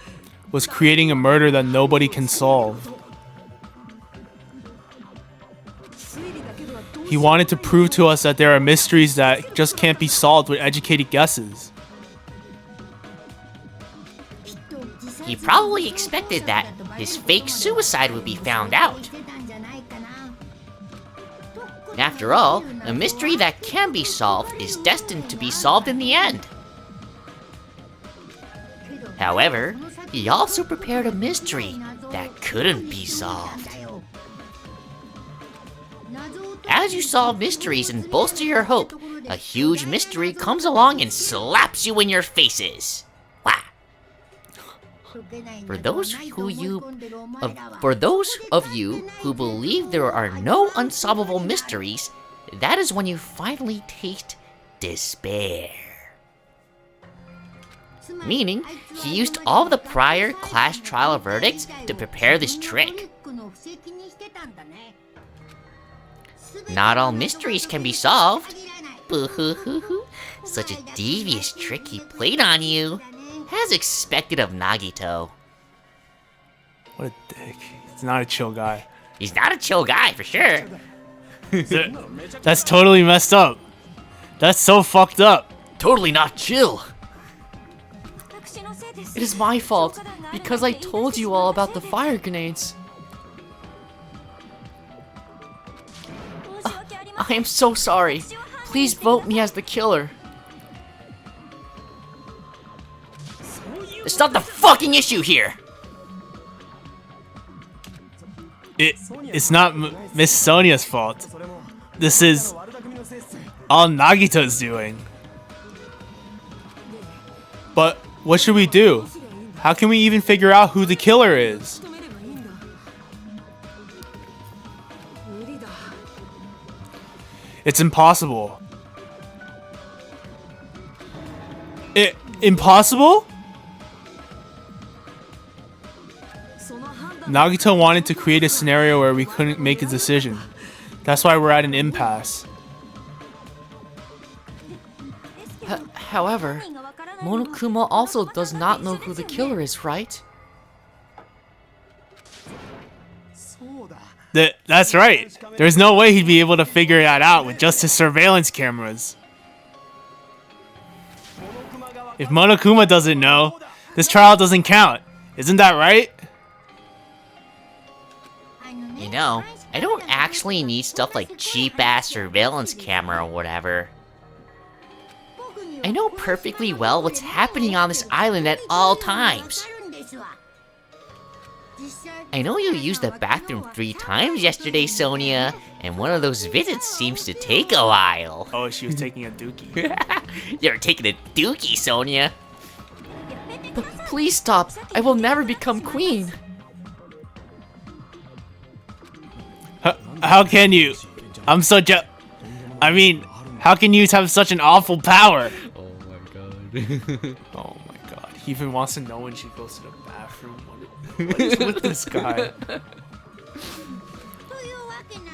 was creating a murder that nobody can solve. He wanted to prove to us that there are mysteries that just can't be solved with educated guesses. He probably expected that his fake suicide would be found out. After all, a mystery that can be solved is destined to be solved in the end. However, he also prepared a mystery that couldn't be solved. As you solve mysteries and bolster your hope, a huge mystery comes along and slaps you in your faces. Wah! For those of you who believe there are no unsolvable mysteries, that is when you finally taste despair. Meaning, he used all of the prior class trial verdicts to prepare this trick. Not all mysteries can be solved. Boo-hoo-hoo-hoo. Such a devious trick he played on you. As expected of Nagito. What a dick. He's not a chill guy. He's not a chill guy, for sure. That's totally messed up. That's so fucked up. Totally not chill. It is my fault, because I told you all about the fire grenades. I am so sorry. Please vote me as the killer. It's not the fucking issue here. It's not Miss Sonia's fault. This is all Nagito's doing. But what should we do? How can we even figure out who the killer is? It's impossible. Impossible? Nagito wanted to create a scenario where we couldn't make a decision. That's why we're at an impasse. However, Monokuma also does not know who the killer is, right? That's right. There's no way he'd be able to figure that out with just his surveillance cameras. If Monokuma doesn't know, this trial doesn't count. Isn't that right? You know, I don't actually need stuff like cheap-ass surveillance camera or whatever. I know perfectly well what's happening on this island at all times. I know you used the bathroom 3 times yesterday, Sonia, and one of those visits seems to take a while. Oh, she was taking a dookie. You're taking a dookie, Sonia. Please stop. I will never become queen. How can you? I'm such a... I mean, how can you have such an awful power? Oh my god. Oh my god. He even wants to know when she goes to the bathroom. What is with this guy?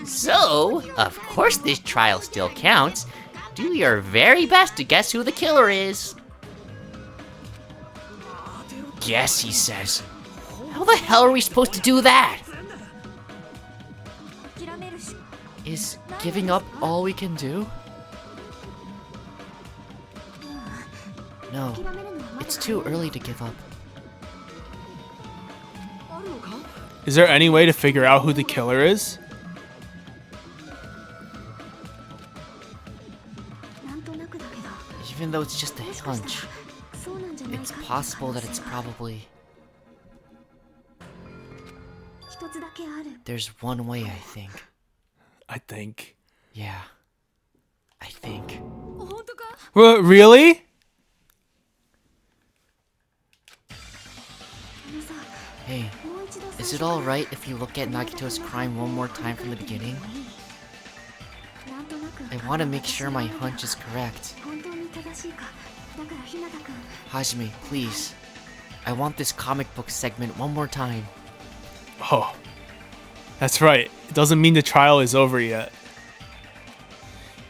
So, of course this trial still counts, Do your very best to guess who the killer is. Guess, he says. How the hell are we supposed to do that? Is giving up all we can do? No, it's too early to give up. Is there any way to figure out who the killer is? Even though it's just a hunch, it's possible that it's probably... There's one way, I think. I think. Yeah. I think. Really? Hey, is it alright if you look at Nagito's crime one more time from the beginning? I want to make sure my hunch is correct. Hajime, please. I want this comic book segment one more time. Oh. That's right. It doesn't mean the trial is over yet.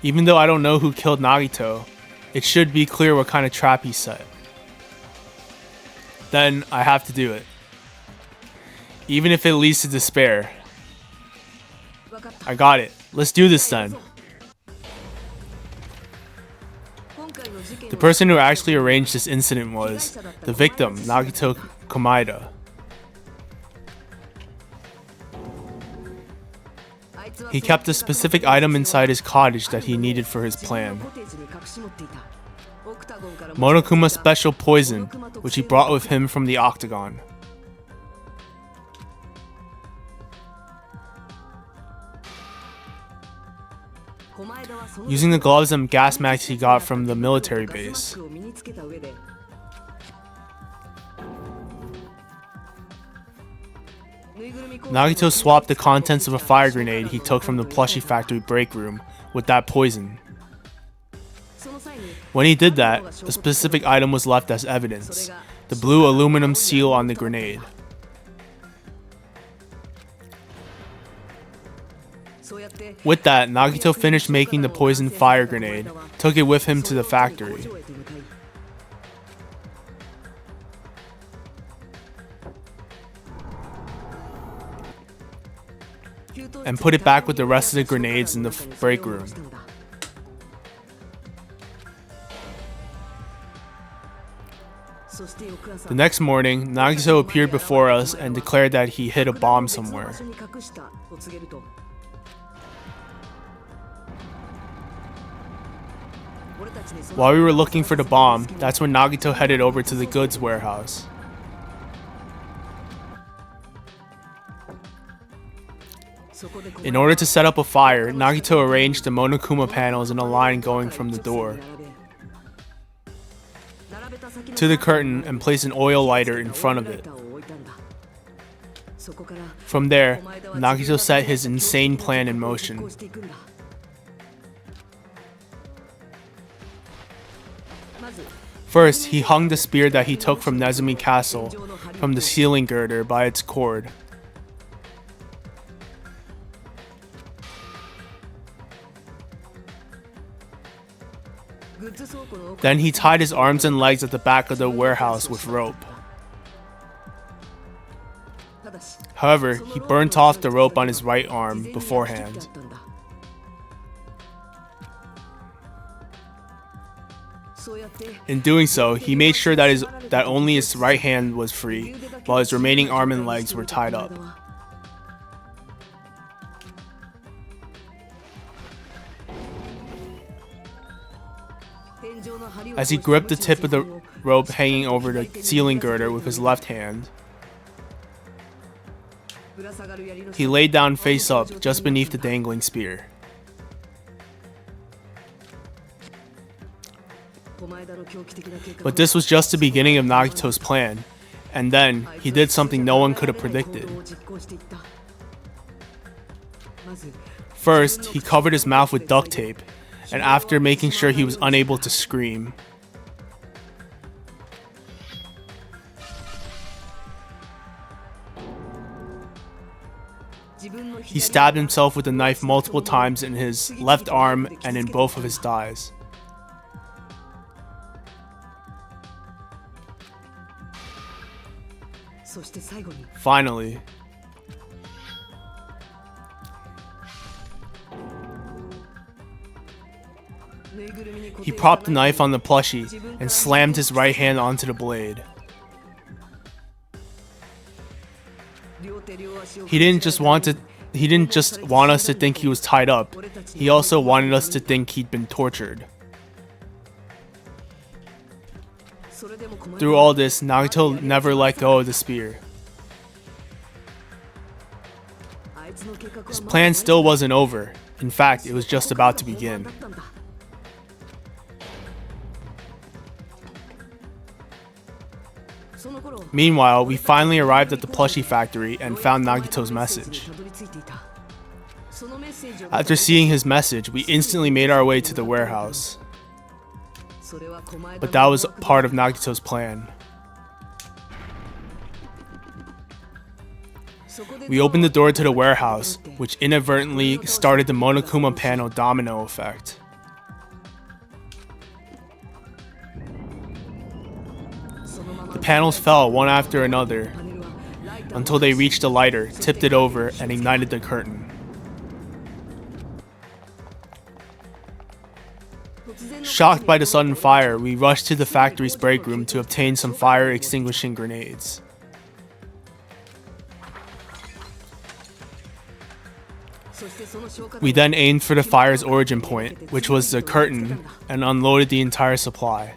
Even though I don't know who killed Nagito, it should be clear what kind of trap he set. Then I have to do it. Even if it leads to despair. I got it. Let's do this then. The person who actually arranged this incident was the victim, Nagito Komaeda. He kept a specific item inside his cottage that he needed for his plan. Monokuma special poison, which he brought with him from the Octagon. Using the gloves and gas masks he got from the military base. Nagito swapped the contents of a fire grenade he took from the plushie factory break room with that poison. When he did that, a specific item was left as evidence, the blue aluminum seal on the grenade. With that, Nagito finished making the poisoned fire grenade, took it with him to the factory. And put it back with the rest of the grenades in the break room. The next morning, Nagito appeared before us and declared that he hid a bomb somewhere. While we were looking for the bomb, that's when Nagito headed over to the goods warehouse. In order to set up a fire, Nagito arranged the Monokuma panels in a line going from the door to the curtain and placed an oil lighter in front of it. From there, Nagito set his insane plan in motion. First, he hung the spear that he took from Nezumi Castle from the ceiling girder by its cord. Then he tied his arms and legs at the back of the warehouse with rope. However, he burnt off the rope on his right arm beforehand. In doing so, he made sure that only his right hand was free, while his remaining arm and legs were tied up. As he gripped the tip of the rope hanging over the ceiling girder with his left hand, he laid down face up just beneath the dangling spear. But this was just the beginning of Nagito's plan, and then he did something no one could have predicted. First, he covered his mouth with duct tape, and after making sure he was unable to scream, He stabbed himself with a knife multiple times in his left arm and in both of his thighs. Finally, he propped the knife on the plushie and slammed his right hand onto the blade. He didn't just want us to think he was tied up. He also wanted us to think he'd been tortured. Through all this, Nagito never let go of the spear. His plan still wasn't over. In fact, it was just about to begin. Meanwhile, we finally arrived at the plushie factory and found Nagito's message. After seeing his message, we instantly made our way to the warehouse. But that was part of Nagito's plan. We opened the door to the warehouse, which inadvertently started the Monokuma panel domino effect. The panels fell one after another until they reached a lighter, tipped it over, and ignited the curtain. Shocked by the sudden fire, we rushed to the factory's break room to obtain some fire extinguishing grenades. We then aimed for the fire's origin point, which was the curtain, and unloaded the entire supply.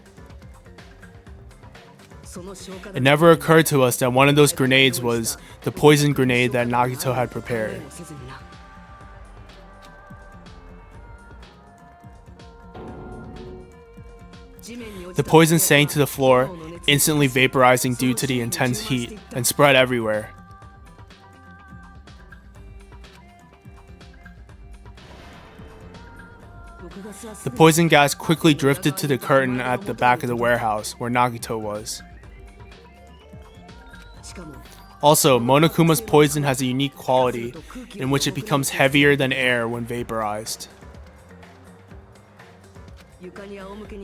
It never occurred to us that one of those grenades was the poison grenade that Nagito had prepared. The poison sank to the floor, instantly vaporizing due to the intense heat, and spread everywhere. The poison gas quickly drifted to the curtain at the back of the warehouse, where Nagito was. Also, Monokuma's poison has a unique quality, in which it becomes heavier than air when vaporized.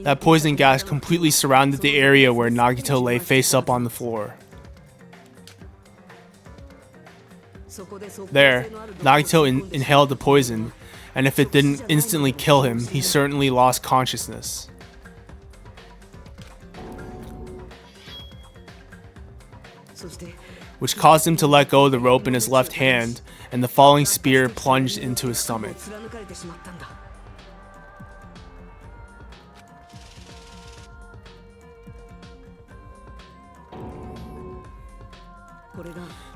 That poison gas completely surrounded the area where Nagito lay face up on the floor. There, Nagito inhaled the poison, and if it didn't instantly kill him, he certainly lost consciousness. Which caused him to let go of the rope in his left hand, and the falling spear plunged into his stomach.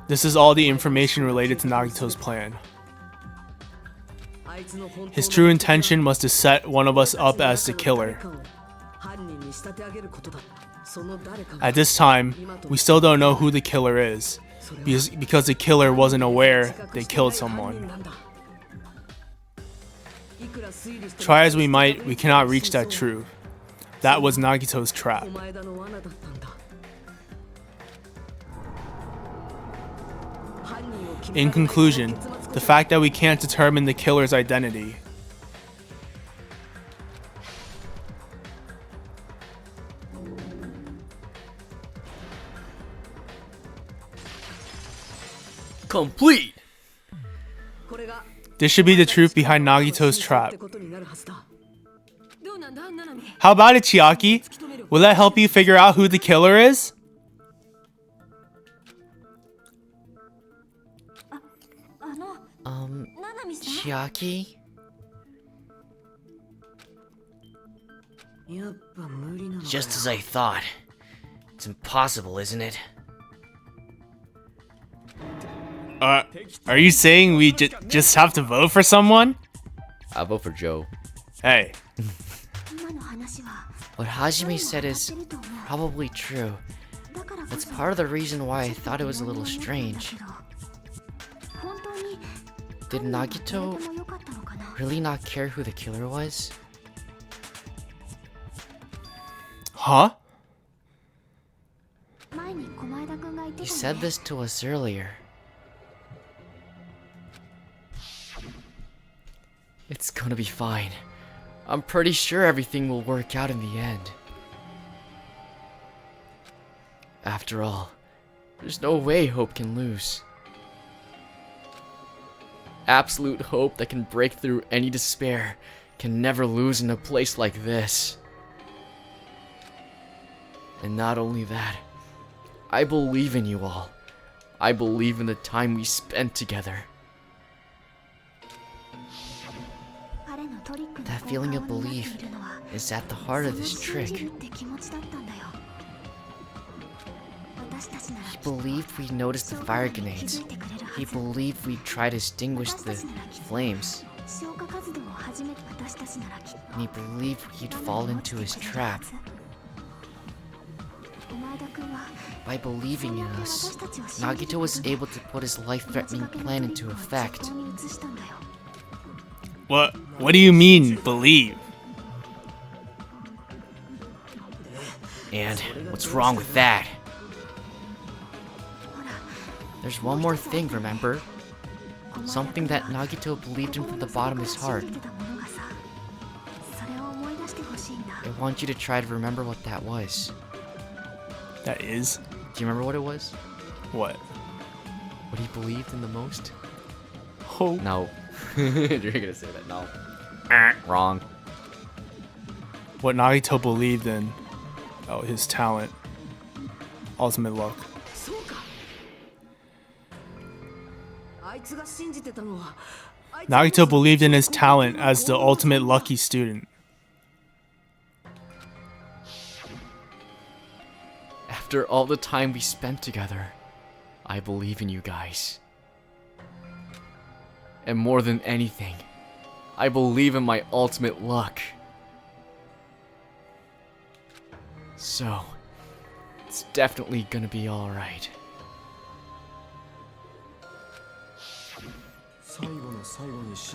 This is all the information related to Nagito's plan. His true intention was to set one of us up as the killer. At this time, we still don't know who the killer is, because the killer wasn't aware they killed someone. Try as we might, we cannot reach that truth. That was Nagito's trap. In conclusion, the fact that we can't determine the killer's identity complete. This should be the truth behind Nagito's trap. How about it, Chiaki? Will that help you figure out who the killer is? Chiaki? Just as I thought. It's impossible, isn't it? Are you saying we just have to vote for someone? I'll vote for Joe. Hey. What Hajime said is probably true. That's part of the reason why I thought it was a little strange. Did Nagito really not care who the killer was? Huh? He said this to us earlier. It's gonna be fine. I'm pretty sure everything will work out in the end. After all, there's no way hope can lose. Absolute hope that can break through any despair can never lose in a place like this. And not only that, I believe in you all. I believe in the time we spent together. That feeling of belief is at the heart of this trick. He believed we'd notice the fire grenades. He believed we'd try to extinguish the flames. And he believed we'd fall into his trap. By believing in us, Nagito was able to put his life-threatening plan into effect. What do you mean, believe? And what's wrong with that? There's one more thing, remember? Something that Nagito believed in from the bottom of his heart. I want you to try to remember what that was. That is? Do you remember what it was? What? What he believed in the most? Hope. No. You're gonna say that, no. Wrong. What Nagito believed in. Oh, his talent. Ultimate luck. Nagito believed in his talent as the ultimate lucky student. After all the time we spent together, I believe in you guys. And more than anything, I believe in my ultimate luck. So, it's definitely gonna be alright.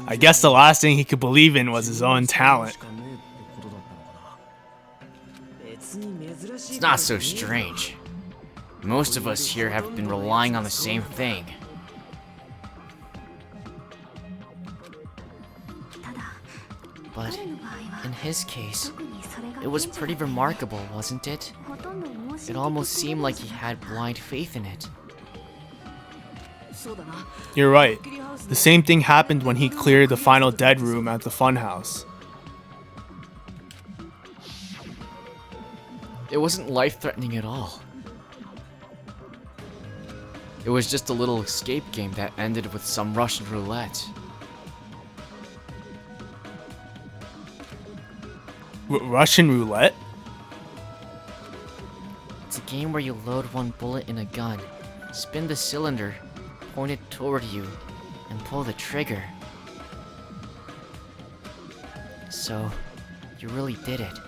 I guess the last thing he could believe in was his own talent. It's not so strange. Most of us here have been relying on the same thing. But in his case, it was pretty remarkable, wasn't it? It almost seemed like he had blind faith in it. You're right. The same thing happened when he cleared the final dead room at the funhouse. It wasn't life-threatening at all. It was just a little escape game that ended with some Russian roulette. Russian roulette? It's a game where you load one bullet in a gun, spin the cylinder, point it toward you, and pull the trigger. So, you really did it.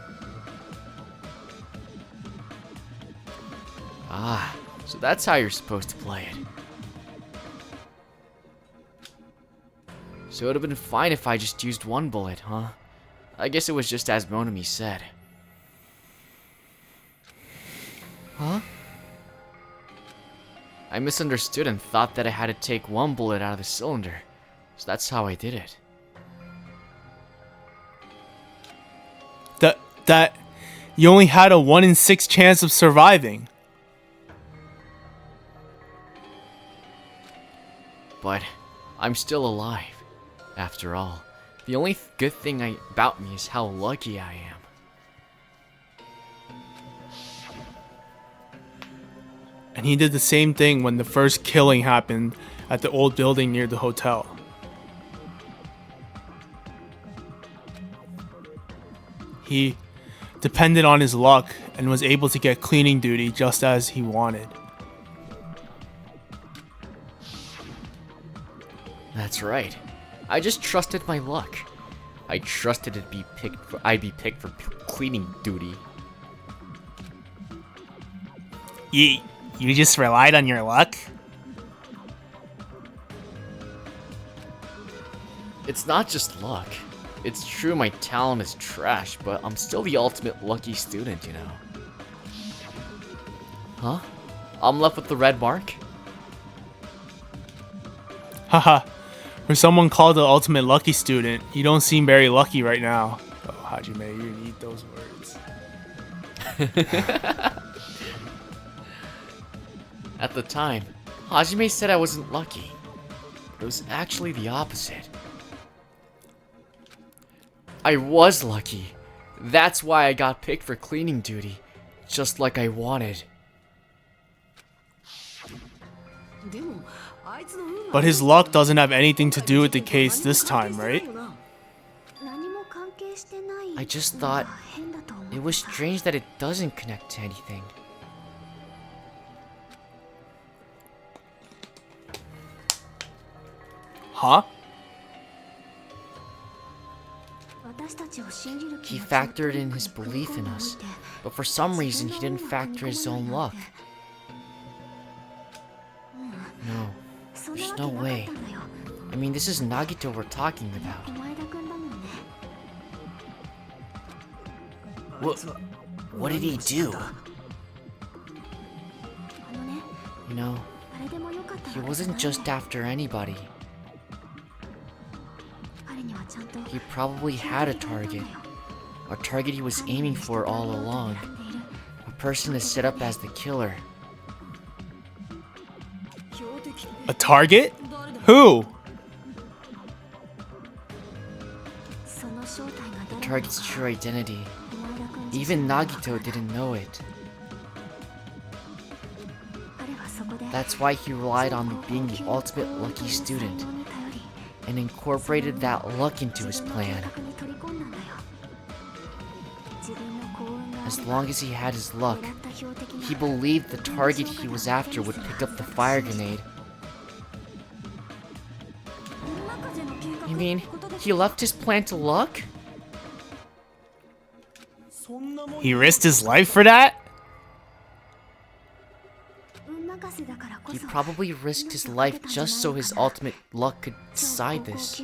Ah, so that's how you're supposed to play it. So it would have been fine if I just used one bullet, huh? I guess it was just as Monomi said. Huh? I misunderstood and thought that I had to take one bullet out of the cylinder. So that's how I did it. That you only had a 1 in 6 chance of surviving. But I'm still alive, after all. The only good thing about me is how lucky I am. And he did the same thing when the first killing happened at the old building near the hotel. He depended on his luck and was able to get cleaning duty just as he wanted. That's right. I just trusted my luck. I trusted I'd be picked for cleaning duty. You just relied on your luck? It's not just luck. It's true my talent is trash, but I'm still the ultimate lucky student, you know. Huh? I'm left with the red mark? Haha. For someone called the ultimate lucky student, you don't seem very lucky right now. Oh, Hajime, you need those words. At the time, Hajime said I wasn't lucky. But it was actually the opposite. I was lucky. That's why I got picked for cleaning duty, just like I wanted. But his luck doesn't have anything to do with the case this time, right? I just thought it was strange that it doesn't connect to anything. Huh? He factored in his belief in us, but for some reason he didn't factor his own luck. No, there's no way. I mean, this is Nagito we're talking about. What did he do? You know, he wasn't just after anybody. He probably had a target he was aiming for all along. A person to set up as the killer. A target? Who? The target's true identity. Even Nagito didn't know it. That's why he relied on being the ultimate lucky student and incorporated that luck into his plan. As long as he had his luck, he believed the target he was after would pick up the fire grenade. You mean, he left his plan to luck? He risked his life for that? He probably risked his life just so his ultimate luck could decide this.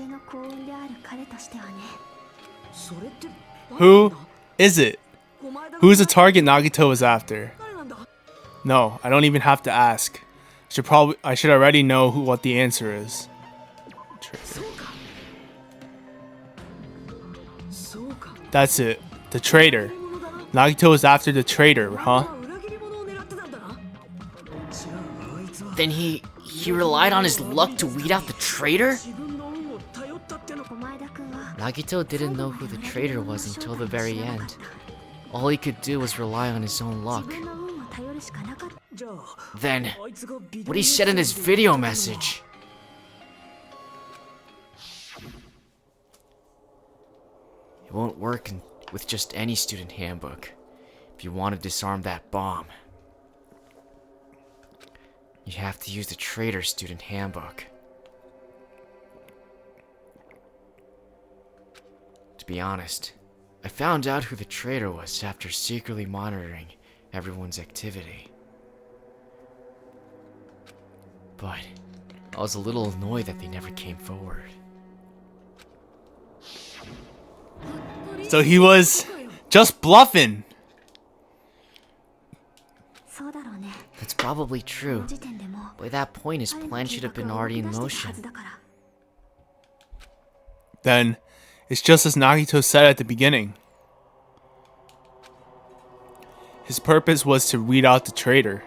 Who is it? Who's the target Nagito was after? No, I don't even have to ask. I should already know what the answer is. Traitor. That's it. The traitor. Nagito was after the traitor, huh? Then he relied on his luck to weed out the traitor? Nagito didn't know who the traitor was until the very end. All he could do was rely on his own luck. Then, what he said in his video message. It won't work with just any student handbook. If you want to disarm that bomb, you have to use the Traitor student handbook. To be honest, I found out who the traitor was after secretly monitoring everyone's activity. But I was a little annoyed that they never came forward. So he was just bluffing. That's probably true. By that point, his plan should have been already in motion. Then, it's just as Nagito said at the beginning. His purpose was to weed out the traitor.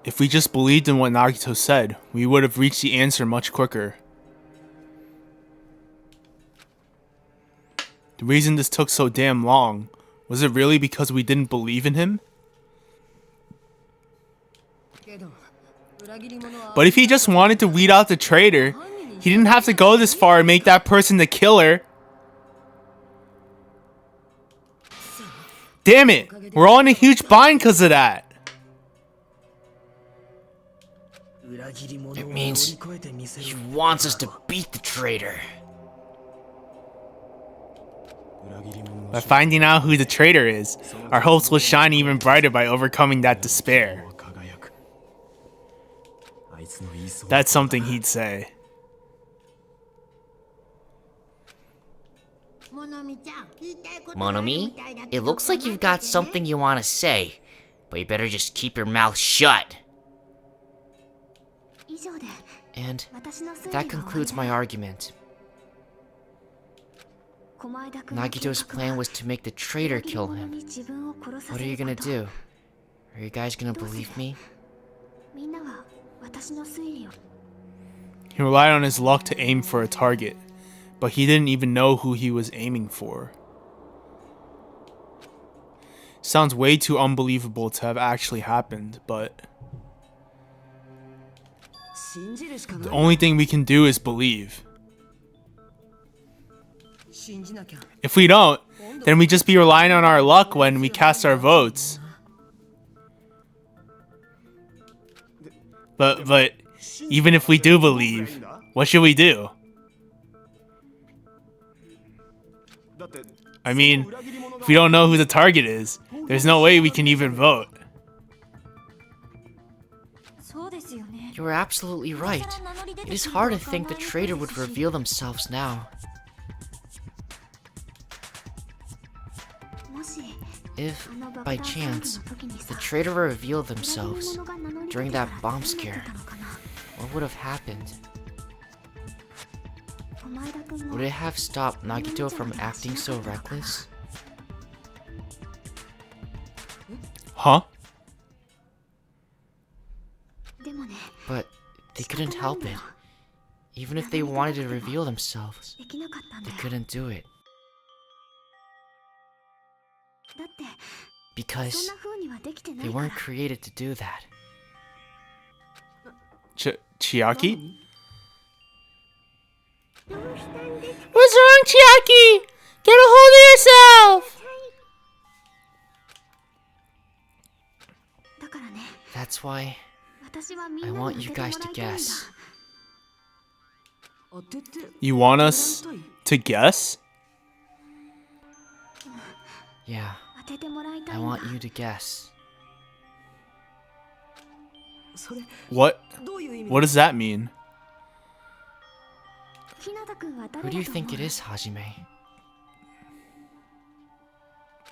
If we just believed in what Nagito said, we would have reached the answer much quicker. The reason this took so damn long, was it really because we didn't believe in him? But if he just wanted to weed out the traitor, he didn't have to go this far and make that person the killer. Damn it! We're all in a huge bind because of that. It means he wants us to beat the traitor. By finding out who the traitor is, our hopes will shine even brighter by overcoming that despair. That's something he'd say. Monomi, it looks like you've got something you want to say, but you better just keep your mouth shut. And that concludes my argument. Nagito's plan was to make the traitor kill him. What are you gonna do? Are you guys gonna believe me? He relied on his luck to aim for a target, but he didn't even know who he was aiming for. Sounds way too unbelievable to have actually happened, but the only thing we can do is believe. If we don't, then we just be relying on our luck when we cast our votes. But even if we do believe, what should we do? I mean, if we don't know who the target is, there's no way we can even vote. You are absolutely right. It is hard to think the traitor would reveal themselves now. If, by chance, the traitor revealed themselves during that bomb scare, what would have happened? Would it have stopped Nagito from acting so reckless? Huh? But they couldn't help it. Even if they wanted to reveal themselves, they couldn't do it. Because they weren't created to do that. Chiaki? What's wrong, Chiaki? Get a hold of yourself! That's why I want you guys to guess. You want us to guess? Yeah, I want you to guess. What does that mean? Who do you think it is, Hajime?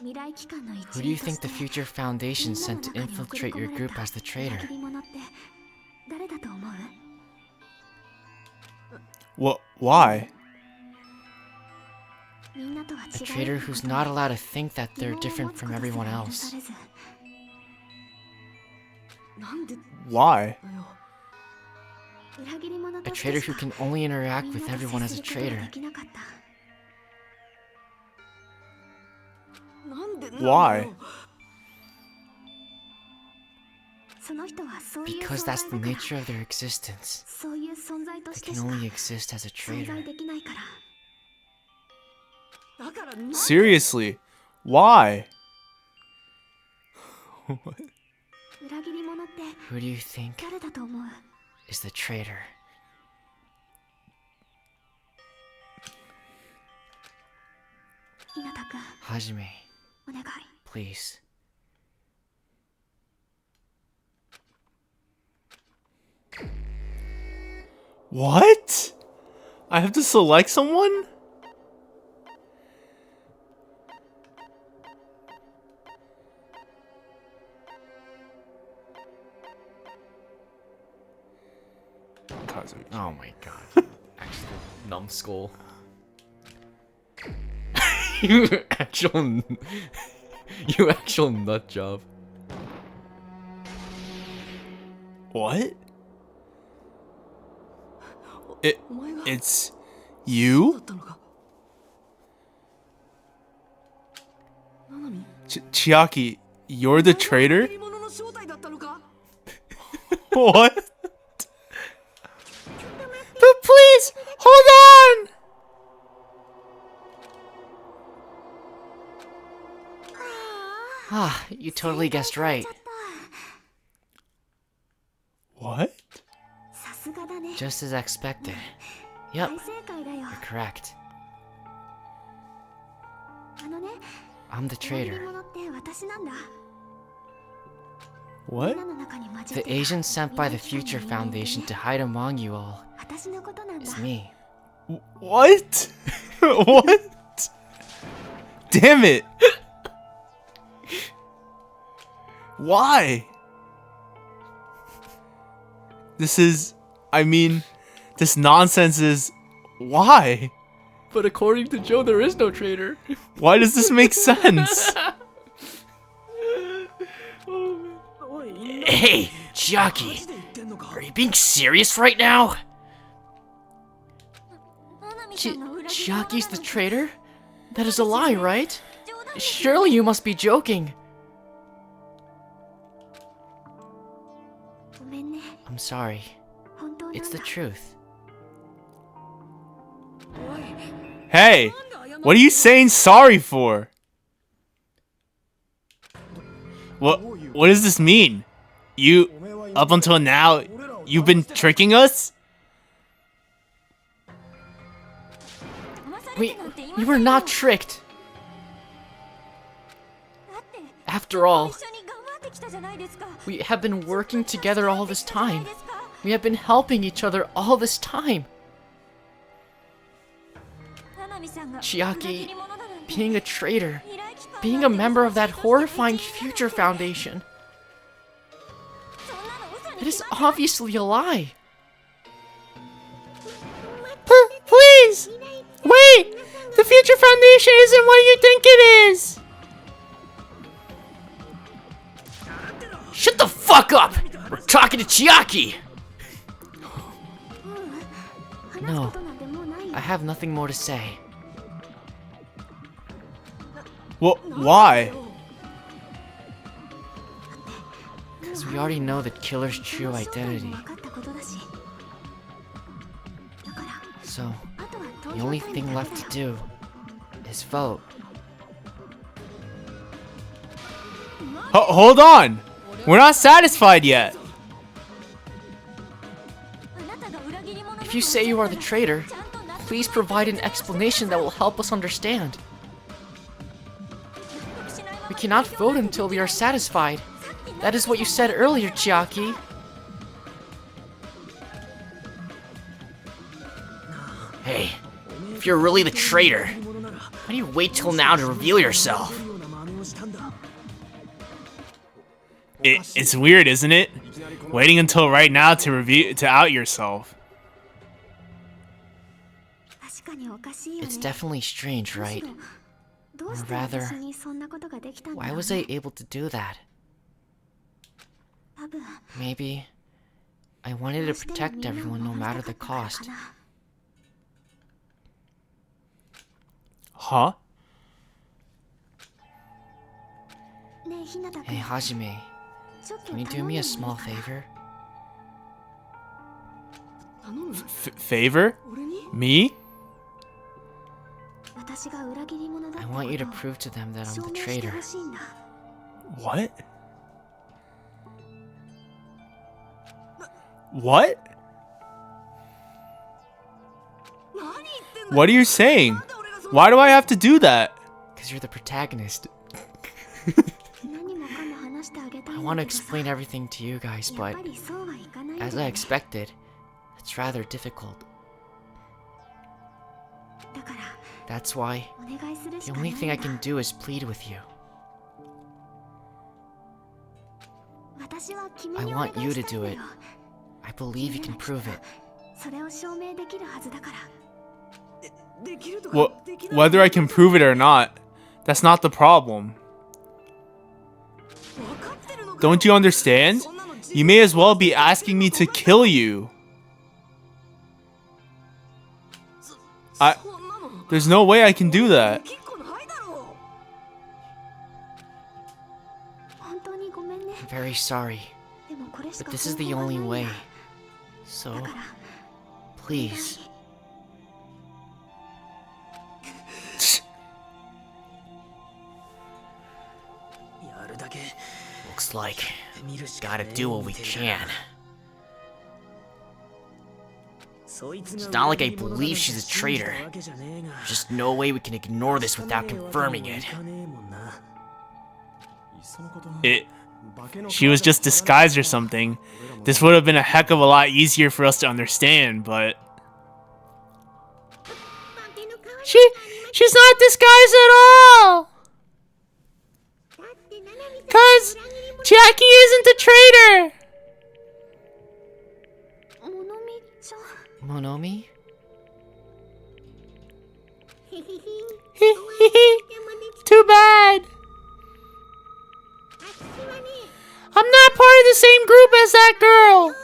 Who do you think the Future Foundation sent to infiltrate your group as the traitor? What? Why? A traitor who's not allowed to think that they're different from everyone else. Why? A traitor who can only interact with everyone as a traitor. Why? Because that's the nature of their existence. They can only exist as a traitor. Seriously? Why? Who do you think is the traitor? Hajime, please. What? I have to select someone? Oh my god. Actual numbskull. you actual nut job. What? It's you? Chiaki, you're the traitor? What? But please, hold on! Ah, you totally guessed right. What? Just as expected. Yep, you're correct. I'm the traitor. What? The agent sent by the Future Foundation to hide among you all is me. What? What? Damn it! Why? This is I mean, this nonsense is... Why? But according to Joe, there is no traitor. Why does this make sense? Hey, Chiaki, are you being serious right now? Chiaki's the traitor? That is a lie, right? Surely you must be joking. I'm sorry. It's the truth. Hey, what are you saying sorry for? What does this mean? You, up until now, you've been tricking us? We were not tricked. After all, we have been working together all this time. We have been helping each other all this time. Chiaki, being a traitor, being a member of that Horrifying Future Foundation. It is obviously a lie. Please! Wait! The Future Foundation isn't what you think it is! Shut the fuck up! We're talking to Chiaki! No, I have nothing more to say. Well, why? Because we already know the killer's true identity. So, the only thing left to do is vote. Hold on! We're not satisfied yet! If you say you are the traitor, please provide an explanation that will help us understand. We cannot vote until we are satisfied. That is what you said earlier, Chiaki. Hey, if you're really the traitor, why do you wait till now to reveal yourself? It's weird, isn't it? Waiting until right now to out yourself. It's definitely strange, right? Or rather, why was I able to do that? Maybe I wanted to protect everyone no matter the cost. Huh? Hey, Hajime, can you do me a small favor? Favor? Me? I want you to prove to them that I'm the traitor. What? What? What are you saying? Why do I have to do that? Because you're the protagonist. I want to explain everything to you guys, but as I expected, it's rather difficult. That's why the only thing I can do is plead with you. I want you to do it. I believe you can prove it. Well, whether I can prove it or not, that's not the problem. Don't you understand? You may as well be asking me to kill you. There's no way I can do that. I'm very sorry, but this is the only way. So, please. Looks like gotta do what we can. It's not like I believe she's a traitor. There's just no way we can ignore this without confirming it. She was just disguised or something. This would have been a heck of a lot easier for us to understand, but... She's not disguised at all! 'Cause Jackie isn't a traitor! Monomi? Too bad. I'm not part of the same group as that girl.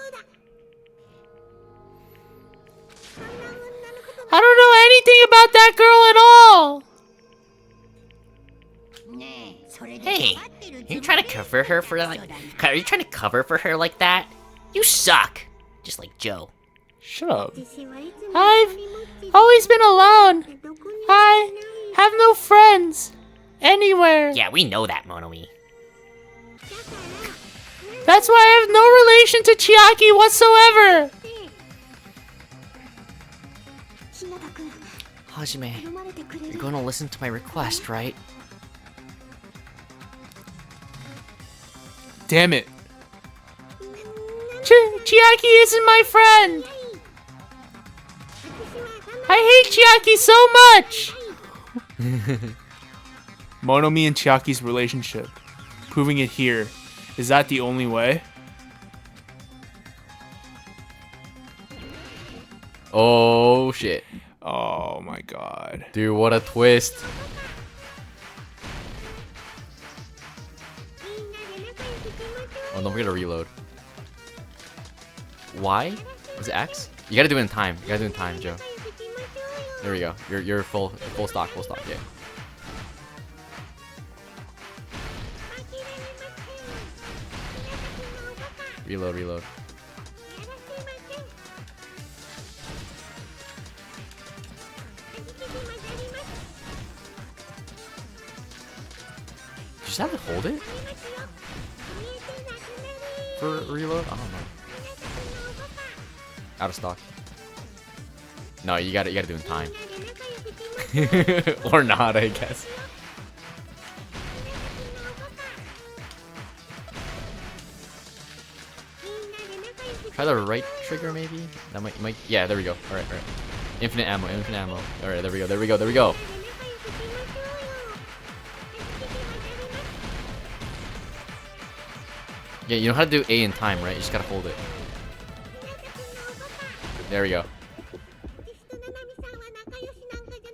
I don't know anything about that girl at all. Hey, you trying to cover her for like? Are you trying to cover for her like that? You suck. Just like Joe. Shut up. I've always been alone. I have no friends anywhere. Yeah, we know that, Monomi. That's why I have no relation to Chiaki whatsoever. Hajime, you're gonna listen to my request, right? Damn it. Chiaki isn't my friend. I hate Chiaki so much. Monomi and Chiaki's relationship. Proving it here. Is that the only way? Oh shit. Oh my god. Dude, what a twist. Oh, don't forget to reload. Y? Is it X? You gotta do it in time. You gotta do it in time, Joe. There we go. You're full stock, yeah. Reload. You just have to hold it? For reload? I don't know. Out of stock. No, you gotta do it in time. Or not, I guess. Try the right trigger, maybe? That might. Yeah, there we go. Alright. Infinite ammo. Alright, there we go. Yeah, you know how to do A in time, right? You just gotta hold it. There we go.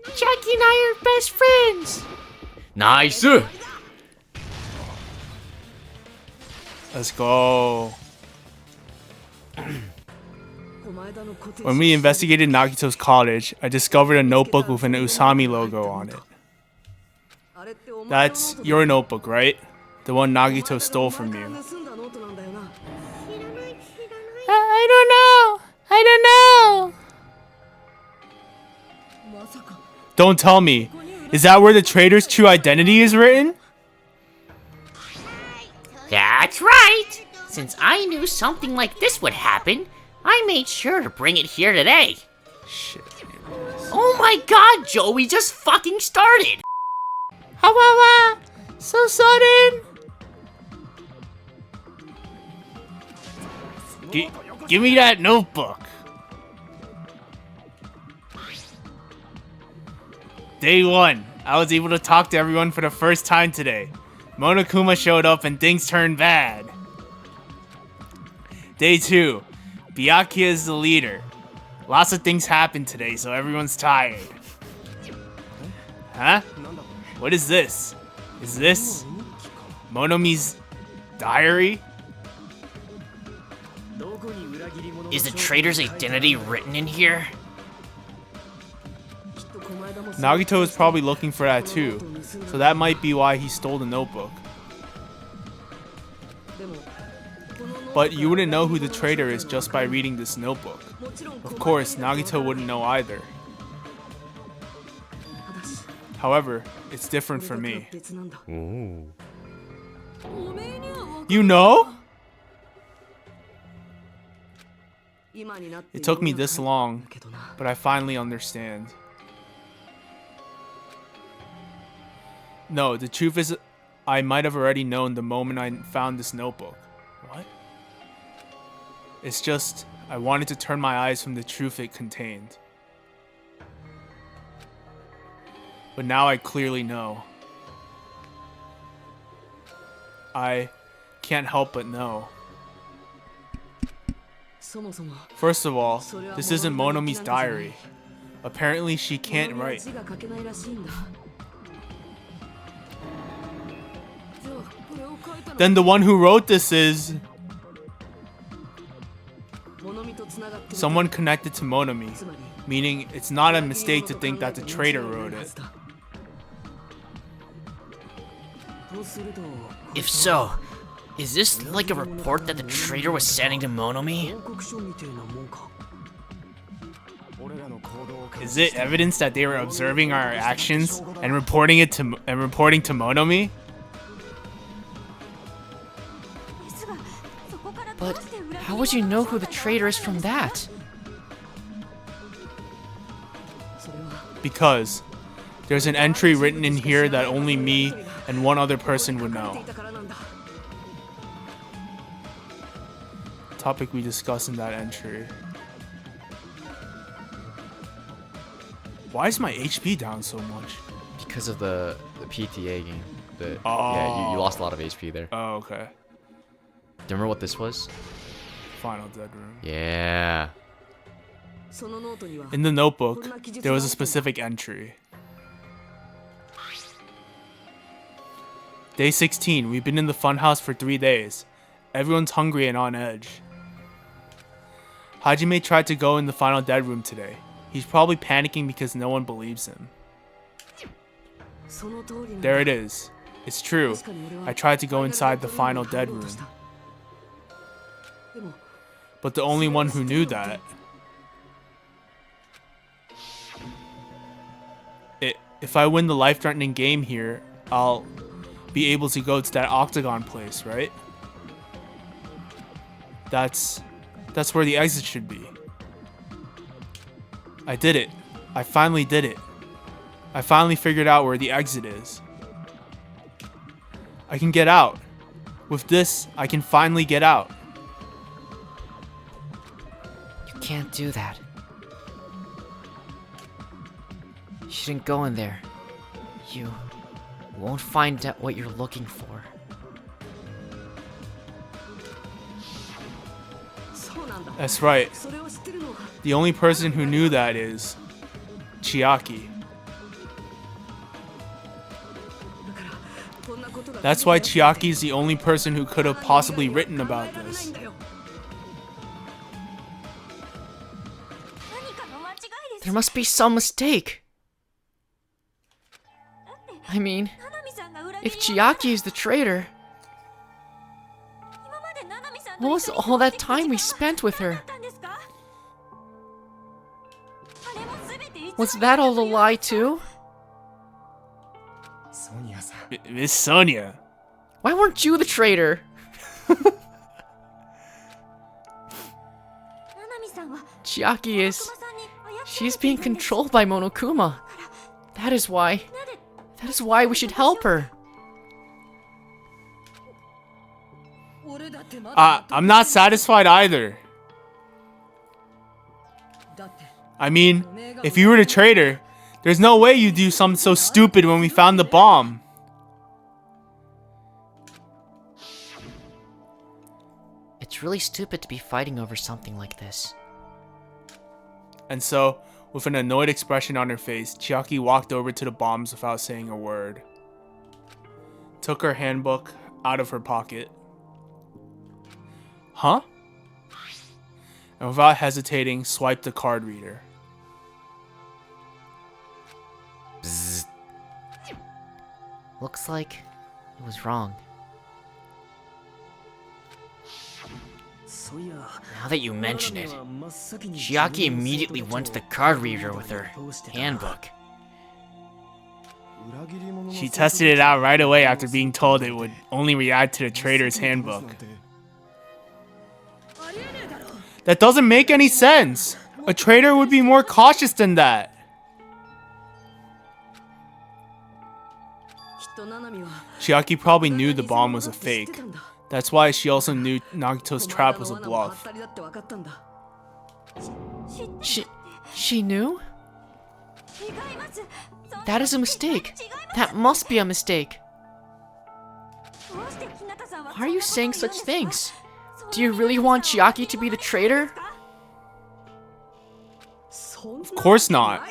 Chiaki and I are best friends. Nice! Let's go. When we investigated Nagito's cottage, I discovered a notebook with an Usami logo on it. That's your notebook, right? The one Nagito stole from you. I don't know. Don't tell me. Is that where the traitor's true identity is written? That's right! Since I knew something like this would happen, I made sure to bring it here today. Shit. Oh my god, Joe, we just fucking started! So sudden. Give me that notebook. Day 1. I was able to talk to everyone for the first time today. Monokuma showed up and things turned bad. Day 2. Byakuya is the leader. Lots of things happened today, so everyone's tired. Huh? What is this? Is this Monomi's diary? Is the traitor's identity written in here? Nagito is probably looking for that too, so that might be why he stole the notebook. But you wouldn't know who the traitor is just by reading this notebook. Of course, Nagito wouldn't know either. However, it's different for me. Ooh. You know? It took me this long, but I finally understand. No, the truth is, I might have already known the moment I found this notebook. What? It's just, I wanted to turn my eyes from the truth it contained. But now I clearly know. I can't help but know. First of all, this isn't Monomi's diary. Apparently she can't write. Then the one who wrote this is someone connected to Monomi, meaning it's not a mistake to think that the traitor wrote it. If so, is this like a report that the traitor was sending to Monomi? Is it evidence that they were observing our actions and reporting to Monomi? But how would you know who the traitor is from that? Because there's an entry written in here that only me and one other person would know. Topic we discussed in that entry. Why is my HP down so much? Because of the PTA game. Yeah, you lost a lot of HP there. Oh, okay. Do you remember what this was? Final Dead Room. Yeah. In the notebook, there was a specific entry. Day 16, we've been in the funhouse for 3 days. Everyone's hungry and on edge. Hajime tried to go in the Final Dead Room today. He's probably panicking because no one believes him. There it is. It's true. I tried to go inside the Final Dead Room. But the only one who knew that... If I win the life-threatening game here, I'll be able to go to that octagon place, right? That's where the exit should be. I did it. I finally did it. I finally figured out where the exit is. I can get out. With this, I can finally get out. You can't do that. You shouldn't go in there. You won't find out what you're looking for. That's right. The only person who knew that is Chiaki. That's why Chiaki is the only person who could have possibly written about this. There must be some mistake. I mean, if Chiaki is the traitor, what was all that time we spent with her? Was that all a lie too? Miss Sonia. Why weren't you the traitor? Chiaki is... She's being controlled by Monokuma. That is why we should help her. I'm not satisfied either. I mean, if you were the traitor, there's no way you'd do something so stupid when we found the bomb. It's really stupid to be fighting over something like this. And so, with an annoyed expression on her face, Chiaki walked over to the bombs without saying a word. Took her handbook out of her pocket. Huh? And without hesitating, swiped the card reader. Bzzz. Looks like it was wrong. Now that you mention it, Chiaki immediately went to the card reader with her handbook. She tested it out right away after being told it would only react to the traitor's handbook. That doesn't make any sense! A traitor would be more cautious than that! Chiaki probably knew the bomb was a fake. That's why she also knew Nagito's trap was a bluff. She knew? That is a mistake. That must be a mistake. Why are you saying such things? Do you really want Chiaki to be the traitor? Of course not.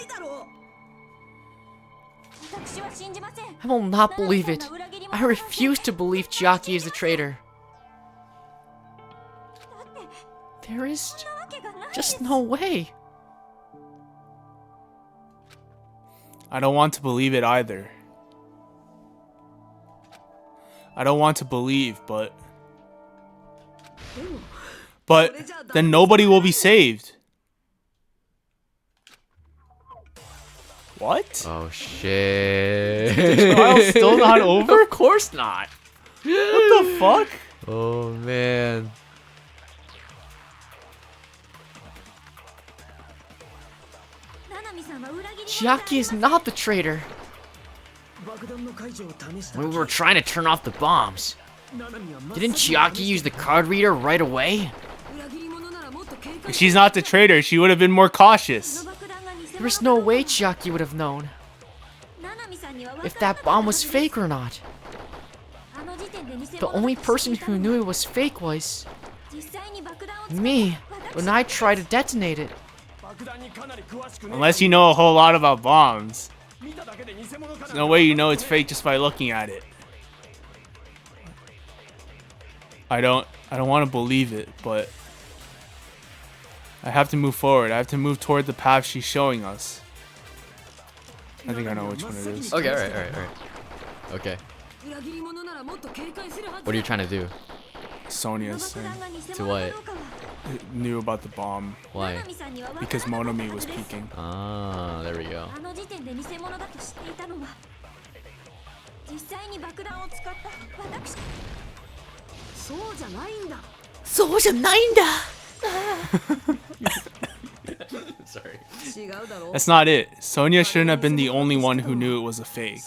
I will not believe it. I refuse to believe Chiaki is the traitor. There is just no way. I don't want to believe it either. I don't want to believe, but then nobody will be saved. What? Oh shit. The trial's still not over? Of course not. What the fuck? Oh man. Chiaki is not the traitor. We were trying to turn off the bombs. Didn't Chiaki use the card reader right away? If she's not the traitor, she would have been more cautious. There is no way Chiaki would have known if that bomb was fake or not. The only person who knew it was fake was me when I tried to detonate it. Unless you know a whole lot about bombs. There's no way you know it's fake just by looking at it. I don't want to believe it, but I have to move forward. I have to move toward the path she's showing us. I think I know which one it is. Okay, alright. Okay. What are you trying to do? Sonia's saying. To what? Knew about the bomb. Why? Because Monomi was peeking. Ah, there we go. Sorry. That's not it. Sonia shouldn't have been the only one who knew it was a fake.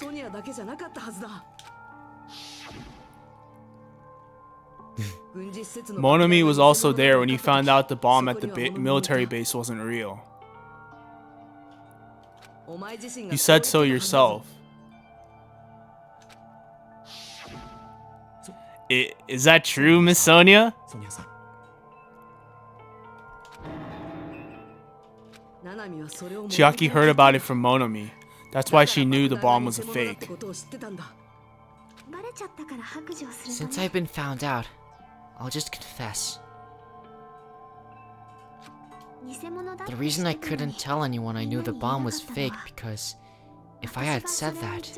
Monomi was also there when he found out the bomb at the military base wasn't real. You said so yourself. Is that true, Miss Sonia? Chiaki heard about it from Monomi. That's why she knew the bomb was a fake. Since I've been found out, I'll just confess. The reason I couldn't tell anyone I knew the bomb was fake because if I had said that,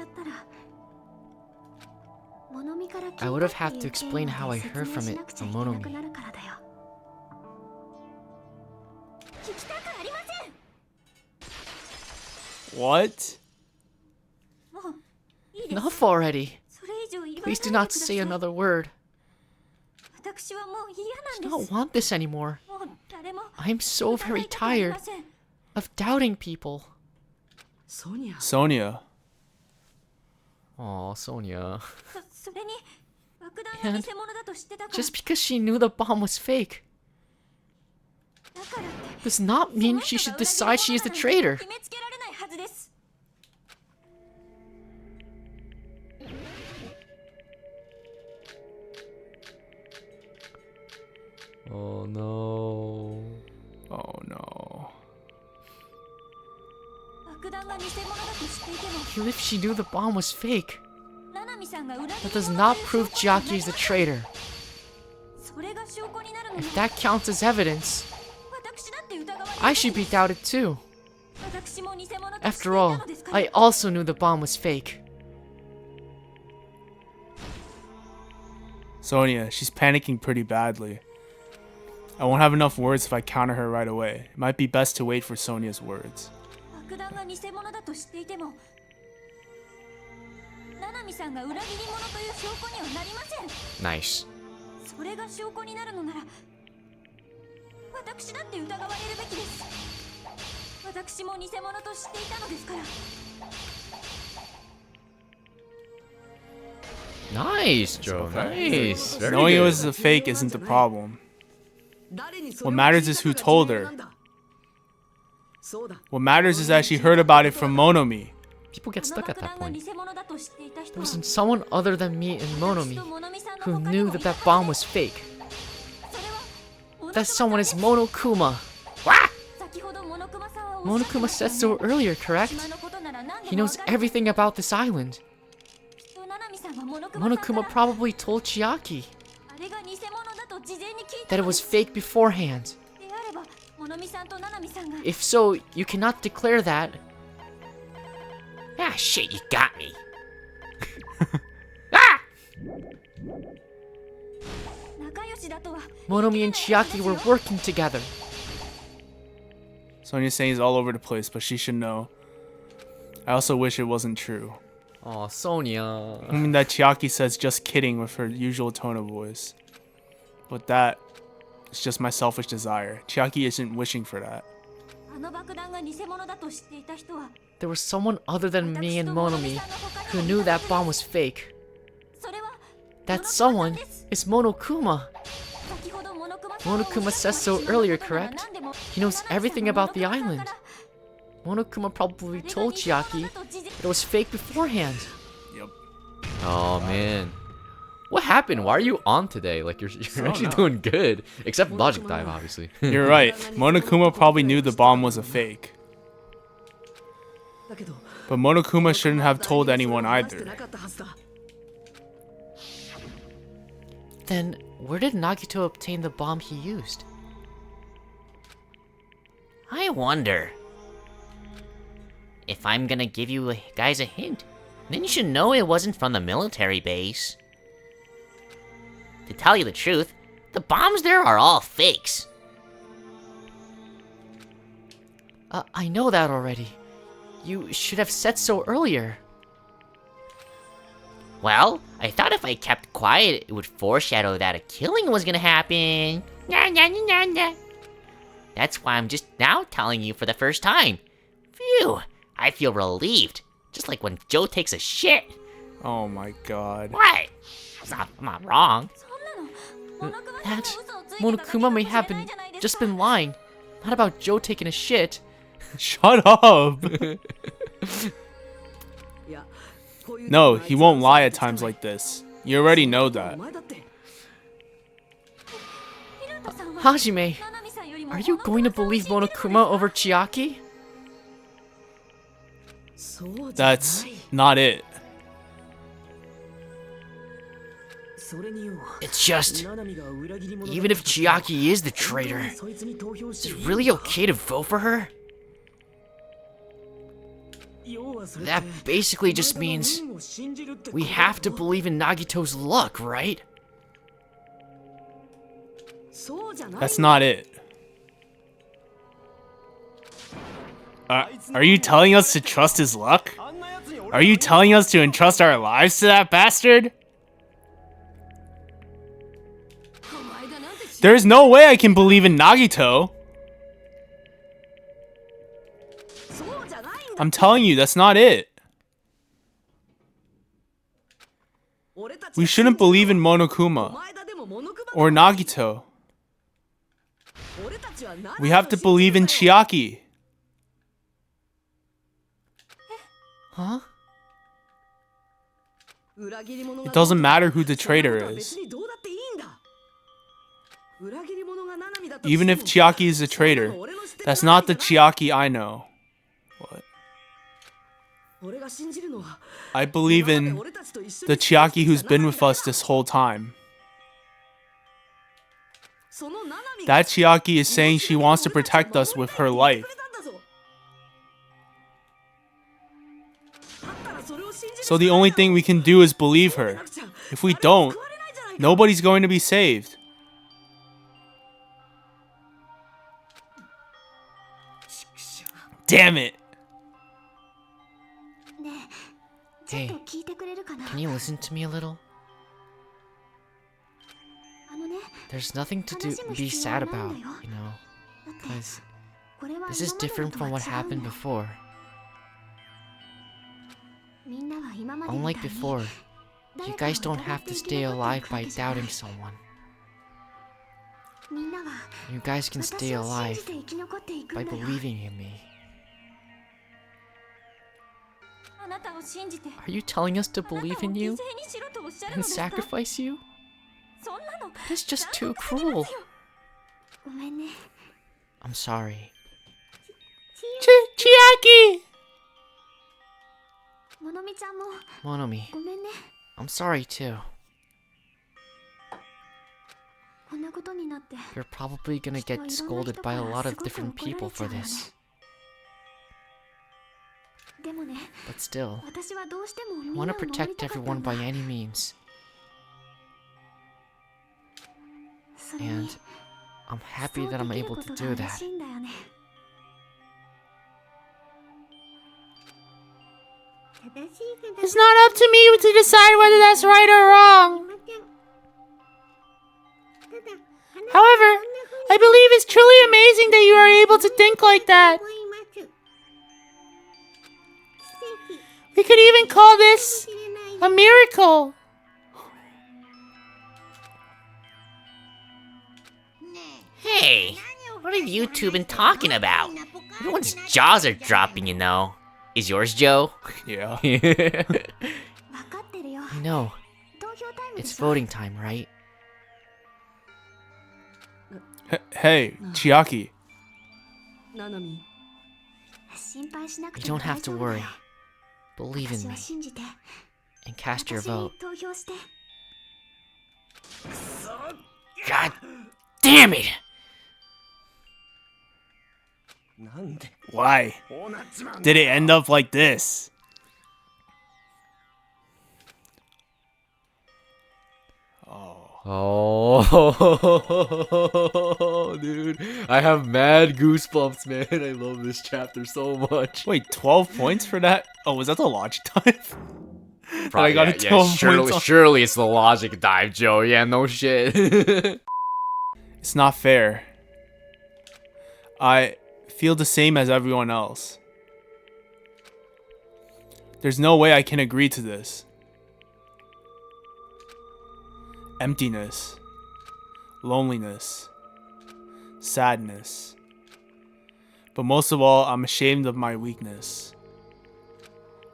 I would have had to explain how I heard from it from Monomi. What? Enough already. Please do not say another word. I don't want this anymore. I'm so very tired of doubting people. Sonia. Aw, Sonia. And just because she knew the bomb was fake does not mean she should decide she is the traitor. Oh no. Oh no. Even if she knew the bomb was fake, that does not prove Chiaki is the traitor. If that counts as evidence, I should be doubted too. After all, I also knew the bomb was fake. Sonia, she's panicking pretty badly. I won't have enough words if I counter her right away. It might be best to wait for Sonia's words. Nice. Nice, Joe. Nice. Very Knowing it good. was a fake isn't the problem. What matters is who told her. What matters is that she heard about it from Monomi. People get stuck at that point. There was someone other than me and Monomi who knew that that bomb was fake. That someone is Monokuma. Monokuma said so earlier, correct? He knows everything about this island. Monokuma probably told Chiaki that it was fake beforehand. If so, you cannot declare that. Ah, shit, you got me. Ah! Monomi and Chiaki were working together. Sonya's saying he's all over the place, but she should know. I also wish it wasn't true. Oh, Sonya. I mean that Chiaki says just kidding with her usual tone of voice. But that is just my selfish desire. Chiaki isn't wishing for that. There was someone other than me and Monomi who knew that bomb was fake. That someone is Monokuma. Monokuma says so earlier, correct? He knows everything about the island. Monokuma probably told Chiaki that it was fake beforehand. Yep. Oh man. What happened? Why are you on today? Like you're actually doing good. Except Logic Dive, obviously. You're right. Monokuma probably knew the bomb was a fake. But Monokuma shouldn't have told anyone either. Then, where did Nagito obtain the bomb he used? I wonder. If I'm gonna give you guys a hint, then you should know it wasn't from the military base. To tell you the truth, the bombs there are all fakes. I know that already. You should have said so earlier. Well, I thought if I kept quiet, it would foreshadow that a killing was gonna happen. Nah, nah, nah, nah, nah. That's why I'm just now telling you for the first time. Phew, I feel relieved. Just like when Joe takes a shit. Oh my god. What? I'm not wrong. That Monokuma may have just been lying. Not about Joe taking a shit. Shut up! No, he won't lie at times like this. You already know that. Hajime, are you going to believe Monokuma over Chiaki? That's not it. It's just, even if Chiaki is the traitor, is it really okay to vote for her? That basically just means we have to believe in Nagito's luck, right? That's not it. Are you telling us to trust his luck? Are you telling us to entrust our lives to that bastard? There's no way I can believe in Nagito. I'm telling you, that's not it. We shouldn't believe in Monokuma or Nagito. We have to believe in Chiaki. Huh? It doesn't matter who the traitor is. Even if Chiaki is a traitor, that's not the Chiaki I know. What? I believe in the Chiaki who's been with us this whole time. That Chiaki is saying she wants to protect us with her life. So the only thing we can do is believe her. If we don't, nobody's going to be saved. Damn it! Hey, can you listen to me a little? There's nothing to be sad about, you know, because this is different from what happened before. Unlike before, you guys don't have to stay alive by doubting someone. You guys can stay alive by believing in me. Are you telling us to believe in you and sacrifice you? That's just too cruel. I'm sorry. Chiaki! Monomi, I'm sorry too. You're probably gonna get scolded by a lot of different people for this. But still, I want to protect everyone by any means. And I'm happy that I'm able to do that. It's not up to me to decide whether that's right or wrong. However, I believe it's truly amazing that you are able to think like that. We could even call this a miracle. Hey, what have you two been talking about? Everyone's jaws are dropping, you know. Is yours, Joe? Yeah. I know. It's voting time, right? Hey, Chiaki. You don't have to worry. Believe in me. And cast your vote. God damn it! Why? Did it end up like this? Oh, dude. I have mad goosebumps, man. I love this chapter so much. Wait, 12 points for that? Oh, was that the logic dive? Probably, I got a 12 points on- surely it's the logic dive, Joe. Yeah, no shit. It's not fair. I feel the same as everyone else. There's no way I can agree to this. Emptiness, loneliness, sadness. But most of all, I'm ashamed of my weakness.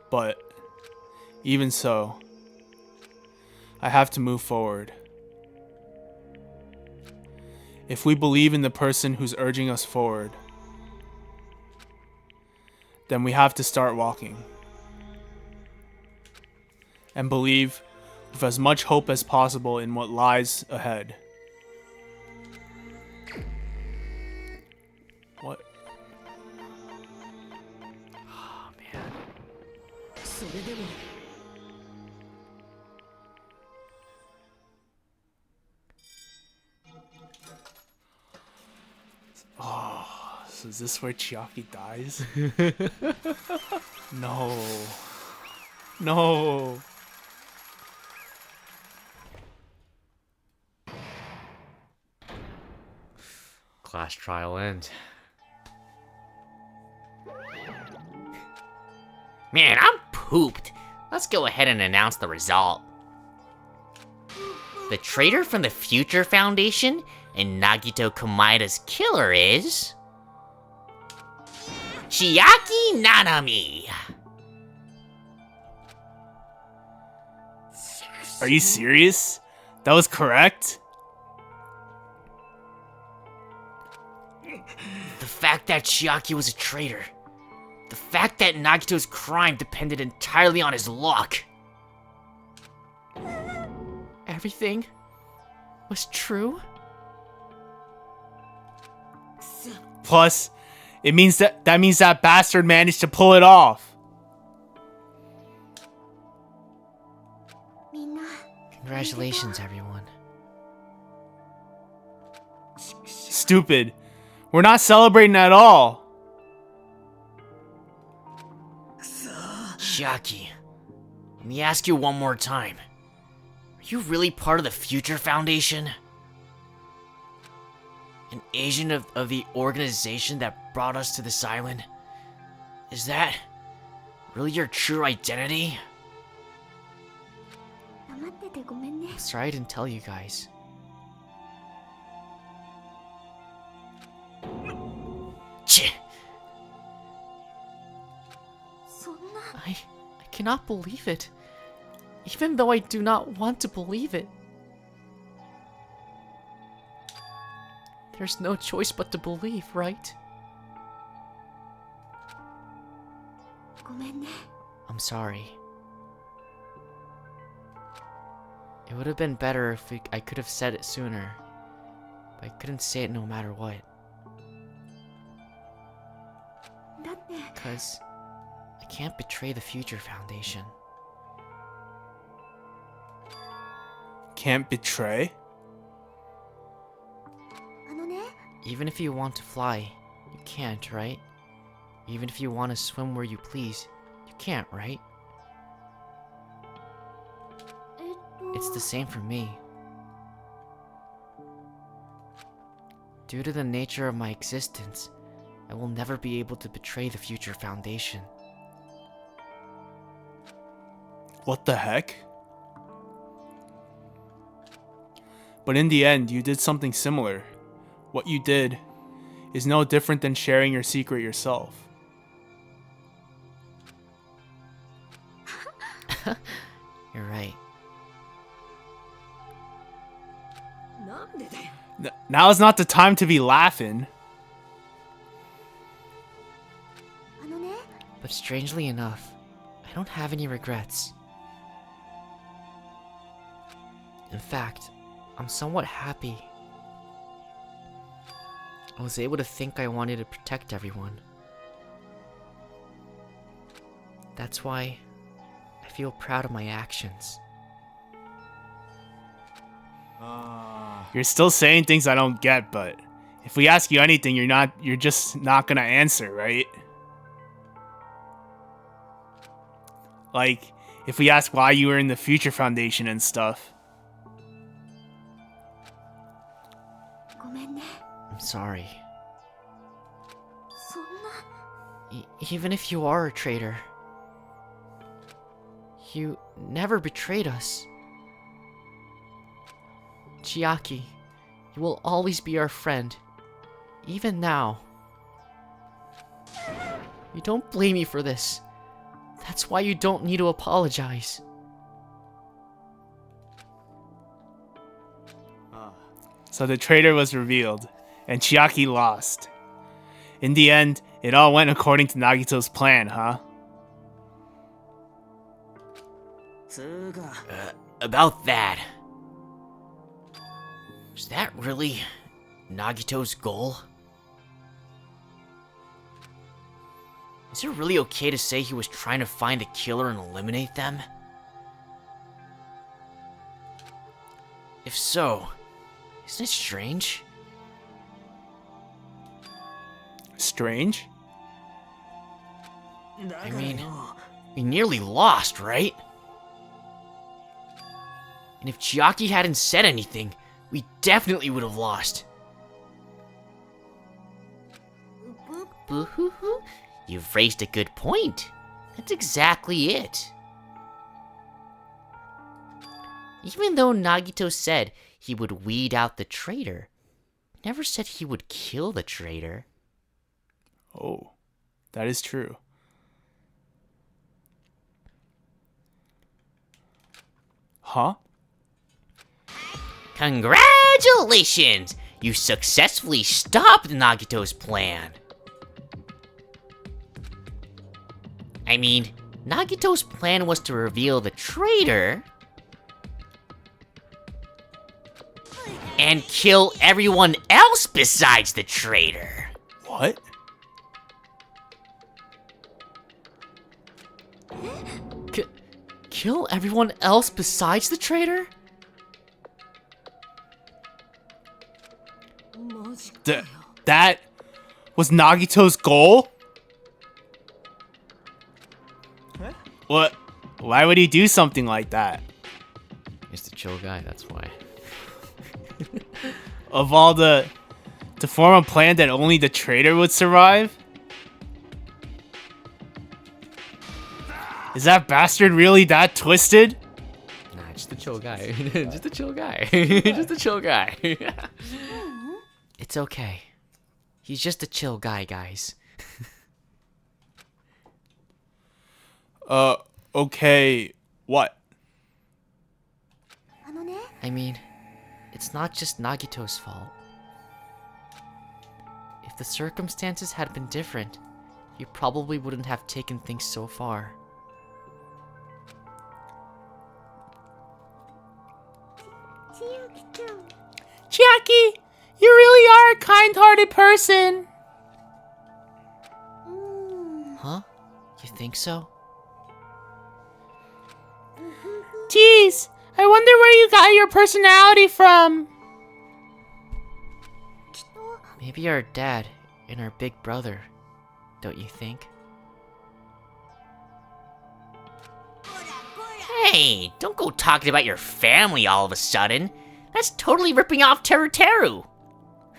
But even so, I have to move forward. If we believe in the person who's urging us forward, then we have to start walking. And believe with as much hope as possible in what lies ahead. What? Oh, man. Oh, so is this where Chiaki dies? No. No. Class trial end. Man, I'm pooped. Let's go ahead and announce the result. The traitor from the Future Foundation and Nagito Kamaida's killer is... Chiaki Nanami. Are you serious? That was correct? The fact that Chiaki was a traitor. The fact that Nagito's crime depended entirely on his luck. Everything was true? Plus, it means that bastard managed to pull it off. Congratulations, everyone. Stupid. We're not celebrating at all. Chiaki, let me ask you one more time. Are you really part of the Future Foundation? An agent of the organization that brought us to this island? Is that really your true identity? I'm sorry I didn't tell you guys. Cheh. I cannot believe it. Even though I do not want to believe it. There's no choice but to believe, right? I'm sorry. It would have been better if I could have said it sooner. But I couldn't say it no matter what. Because I can't betray the Future Foundation. Can't betray? Even if you want to fly, you can't, right? Even if you want to swim where you please, you can't, right? It's the same for me. Due to the nature of my existence, I will never be able to betray the Future Foundation. What the heck? But in the end, you did something similar. What you did is no different than sharing your secret yourself. You're right. Now is not the time to be laughing. But strangely enough, I don't have any regrets. In fact, I'm somewhat happy. I was able to think I wanted to protect everyone. That's why I feel proud of my actions. You're still saying things I don't get, but if we ask you anything, you're just not gonna answer, right? Like, if we ask why you were in the Future Foundation and stuff. I'm sorry. Even if you are a traitor, you never betrayed us. Chiaki, you will always be our friend, even now. You don't blame me for this. That's why you don't need to apologize. So the traitor was revealed, and Chiaki lost. In the end, it all went according to Nagito's plan, huh? About that. Was that really Nagito's goal? Is it really okay to say he was trying to find the killer and eliminate them? If so, isn't it strange? Strange? I mean, we nearly lost, right? And if Chiaki hadn't said anything, we definitely would have lost. Boo-hoo-hoo. You've raised a good point. That's exactly it. Even though Nagito said he would weed out the traitor, he never said he would kill the traitor. Oh, that is true. Huh? Congratulations! You successfully stopped Nagito's plan. I mean, Nagito's plan was to reveal the traitor and kill everyone else besides the traitor. What? Kill everyone else besides the traitor? That was Nagito's goal? What? Why would he do something like that? He's the chill guy, that's why. Of all to form a plan that only the traitor would survive? Is that bastard really that twisted? Nah, just a chill guy. Just a chill guy. Just a chill guy. It's okay. He's just a chill guy, guys. Okay, what? I mean, it's not just Nagito's fault. If the circumstances had been different, you probably wouldn't have taken things so far. Chiaki, you really are a kind-hearted person. Huh? You think so? Geez, I wonder where you got your personality from. Maybe our dad and our big brother, don't you think? Hey, don't go talking about your family all of a sudden. That's totally ripping off Teru.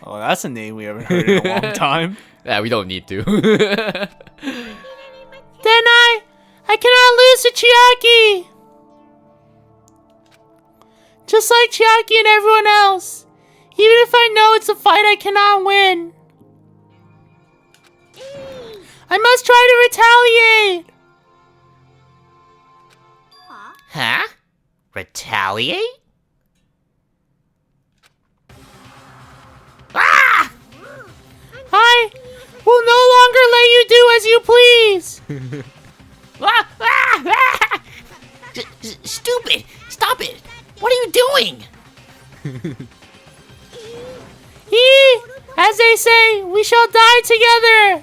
Oh, that's a name we haven't heard in a long time. Yeah, we don't need to. Then I cannot lose to Chiaki. Just like Chiaki and everyone else. Even if I know it's a fight I cannot win. I must try to retaliate. Huh? Retaliate? Ah! I will no longer let you do as you please. Ah! Ah! Ah! Stupid! Stop it! What are you doing? As they say, we shall die together.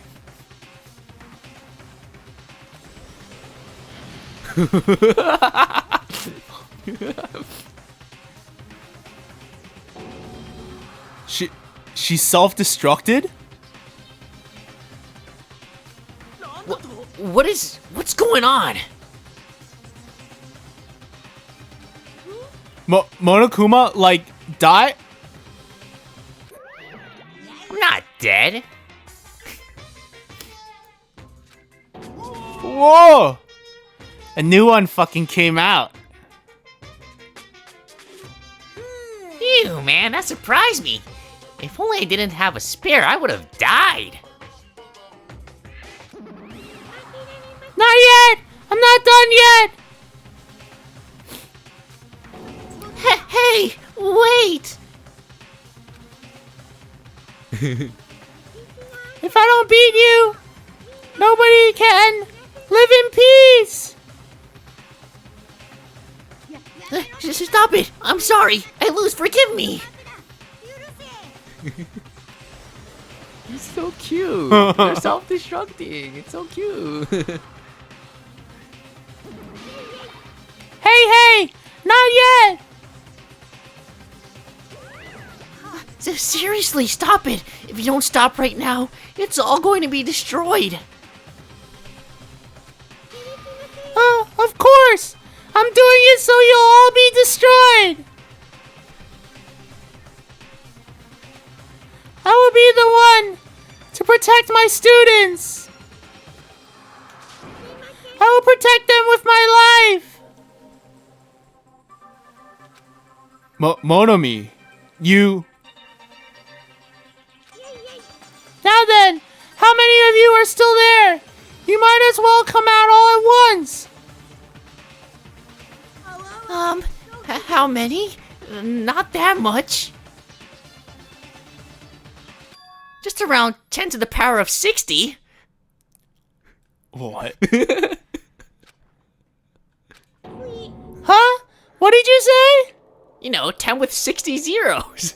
She self-destructed? What's going on? Monokuma, like, die? I'm not dead. Whoa! A new one fucking came out. Ew, man, that surprised me. If only I didn't have a spare, I would have died. Not yet! I'm not done yet! Hey, wait! If I don't beat you, nobody can live in peace! Stop it! I'm sorry. I lose. Forgive me. He's so cute. They're self-destructing. It's so cute. Hey! Not yet! Seriously, stop it! If you don't stop right now, it's all going to be destroyed. Of course! I'm doing it so you'll all be destroyed! I will be the one to protect my students! I will protect them with my life! Monomi, you... Now then, how many of you are still there? You might as well come out all at once! How many? Not that much. Just around 10 to the power of 60. What? Huh? What did you say? You know, 10 with 60 zeros.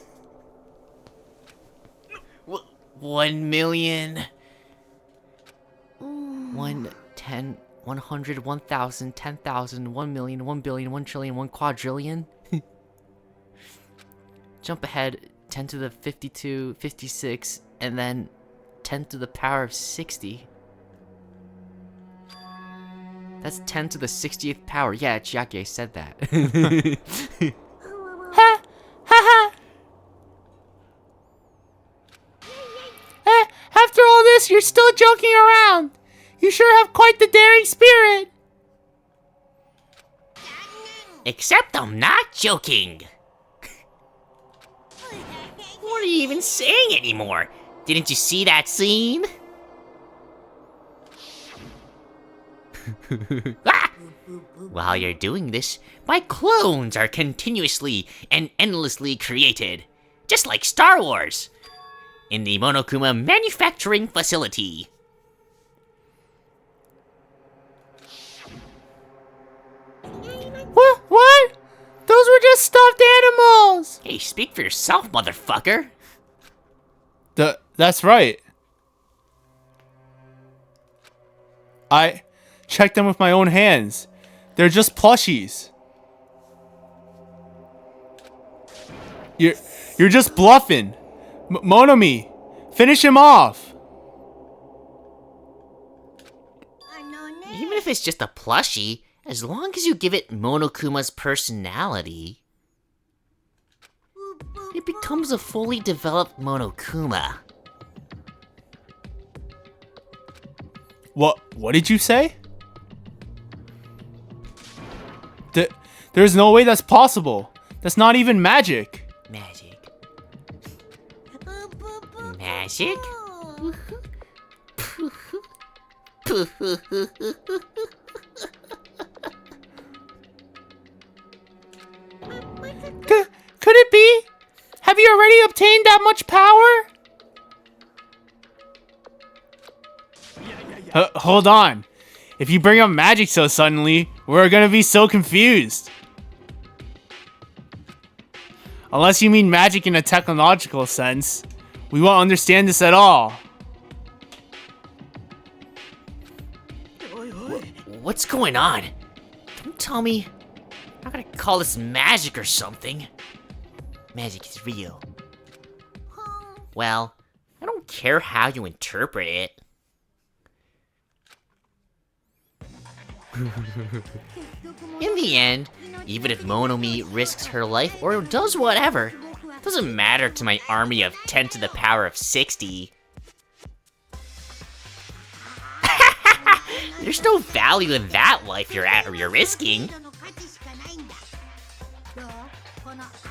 1 million. 1, 10, 100, 1,000, 10,000, 1 million, 1 billion, 1 trillion, 1 quadrillion. Jump ahead, 10 to the 52, 56, and then 10 to the power of 60. That's 10 to the 60th power. Yeah, Chiaki said that. Ha! Ha ha! After all this, you're still joking around. You sure have quite the daring spirit. Except I'm not joking. What are you even saying anymore? Didn't you see that scene? Ah! While you're doing this, my clones are continuously and endlessly created, just like Star Wars, in the Monokuma manufacturing facility. just stuffed animals. Hey, speak for yourself, motherfucker. That's right. I checked them with my own hands. They're just plushies. You're just bluffing. Monomi, finish him off. Even if it's just a plushie, as long as you give it Monokuma's personality, it becomes a fully developed Monokuma. What did you say? There's no way that's possible. That's not even magic. Magic. Magic? Could it be? Have you already obtained that much power? Hold on. If you bring up magic so suddenly, we're gonna be so confused. Unless you mean magic in a technological sense, we won't understand this at all. What's going on? Don't tell me. I'm not gonna call this magic or something. Magic is real. Well, I don't care how you interpret it. In the end, even if Monomi risks her life or does whatever, it doesn't matter to my army of 10 to the power of 60. There's no value in that life you're risking.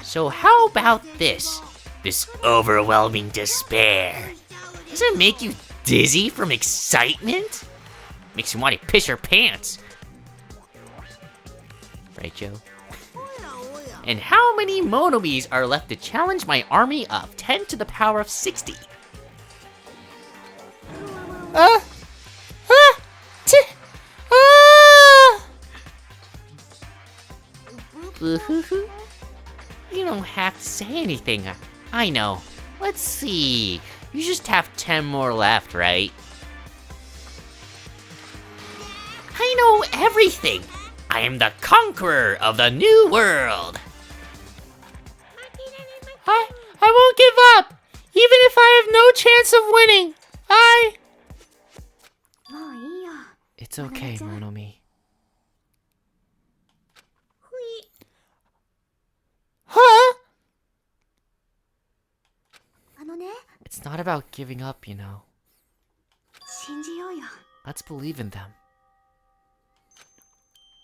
So how about this? This overwhelming despair. Does it make you dizzy from excitement? Makes you want to piss your pants. Right, Joe? And how many Monomis are left to challenge my army of 10 to the power of 60? You don't have to say anything. I know. Let's see. You just have 10 more left, right? I know everything. I am the conqueror of the new world. I won't give up, even if I have no chance of winning. It's okay, Monomi. Huh? It's not about giving up, you know. Let's believe in them.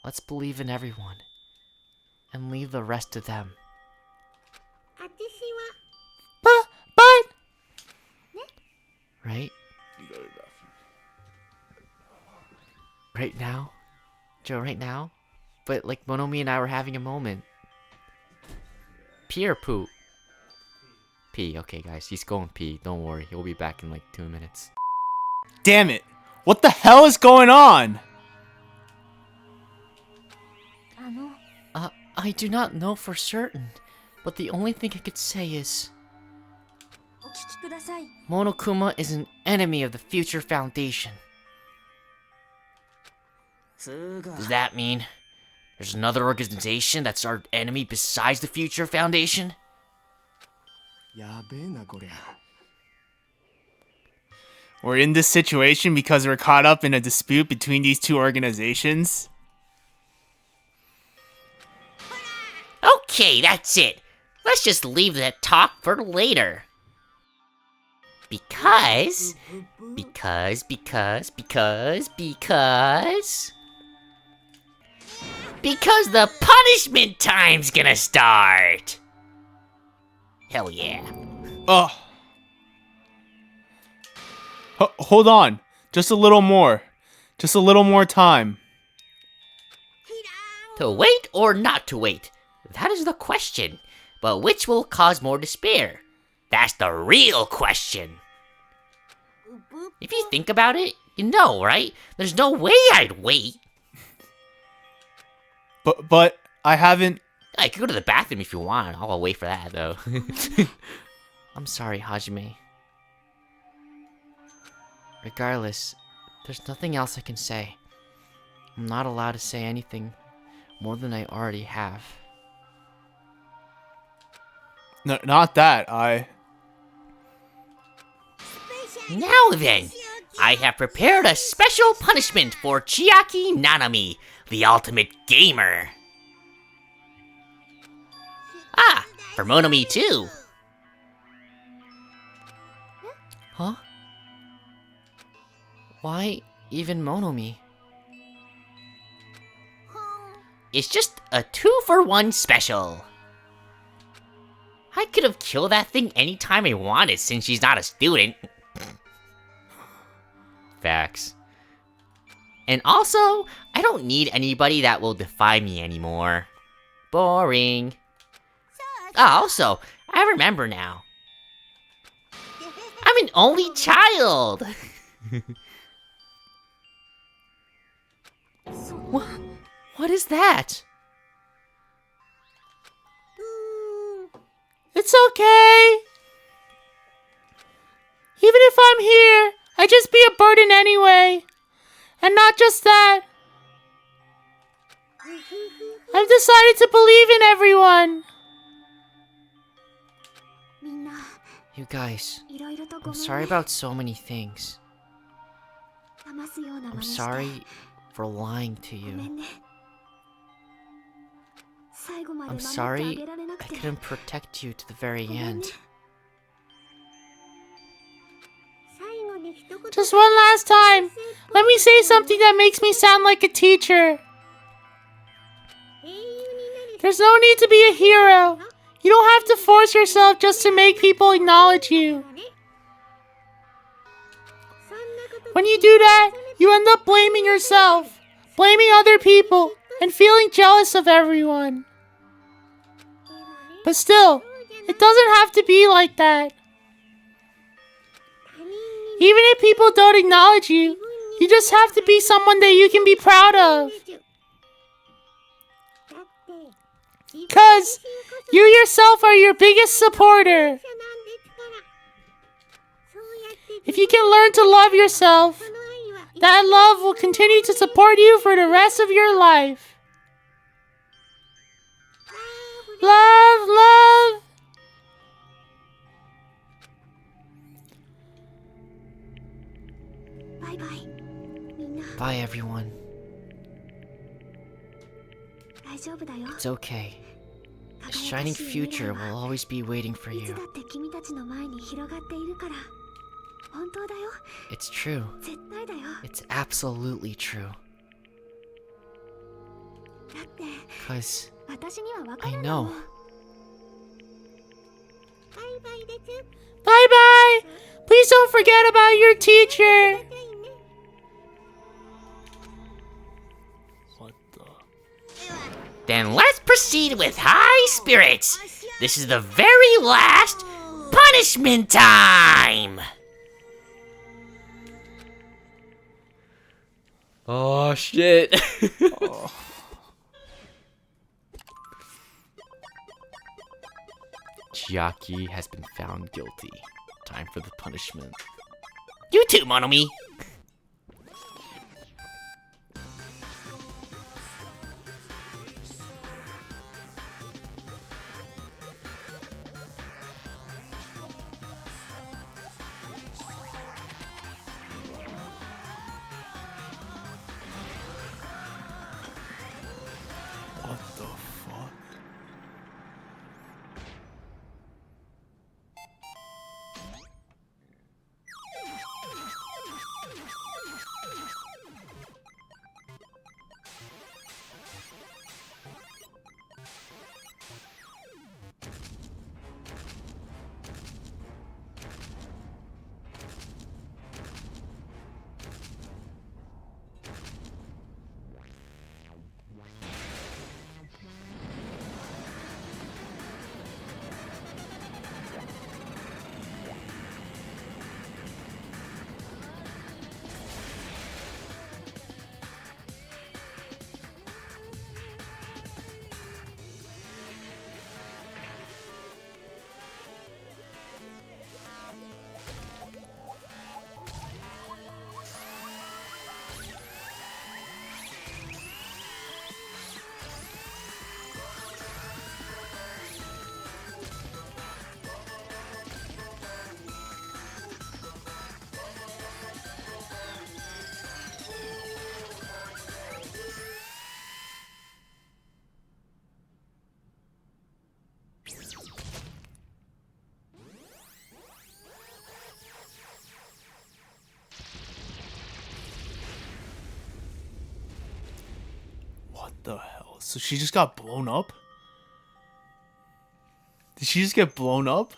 Let's believe in everyone. And leave the rest to them. But... Right? Right now? Joe, right now? But like Monomi and I were having a moment. Pee or poo? Pee, okay guys, he's going pee. Don't worry, he'll be back in like 2 minutes. Damn it. What the hell is going on? I do not know for certain, but the only thing I could say is... Monokuma is an enemy of the Future Foundation. Does that mean there's another organization that's our enemy besides the Future Foundation? We're in this situation because we're caught up in a dispute between these two organizations? Okay, that's it. Let's just leave that talk for later. Because the punishment time's gonna start. Hell yeah. Ugh. Hold on. Just a little more. Just a little more time. To wait or not to wait? That is the question. But which will cause more despair? That's the real question. If you think about it, you know, right? There's no way I'd wait. But I haven't... I could go to the bathroom if you want. I'll wait for that, though. I'm sorry, Hajime. Regardless, there's nothing else I can say. I'm not allowed to say anything more than I already have. No, not that. Now then, I have prepared a special punishment for Chiaki Nanami, the ultimate gamer. Ah, for Monomi too. Huh? Why even Monomi? It's just a 2-for-1 special. I could have killed that thing anytime I wanted since she's not a student. Facts. And also, I don't need anybody that will defy me anymore. Boring. Ah, also, I remember now. I'm an only child! What is that? It's okay. Even if I'm here, I'd just be a burden anyway. And not just that. I've decided to believe in everyone. You guys, I'm sorry about so many things. I'm sorry for lying to you. I'm sorry I couldn't protect you to the very end. Just one last time. Let me say something that makes me sound like a teacher. There's no need to be a hero. You don't have to force yourself just to make people acknowledge you. When you do that, you end up blaming yourself, blaming other people, and feeling jealous of everyone. But still, it doesn't have to be like that. Even if people don't acknowledge you, you just have to be someone that you can be proud of. 'Cause you yourself are your biggest supporter. If you can learn to love yourself, that love will continue to support you for the rest of your life. Love, love. Bye, everyone. It's okay. A shining future will always be waiting for you. It's true. It's absolutely true. 'Cause I know. Bye-bye. Please don't forget about your teacher. What the? Then let's proceed with high spirits. This is the very last punishment time. Oh shit. Oh. Chiaki has been found guilty. Time for the punishment. You too, Monomi. What the fuck? the hell? So she just got blown up? Did she just get blown up?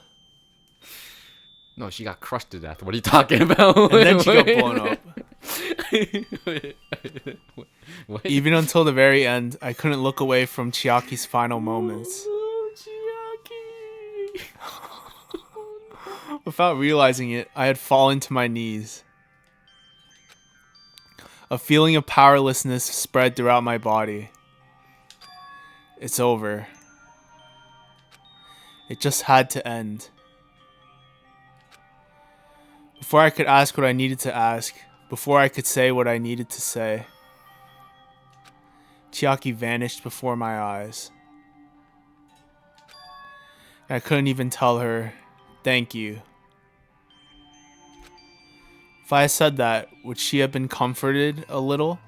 No, she got crushed to death. What are you talking about? And then she got blown up. What? Even until the very end, I couldn't look away from Chiaki's final moments. Oh, Chiaki. Without realizing it, I had fallen to my knees. A feeling of powerlessness spread throughout my body. It's over. It just had to end. Before I could ask what I needed to ask, before I could say what I needed to say, Chiaki vanished before my eyes. And I couldn't even tell her, thank you. If I had said that, would she have been comforted a little?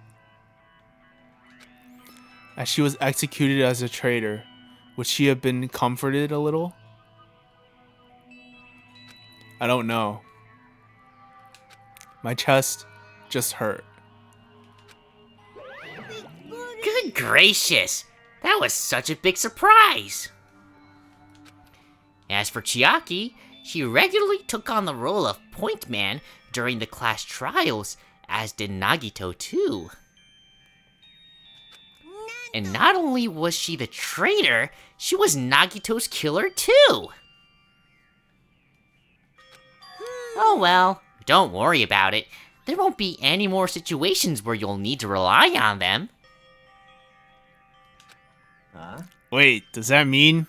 As she was executed as a traitor, would she have been comforted a little? I don't know. My chest just hurt. Good gracious, that was such a big surprise. As for Chiaki, she regularly took on the role of point man during the class trials, as did Nagito too. And not only was she the traitor, she was Nagito's killer too. Oh well, don't worry about it. There won't be any more situations where you'll need to rely on them. Wait, does that mean?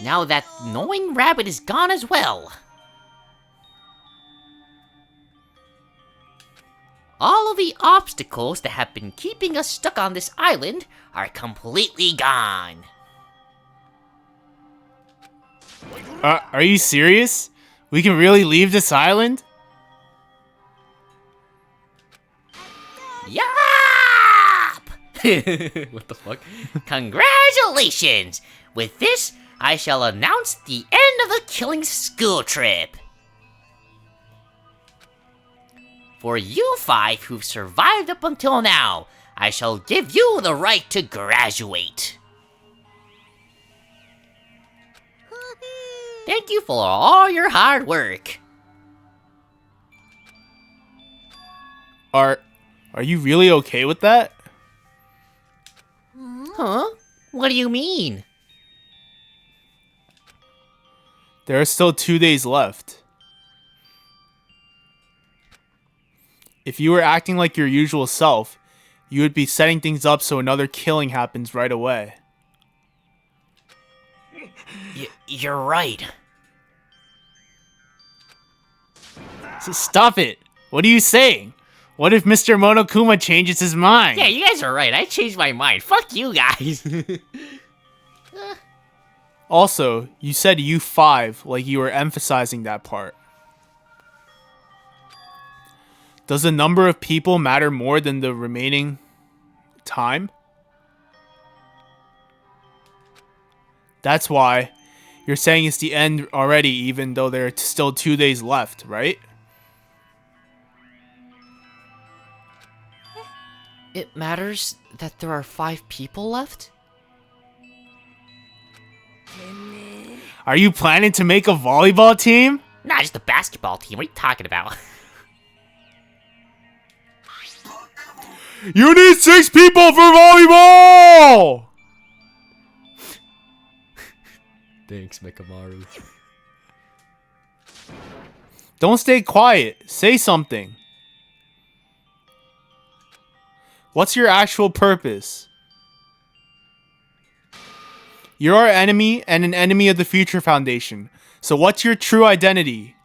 Now that knowing Rabbit is gone as well. All of the obstacles that have been keeping us stuck on this island are completely gone. Are you serious? We can really leave this island? Yup! What the fuck? Congratulations! With this, I shall announce the end of the killing school trip. For you 5 who've survived up until now, I shall give you the right to graduate. Thank you for all your hard work. Are you really okay with that? Huh? What do you mean? There are still 2 days left. If you were acting like your usual self, you would be setting things up so another killing happens right away. You're right. Stop it! What are you saying? What if Mr. Monokuma changes his mind? Yeah, you guys are right. I changed my mind. Fuck you guys. Also, you said you 5 like you were emphasizing that part. Does the number of people matter more than the remaining time? That's why you're saying it's the end already, even though there are still 2 days left, right? It matters that there are 5 people left? Are you planning to make a volleyball team? Nah, just a basketball team. What are you talking about? You need 6 people for volleyball! Thanks, Mekamaru. Don't stay quiet. Say something. What's your actual purpose? You're our enemy and an enemy of the Future Foundation. So what's your true identity?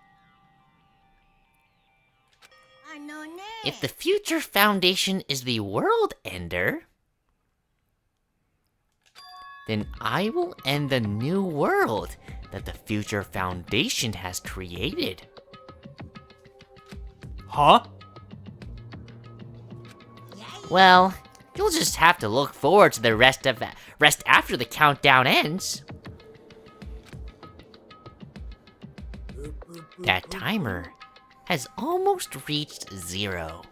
If the Future Foundation is the world ender, then I will end the new world that the Future Foundation has created. Huh? Well, you'll just have to look forward to the rest after the countdown ends. That timer has almost reached 0.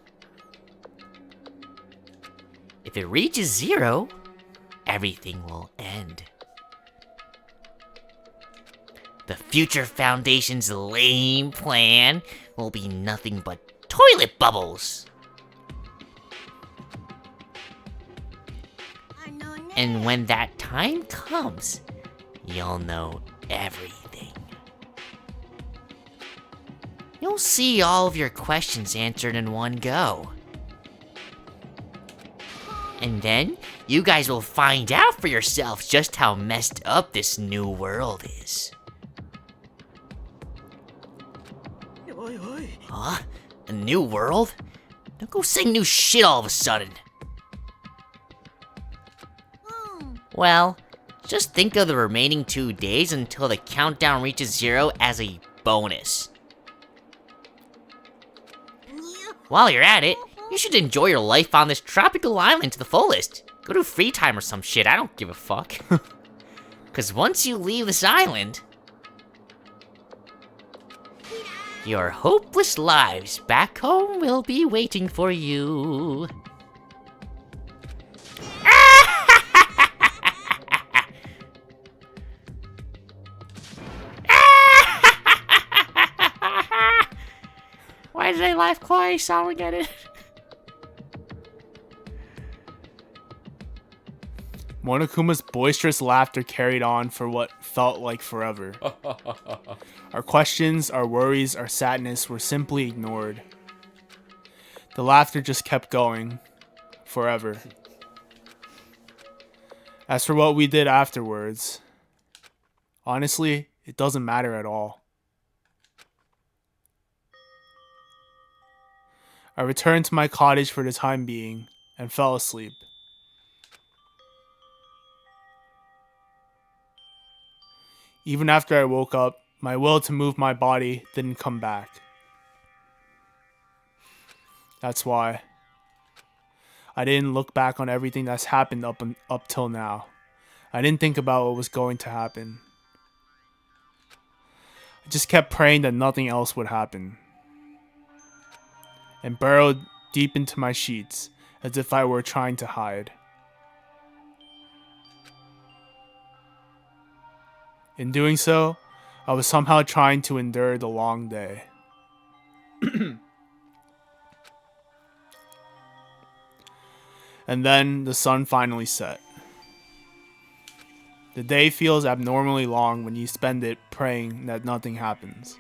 If it reaches 0, everything will end. The Future Foundation's lame plan will be nothing but toilet bubbles. And when that time comes, you'll know everything. You'll see all of your questions answered in one go. And then, you guys will find out for yourselves just how messed up this new world is. Huh? A new world? Don't go saying new shit all of a sudden. Well, just think of the remaining 2 days until the countdown reaches 0 as a bonus. While you're at it, you should enjoy your life on this tropical island to the fullest. Go do free time or some shit, I don't give a fuck. Cause once you leave this island, your hopeless lives back home will be waiting for you. Why did I laugh twice? I don't get it. Monokuma's boisterous laughter carried on for what felt like forever. Our questions, our worries, our sadness were simply ignored. The laughter just kept going. Forever. As for what we did afterwards, honestly, it doesn't matter at all. I returned to my cottage for the time being and fell asleep. Even after I woke up, my will to move my body didn't come back. That's why I didn't look back on everything that's happened up till now. I didn't think about what was going to happen. I just kept praying that nothing else would happen. And burrowed deep into my sheets as if I were trying to hide. In doing so, I was somehow trying to endure the long day. And then the sun finally set. The day feels abnormally long when you spend it praying that nothing happens.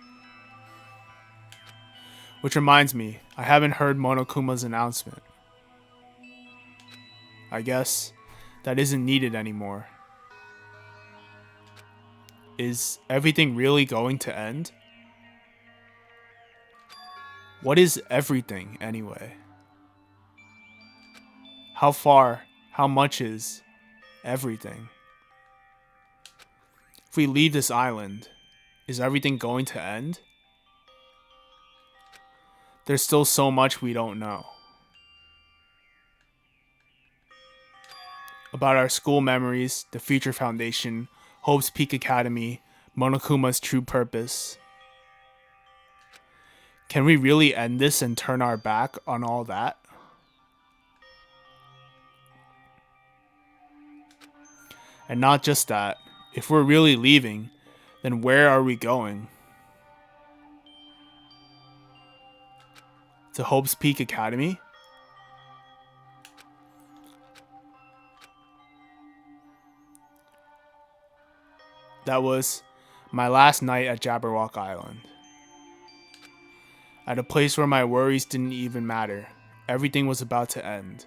Which reminds me, I haven't heard Monokuma's announcement. I guess that isn't needed anymore. Is everything really going to end? What is everything, anyway? How far, how much is everything? If we leave this island, is everything going to end? There's still so much we don't know. About our school memories, the Future Foundation, Hope's Peak Academy, Monokuma's true purpose. Can we really end this and turn our back on all that? And not just that, if we're really leaving, then where are we going? To Hope's Peak Academy? That was my last night at Jabberwock Island. At a place where my worries didn't even matter. Everything was about to end.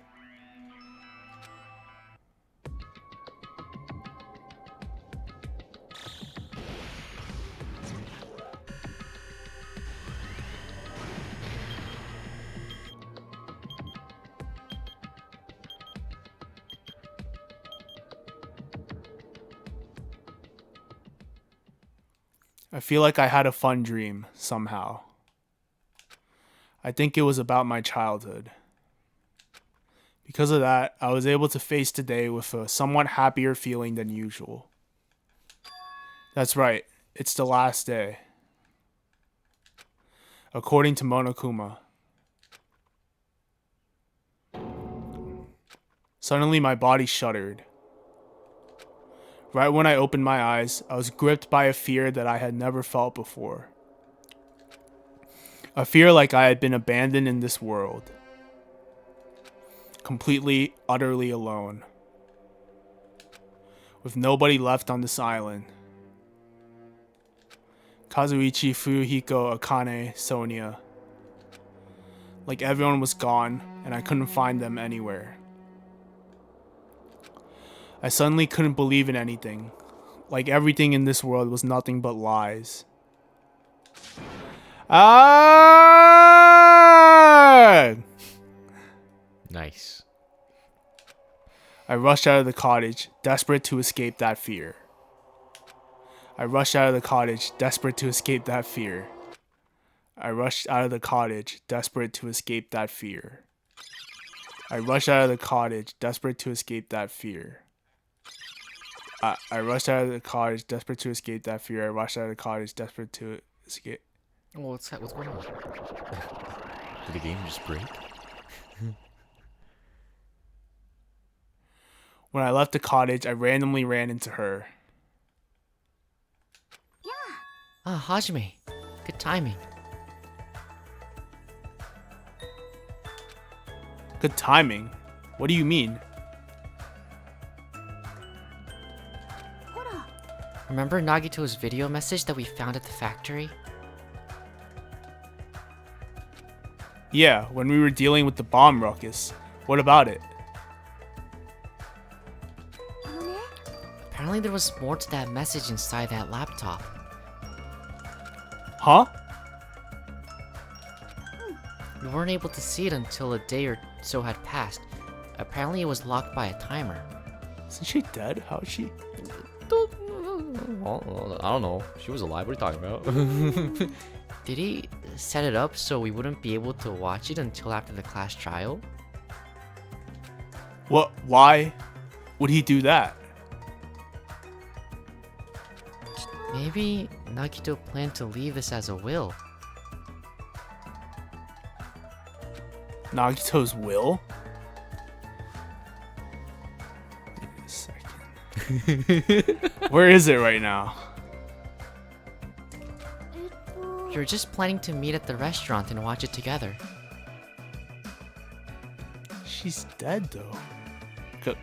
I feel like I had a fun dream, somehow. I think it was about my childhood. Because of that, I was able to face today with a somewhat happier feeling than usual. That's right, it's the last day. According to Monokuma. Suddenly, my body shuddered. Right when I opened my eyes, I was gripped by a fear that I had never felt before. A fear like I had been abandoned in this world. Completely, utterly alone. With nobody left on this island. Kazuichi, Furuhiko, Akane, Sonia. Like everyone was gone, and I couldn't find them anywhere. I suddenly couldn't believe in anything. Like everything in this world was nothing but lies. Ah! Nice. I rushed out of the cottage, desperate to escape that fear. I rushed out of the cottage, desperate to escape that fear. I rushed out of the cottage, desperate to escape that fear. I rushed out of the cottage, desperate to escape that fear. I rushed out of the cottage, desperate to escape that fear. I rushed out of the cottage, desperate to escape. Well, what's going on? Did the game just break? When I left the cottage, I randomly ran into her. Ah, Hajime. Good timing. Good timing? What do you mean? Remember Nagito's video message that we found at the factory? Yeah, when we were dealing with the bomb ruckus. What about it? Apparently there was more to that message inside that laptop. Huh? We weren't able to see it until a day or so had passed. Apparently it was locked by a timer. Isn't she dead? How is she? I don't know. She was alive. What are you talking about? Did he set it up so we wouldn't be able to watch it until after the class trial? What? Why would he do that? Maybe Nagito planned to leave this as a will. Nagito's will? Wait a second. Where is it right now? We were just planning to meet at the restaurant and watch it together. She's dead though.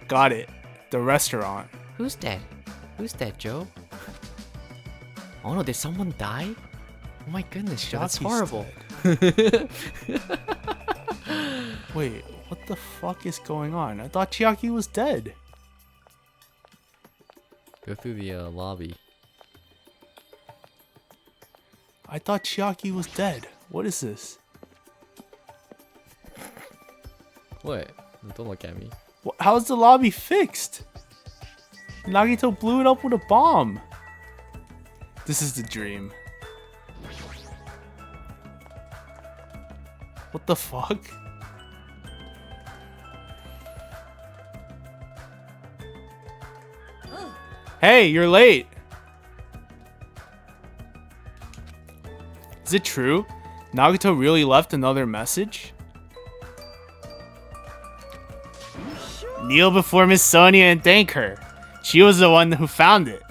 Got it. The restaurant. Who's dead? Who's dead, Joe? Oh no, did someone die? Oh my goodness, Joe, that's Shaki's horrible. dead. Wait, what the fuck is going on? I thought Chiaki was dead. Go through the lobby. I thought Chiaki was dead. What is this? What? Don't look at me. How's the lobby fixed? Nagito blew it up with a bomb. This is the dream. What the fuck? Hey, you're late. Is it true? Nagito really left another message? Kneel before Miss Sonia and thank her. She was the one who found it.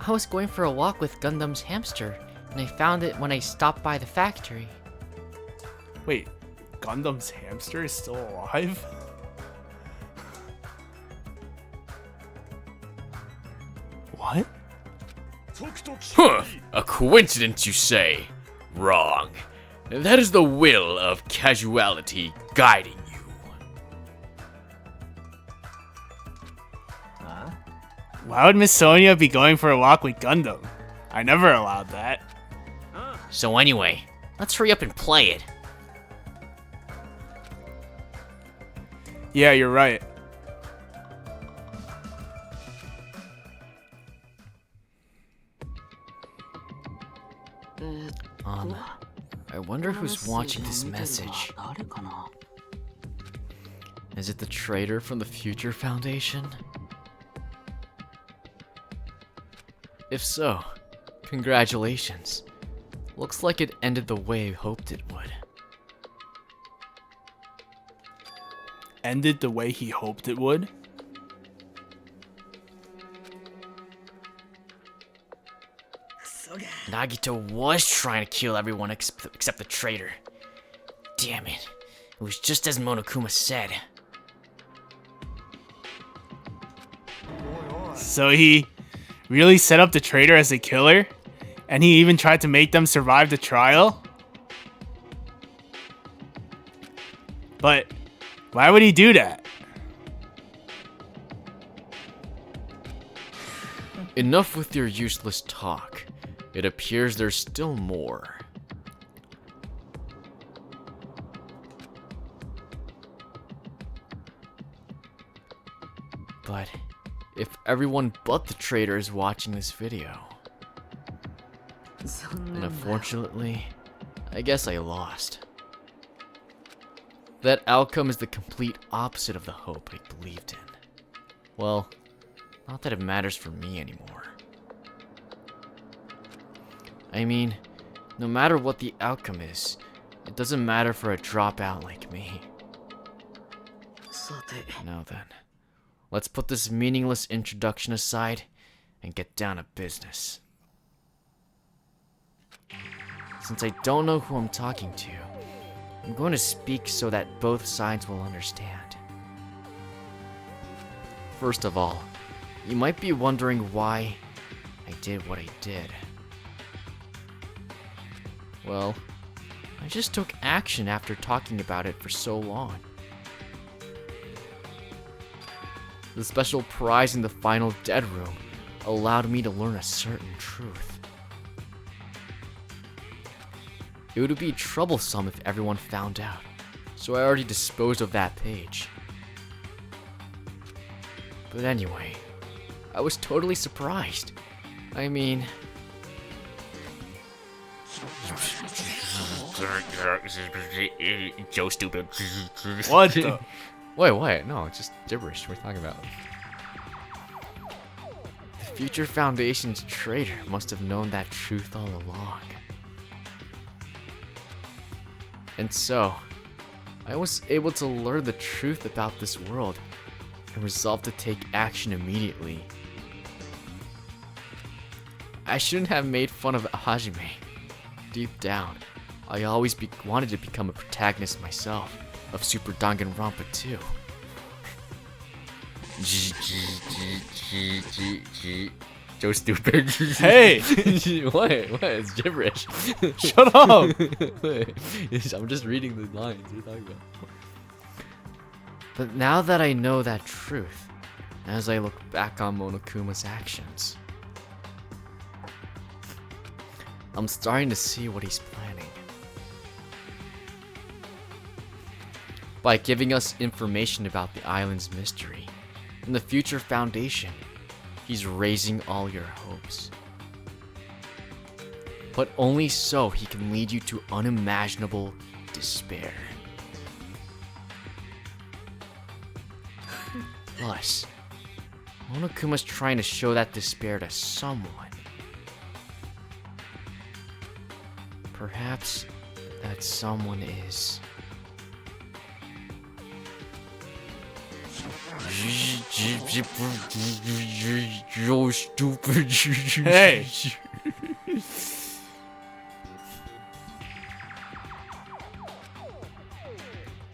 I was going for a walk with Gundam's hamster, and I found it when I stopped by the factory. Wait, Gundam's hamster is still alive? What? Huh, a coincidence you say. Wrong. That is the will of casuality guiding you. Why would Miss Sonia be going for a walk with Gundam? I never allowed that. So anyway, let's hurry up and play it. Yeah, you're right. I wonder who's watching this message. Is it the traitor from the Future Foundation? If so, congratulations. Looks like it ended the way I hoped it would. ended the way he hoped it would. Nagito was trying to kill everyone except the traitor. Damn it. It was just as Monokuma said. So he really set up the traitor as a killer? And he even tried to make them survive the trial? But why would he do that? Enough with your useless talk. It appears there's still more. But if everyone but the traitor is watching this video, and unfortunately, I guess I lost. That outcome is the complete opposite of the hope I believed in. Well, not that it matters for me anymore. I mean, no matter what the outcome is, it doesn't matter for a dropout like me. Now then, let's put this meaningless introduction aside and get down to business. Since I don't know who I'm talking to, I'm going to speak so that both sides will understand. First of all, you might be wondering why I did what I did. Well, I just took action after talking about it for so long. The special prize in the final dead room allowed me to learn a certain truth. It would be troublesome if everyone found out, so I already disposed of that page. But anyway, I was totally surprised. I mean... Joe stupid. What the? Wait, no, it's just gibberish. What are you talking about? The Future Foundation's traitor must have known that truth all along. And so, I was able to learn the truth about this world and resolved to take action immediately. I shouldn't have made fun of Hajime. Deep down, I always wanted to become a protagonist myself of Super Danganronpa 2. Joe stupid. Hey! What? It's gibberish. Shut up! I'm just reading the lines. What are you talking about? But now that I know that truth, as I look back on Monokuma's actions, I'm starting to see what he's planning. By giving us information about the island's mystery and the Future Foundation, he's raising all your hopes. But only so he can lead you to unimaginable despair. Plus, Monokuma's trying to show that despair to someone. Perhaps that someone is... Joe stupid. Hey!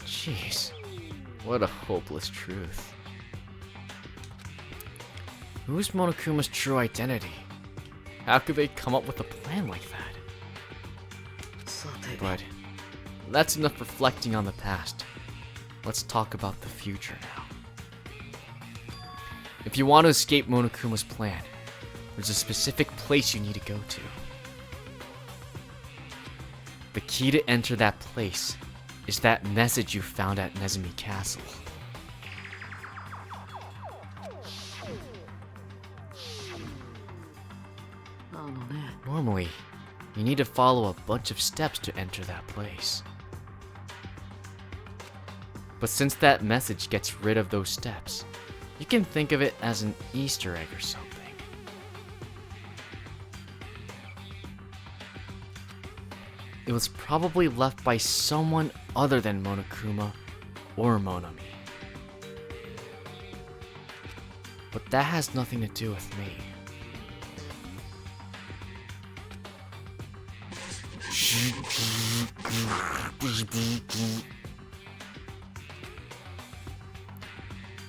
Jeez, what a hopeless truth. Who's Monokuma's true identity? How could they come up with a plan like that? But that's enough reflecting on the past. Let's talk about the future now. If you want to escape Monokuma's plan, there's a specific place you need to go to. The key to enter that place is that message you found at Nezumi Castle. Normally, you need to follow a bunch of steps to enter that place. But since that message gets rid of those steps, you can think of it as an Easter egg or something. It was probably left by someone other than Monokuma or Monomi. But that has nothing to do with me.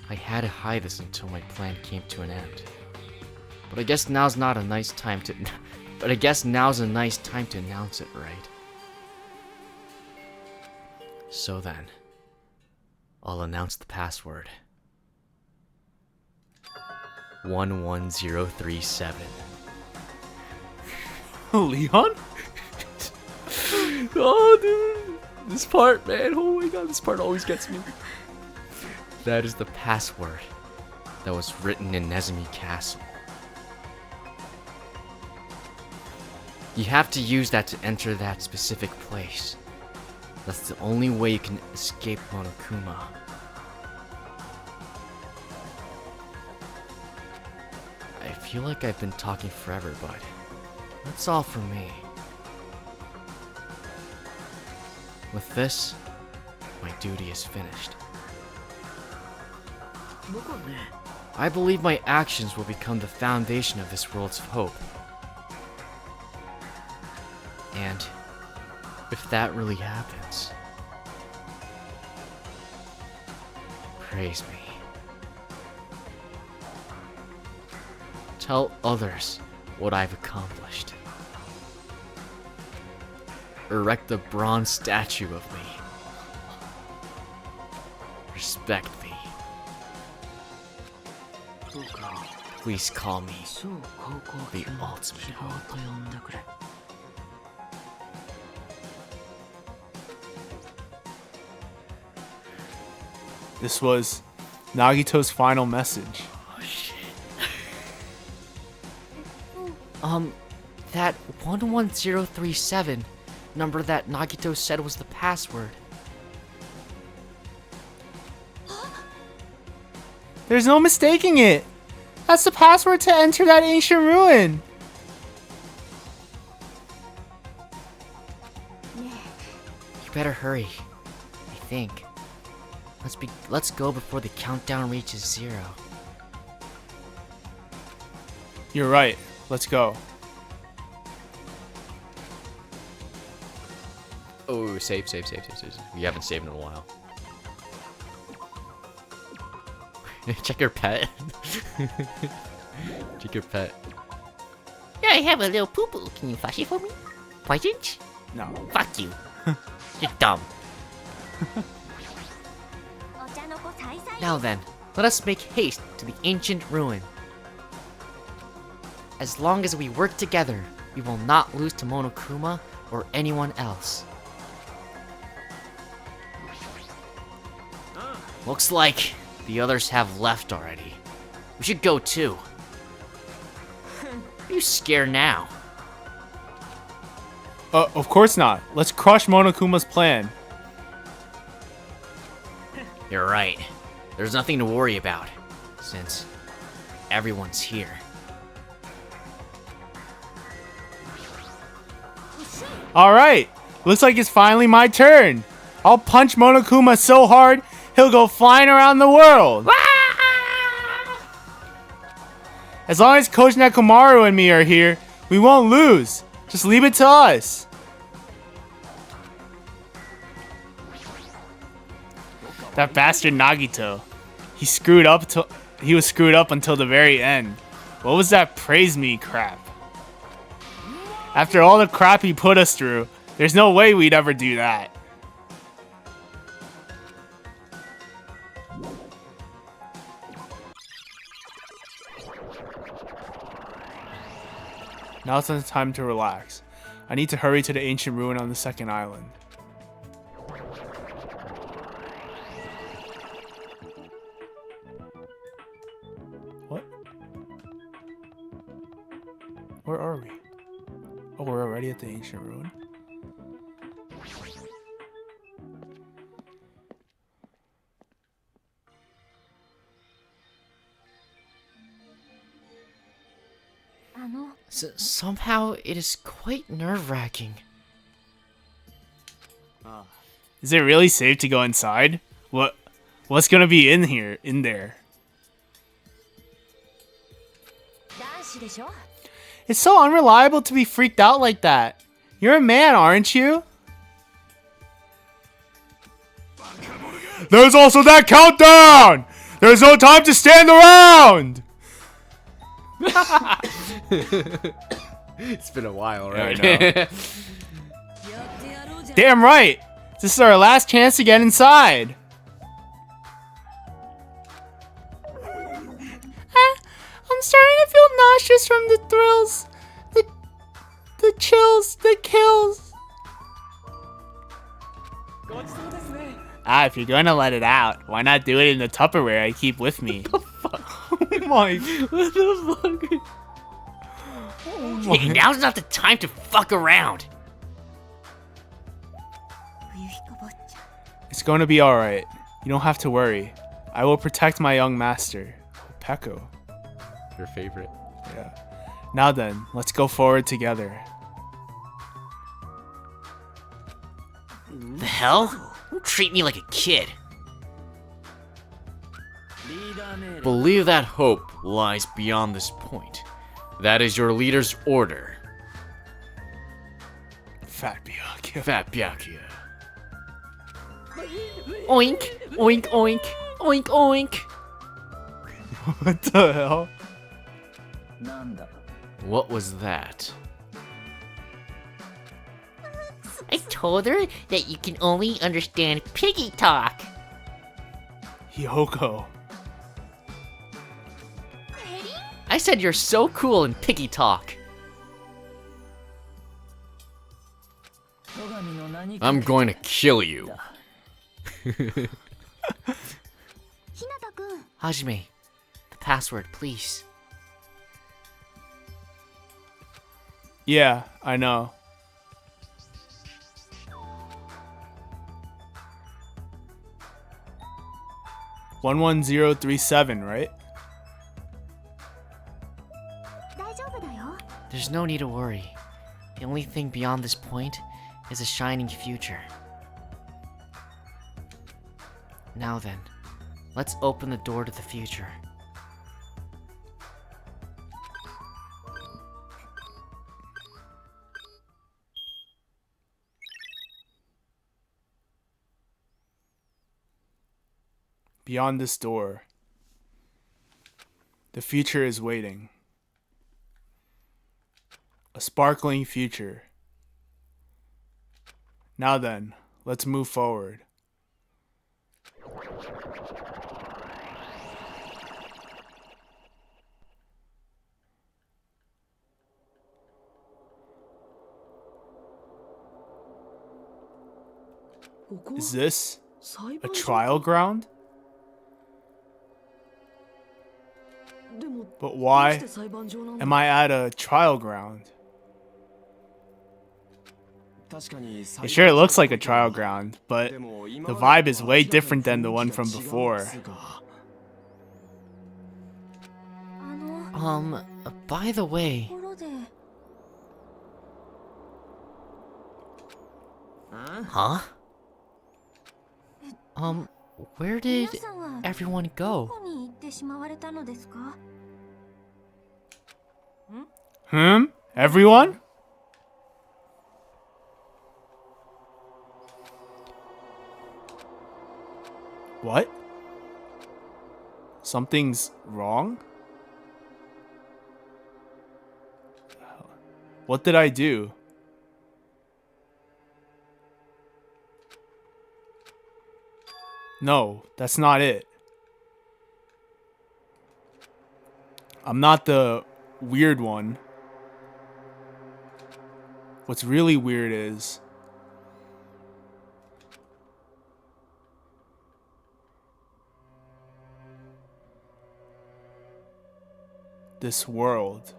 I had to hide this until my plan came to an end. But I guess now's not a nice time to... But I guess now's a nice time to announce it, right? So then, I'll announce the password. 11037. Leon? Oh, dude. This part, man. Oh my god, this part always gets me. That is the password that was written in Nezumi Castle. You have to use that to enter that specific place. That's the only way you can escape Monokuma. I feel like I've been talking forever, but that's all from me. With this, my duty is finished. I believe my actions will become the foundation of this world's hope. And if that really happens, praise me. Tell others what I've accomplished. Erect a bronze statue of me. Respect me. Please call me the ultimate hope. This was Nagito's final message. Oh shit. That 11037 number that Nagito said was the password. There's no mistaking it. That's the password to enter that ancient ruin. You better hurry. I think. Let's go before the countdown reaches 0. You're right. Let's go. Oh, save. We haven't saved in a while. Check your pet. Check your pet. I have a little poo-poo. Can you flash it for me? Poisoned? No. Fuck you. You're dumb. Now then, let us make haste to the ancient ruin. As long as we work together, we will not lose to Monokuma or anyone else. Looks like the others have left already. We should go too. Are you scared now? Of course not. Let's crush Monokuma's plan. You're right. There's nothing to worry about, since everyone's here. Alright. Looks like it's finally my turn. I'll punch Monokuma so hard, he'll go flying around the world. As long as Coach Nekomaru and me are here, we won't lose. Just leave it to us. That bastard Nagito. He was screwed up until the very end. What was that praise me crap? After all the crap he put us through, there's no way we'd ever do that. Now it's time to relax. I need to hurry to the ancient ruin on the second island. What? Where are we? Oh, we're already at the ancient ruin? Somehow it is quite nerve-wracking. Is it really safe to go inside? What's gonna be in there? It's so unreliable to be freaked out like that. You're a man, aren't you? There's also that countdown! There's no time to stand around! It's been a while, right? I know. Damn right! This is our last chance to get inside. I'm starting to feel nauseous from the thrills, the chills, the kills. Ah, if you're gonna let it out, why not do it in the Tupperware I keep with me? What the fuck? Oh my! What the fuck? Oh my. Hey, now's not the time to fuck around. It's gonna be alright. You don't have to worry. I will protect my young master, Peko. Your favorite. Yeah. Now then, let's go forward together. The hell? Don't treat me like a kid. Believe that hope lies beyond this point. That is your leader's order. Fat Byakuya. Fat Byakuya. Oink, oink, oink, oink, oink. What the hell? What was that? I told her that you can only understand piggy talk. Hyoko. I said you're so cool in piggy talk. I'm going to kill you. Hajime, the password, please. Yeah, I know. $11037, right? There's no need to worry. The only thing beyond this point is a shining future. Now then, let's open the door to the future. Beyond this door, the future is waiting. A sparkling future. Now then, let's move forward. Is this a trial ground? But why am I at a trial ground? It sure looks like a trial ground, but the vibe is way different than the one from before. By the way, Huh? where did everyone go? Everyone? What? Something's wrong? What did I do? No, that's not it. I'm not the weird one. What's really weird is this world.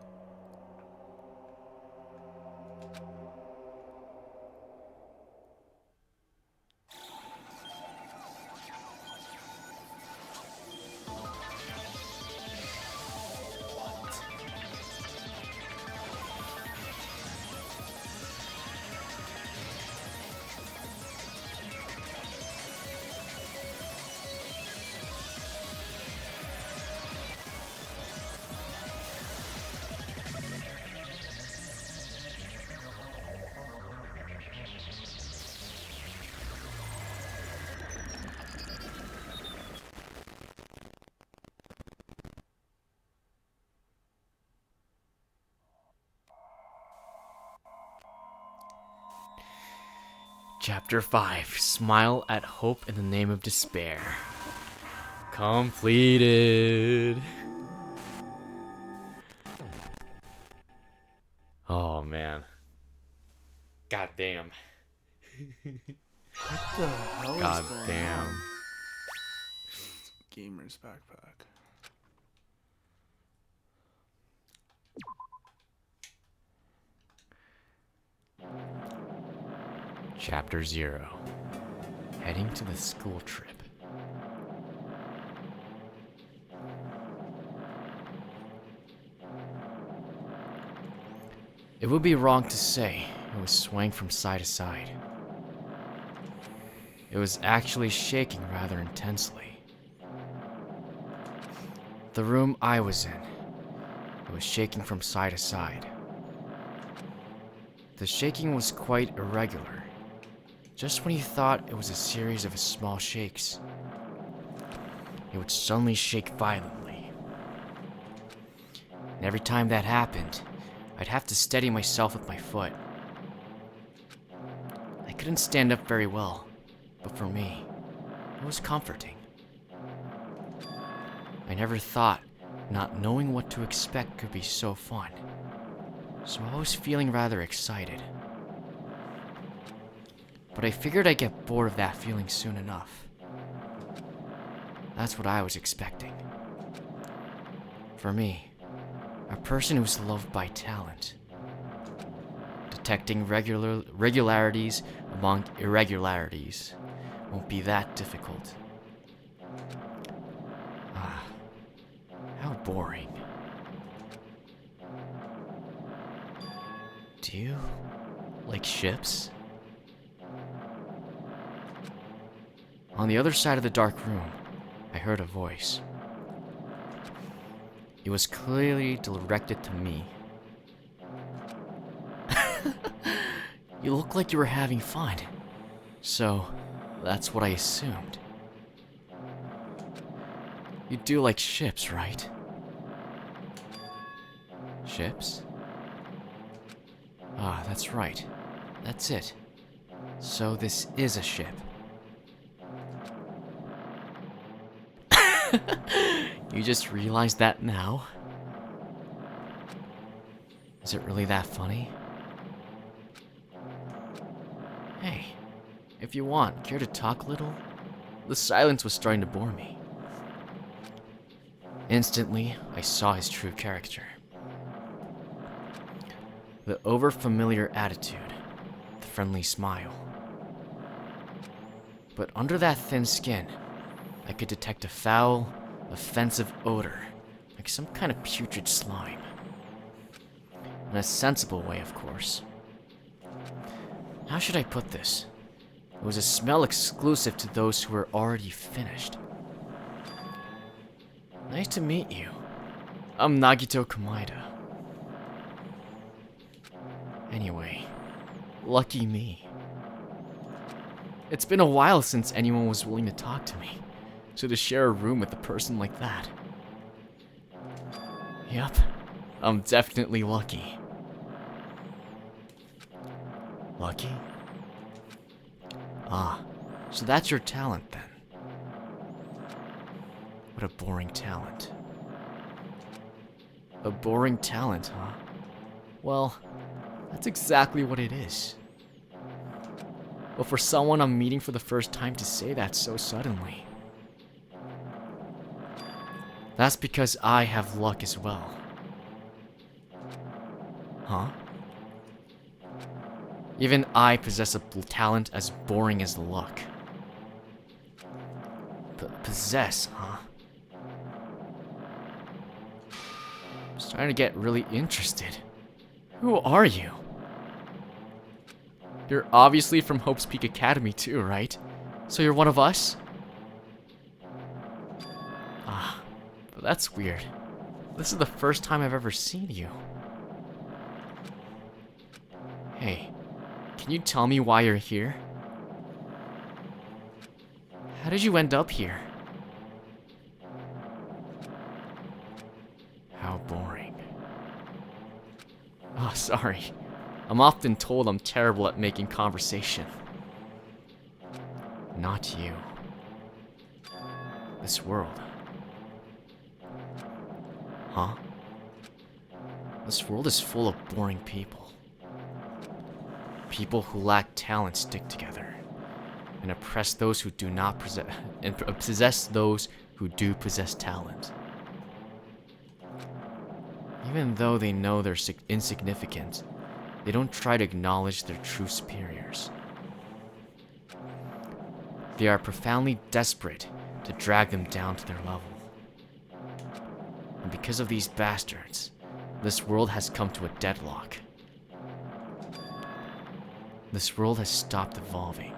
Chapter 5. Smile at hope in the name of despair. Completed. Oh man. God damn. What the hell God is going damn. on? Gamer's backpack. Chapter 0. Heading to the school trip. It would be wrong to say it was swaying from side to side. It was actually shaking rather intensely. The room I was in, it was shaking from side to side. The shaking was quite irregular. Just when you thought it was a series of small shakes, it would suddenly shake violently. And every time that happened, I'd have to steady myself with my foot. I couldn't stand up very well, but for me, it was comforting. I never thought not knowing what to expect could be so fun, so I was feeling rather excited. But I figured I'd get bored of that feeling soon enough. That's what I was expecting. For me, a person who's loved by talent, detecting regularities among irregularities won't be that difficult. Ah, how boring. Do you like ships? On the other side of the dark room, I heard a voice. It was clearly directed to me. You look like you were having fun. So, that's what I assumed. You do like ships, right? Ships? Ah, that's right. That's it. So this is a ship. You just realized that now? Is it really that funny? Hey, if you want, care to talk a little? The silence was starting to bore me. Instantly, I saw his true character. The over-familiar attitude, the friendly smile. But under that thin skin, I could detect a foul, offensive odor, like some kind of putrid slime. In a sensible way, of course. How should I put this? It was a smell exclusive to those who were already finished. Nice to meet you. I'm Nagito Komaeda. Anyway, lucky me. It's been a while since anyone was willing to talk to me, so to share a room with a person like that. Yep, I'm definitely lucky. Lucky? Ah, so that's your talent then. What a boring talent. A boring talent, huh? Well, that's exactly what it is. But for someone I'm meeting for the first time to say that so suddenly. That's because I have luck as well. Huh? Even I possess a talent as boring as luck. Possess, huh? I'm starting to get really interested. Who are you? You're obviously from Hope's Peak Academy too, right? So you're one of us? Ah, but that's weird. This is the first time I've ever seen you. Hey, can you tell me why you're here? How did you end up here? How boring. Oh, sorry. I'm often told I'm terrible at making conversation. Not you. This world. Huh? This world is full of boring people. People who lack talent stick together and oppress those who do not possess, and possess those who do possess talent. Even though they know they're insignificant, they don't try to acknowledge their true superiors. They are profoundly desperate to drag them down to their level. And because of these bastards, this world has come to a deadlock. This world has stopped evolving.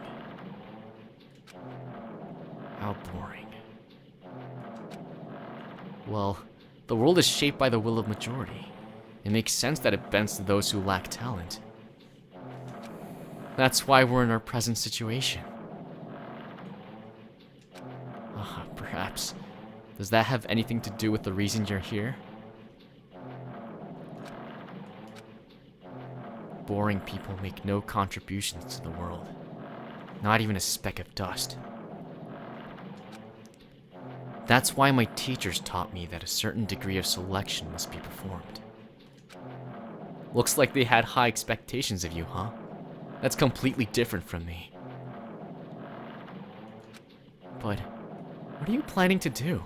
How boring. Well, the world is shaped by the will of majority. It makes sense that it bends to those who lack talent. That's why we're in our present situation. Perhaps. Does that have anything to do with the reason you're here? Boring people make no contributions to the world. Not even a speck of dust. That's why my teachers taught me that a certain degree of selection must be performed. Looks like they had high expectations of you, huh? That's completely different from me. But what are you planning to do?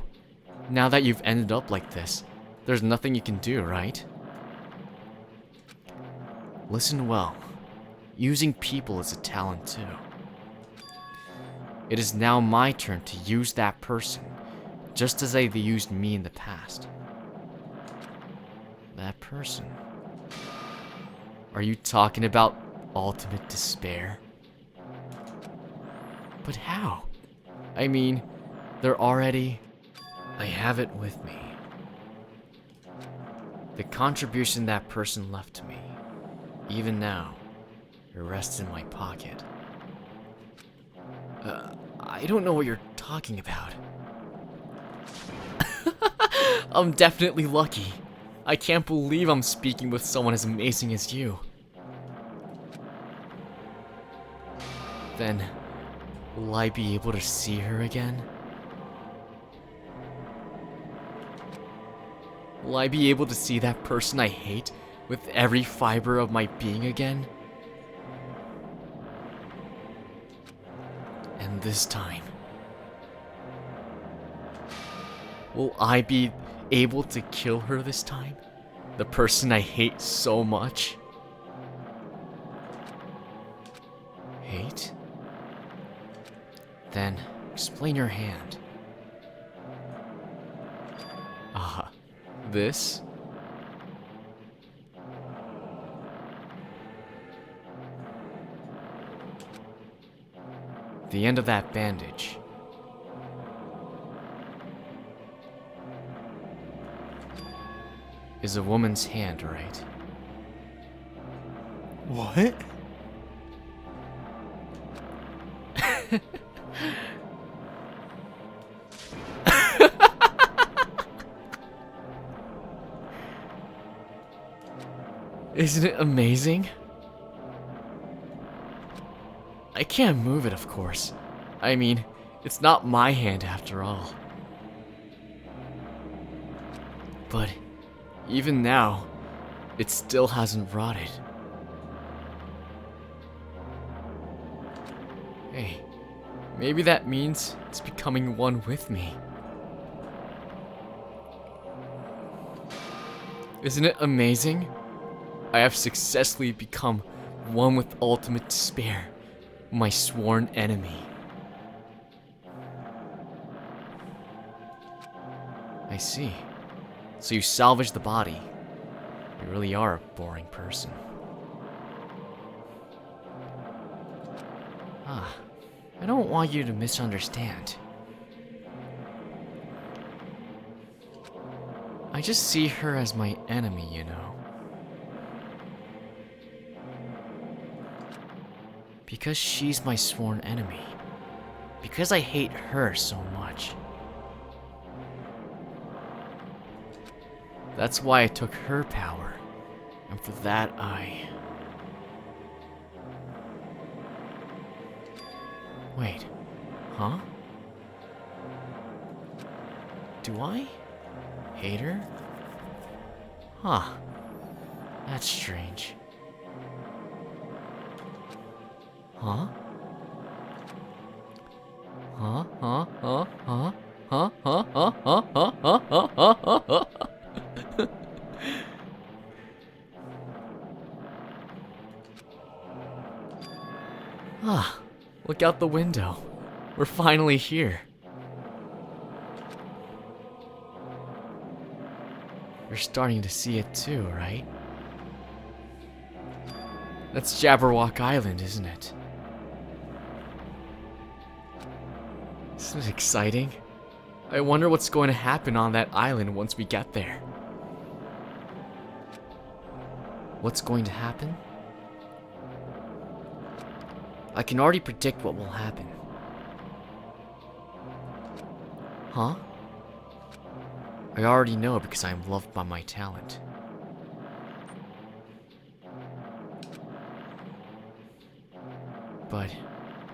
Now that you've ended up like this, there's nothing you can do, right? Listen well. Using people is a talent too. It is now my turn to use that person, just as they used me in the past. That person. Are you talking about ultimate despair? But how? I mean, they're already... I have it with me. The contribution that person left to me, even now, it rests in my pocket. I don't know what you're talking about. I'm definitely lucky. I can't believe I'm speaking with someone as amazing as you. Then, will I be able to see her again? Will I be able to see that person I hate with every fiber of my being again? And this time, will I be able to kill her this time? The person I hate so much? Hate? Then, explain your hand. Ah, this? The end of that bandage. Is a woman's hand, right? What? Isn't it amazing? I can't move it, of course. I mean, it's not my hand after all. But even now, it still hasn't rotted. Hey, maybe that means it's becoming one with me. Isn't it amazing? I have successfully become one with ultimate despair, my sworn enemy. I see. So you salvaged the body. You really are a boring person. I don't want you to misunderstand. I just see her as my enemy, you know. Because she's my sworn enemy. Because I hate her so much. That's why I took her power. And for that, Wait, Huh? Do I hate her? Huh. That's strange. Huh? Huh? Huh? Huh? Huh? Huh? Huh? Huh? Huh? Huh? Huh? Huh? Huh? Huh? Ah, look out the window. We're finally here. You're starting to see it too, right? That's Jabberwock Island, isn't it? Isn't it exciting? I wonder what's going to happen on that island once we get there. What's going to happen? I can already predict what will happen. Huh? I already know because I am loved by my talent. But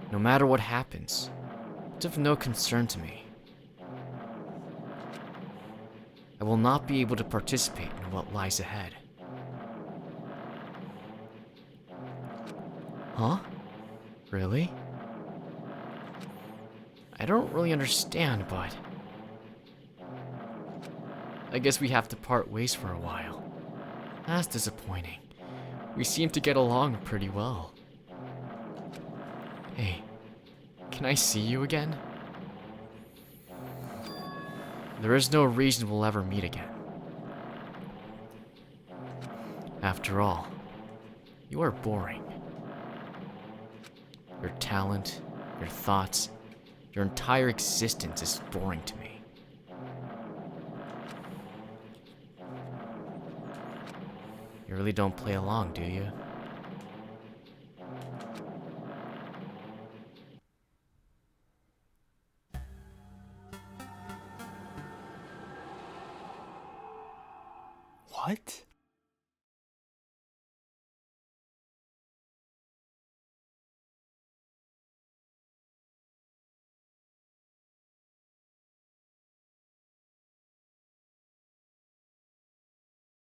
no matter what happens, it's of no concern to me. I will not be able to participate in what lies ahead. Huh? Really? I don't really understand, but I guess we have to part ways for a while. That's disappointing. We seem to get along pretty well. Hey, can I see you again? There is no reason we'll ever meet again. After all, you are boring. Your talent, your thoughts, your entire existence is boring to me. You really don't play along, do you?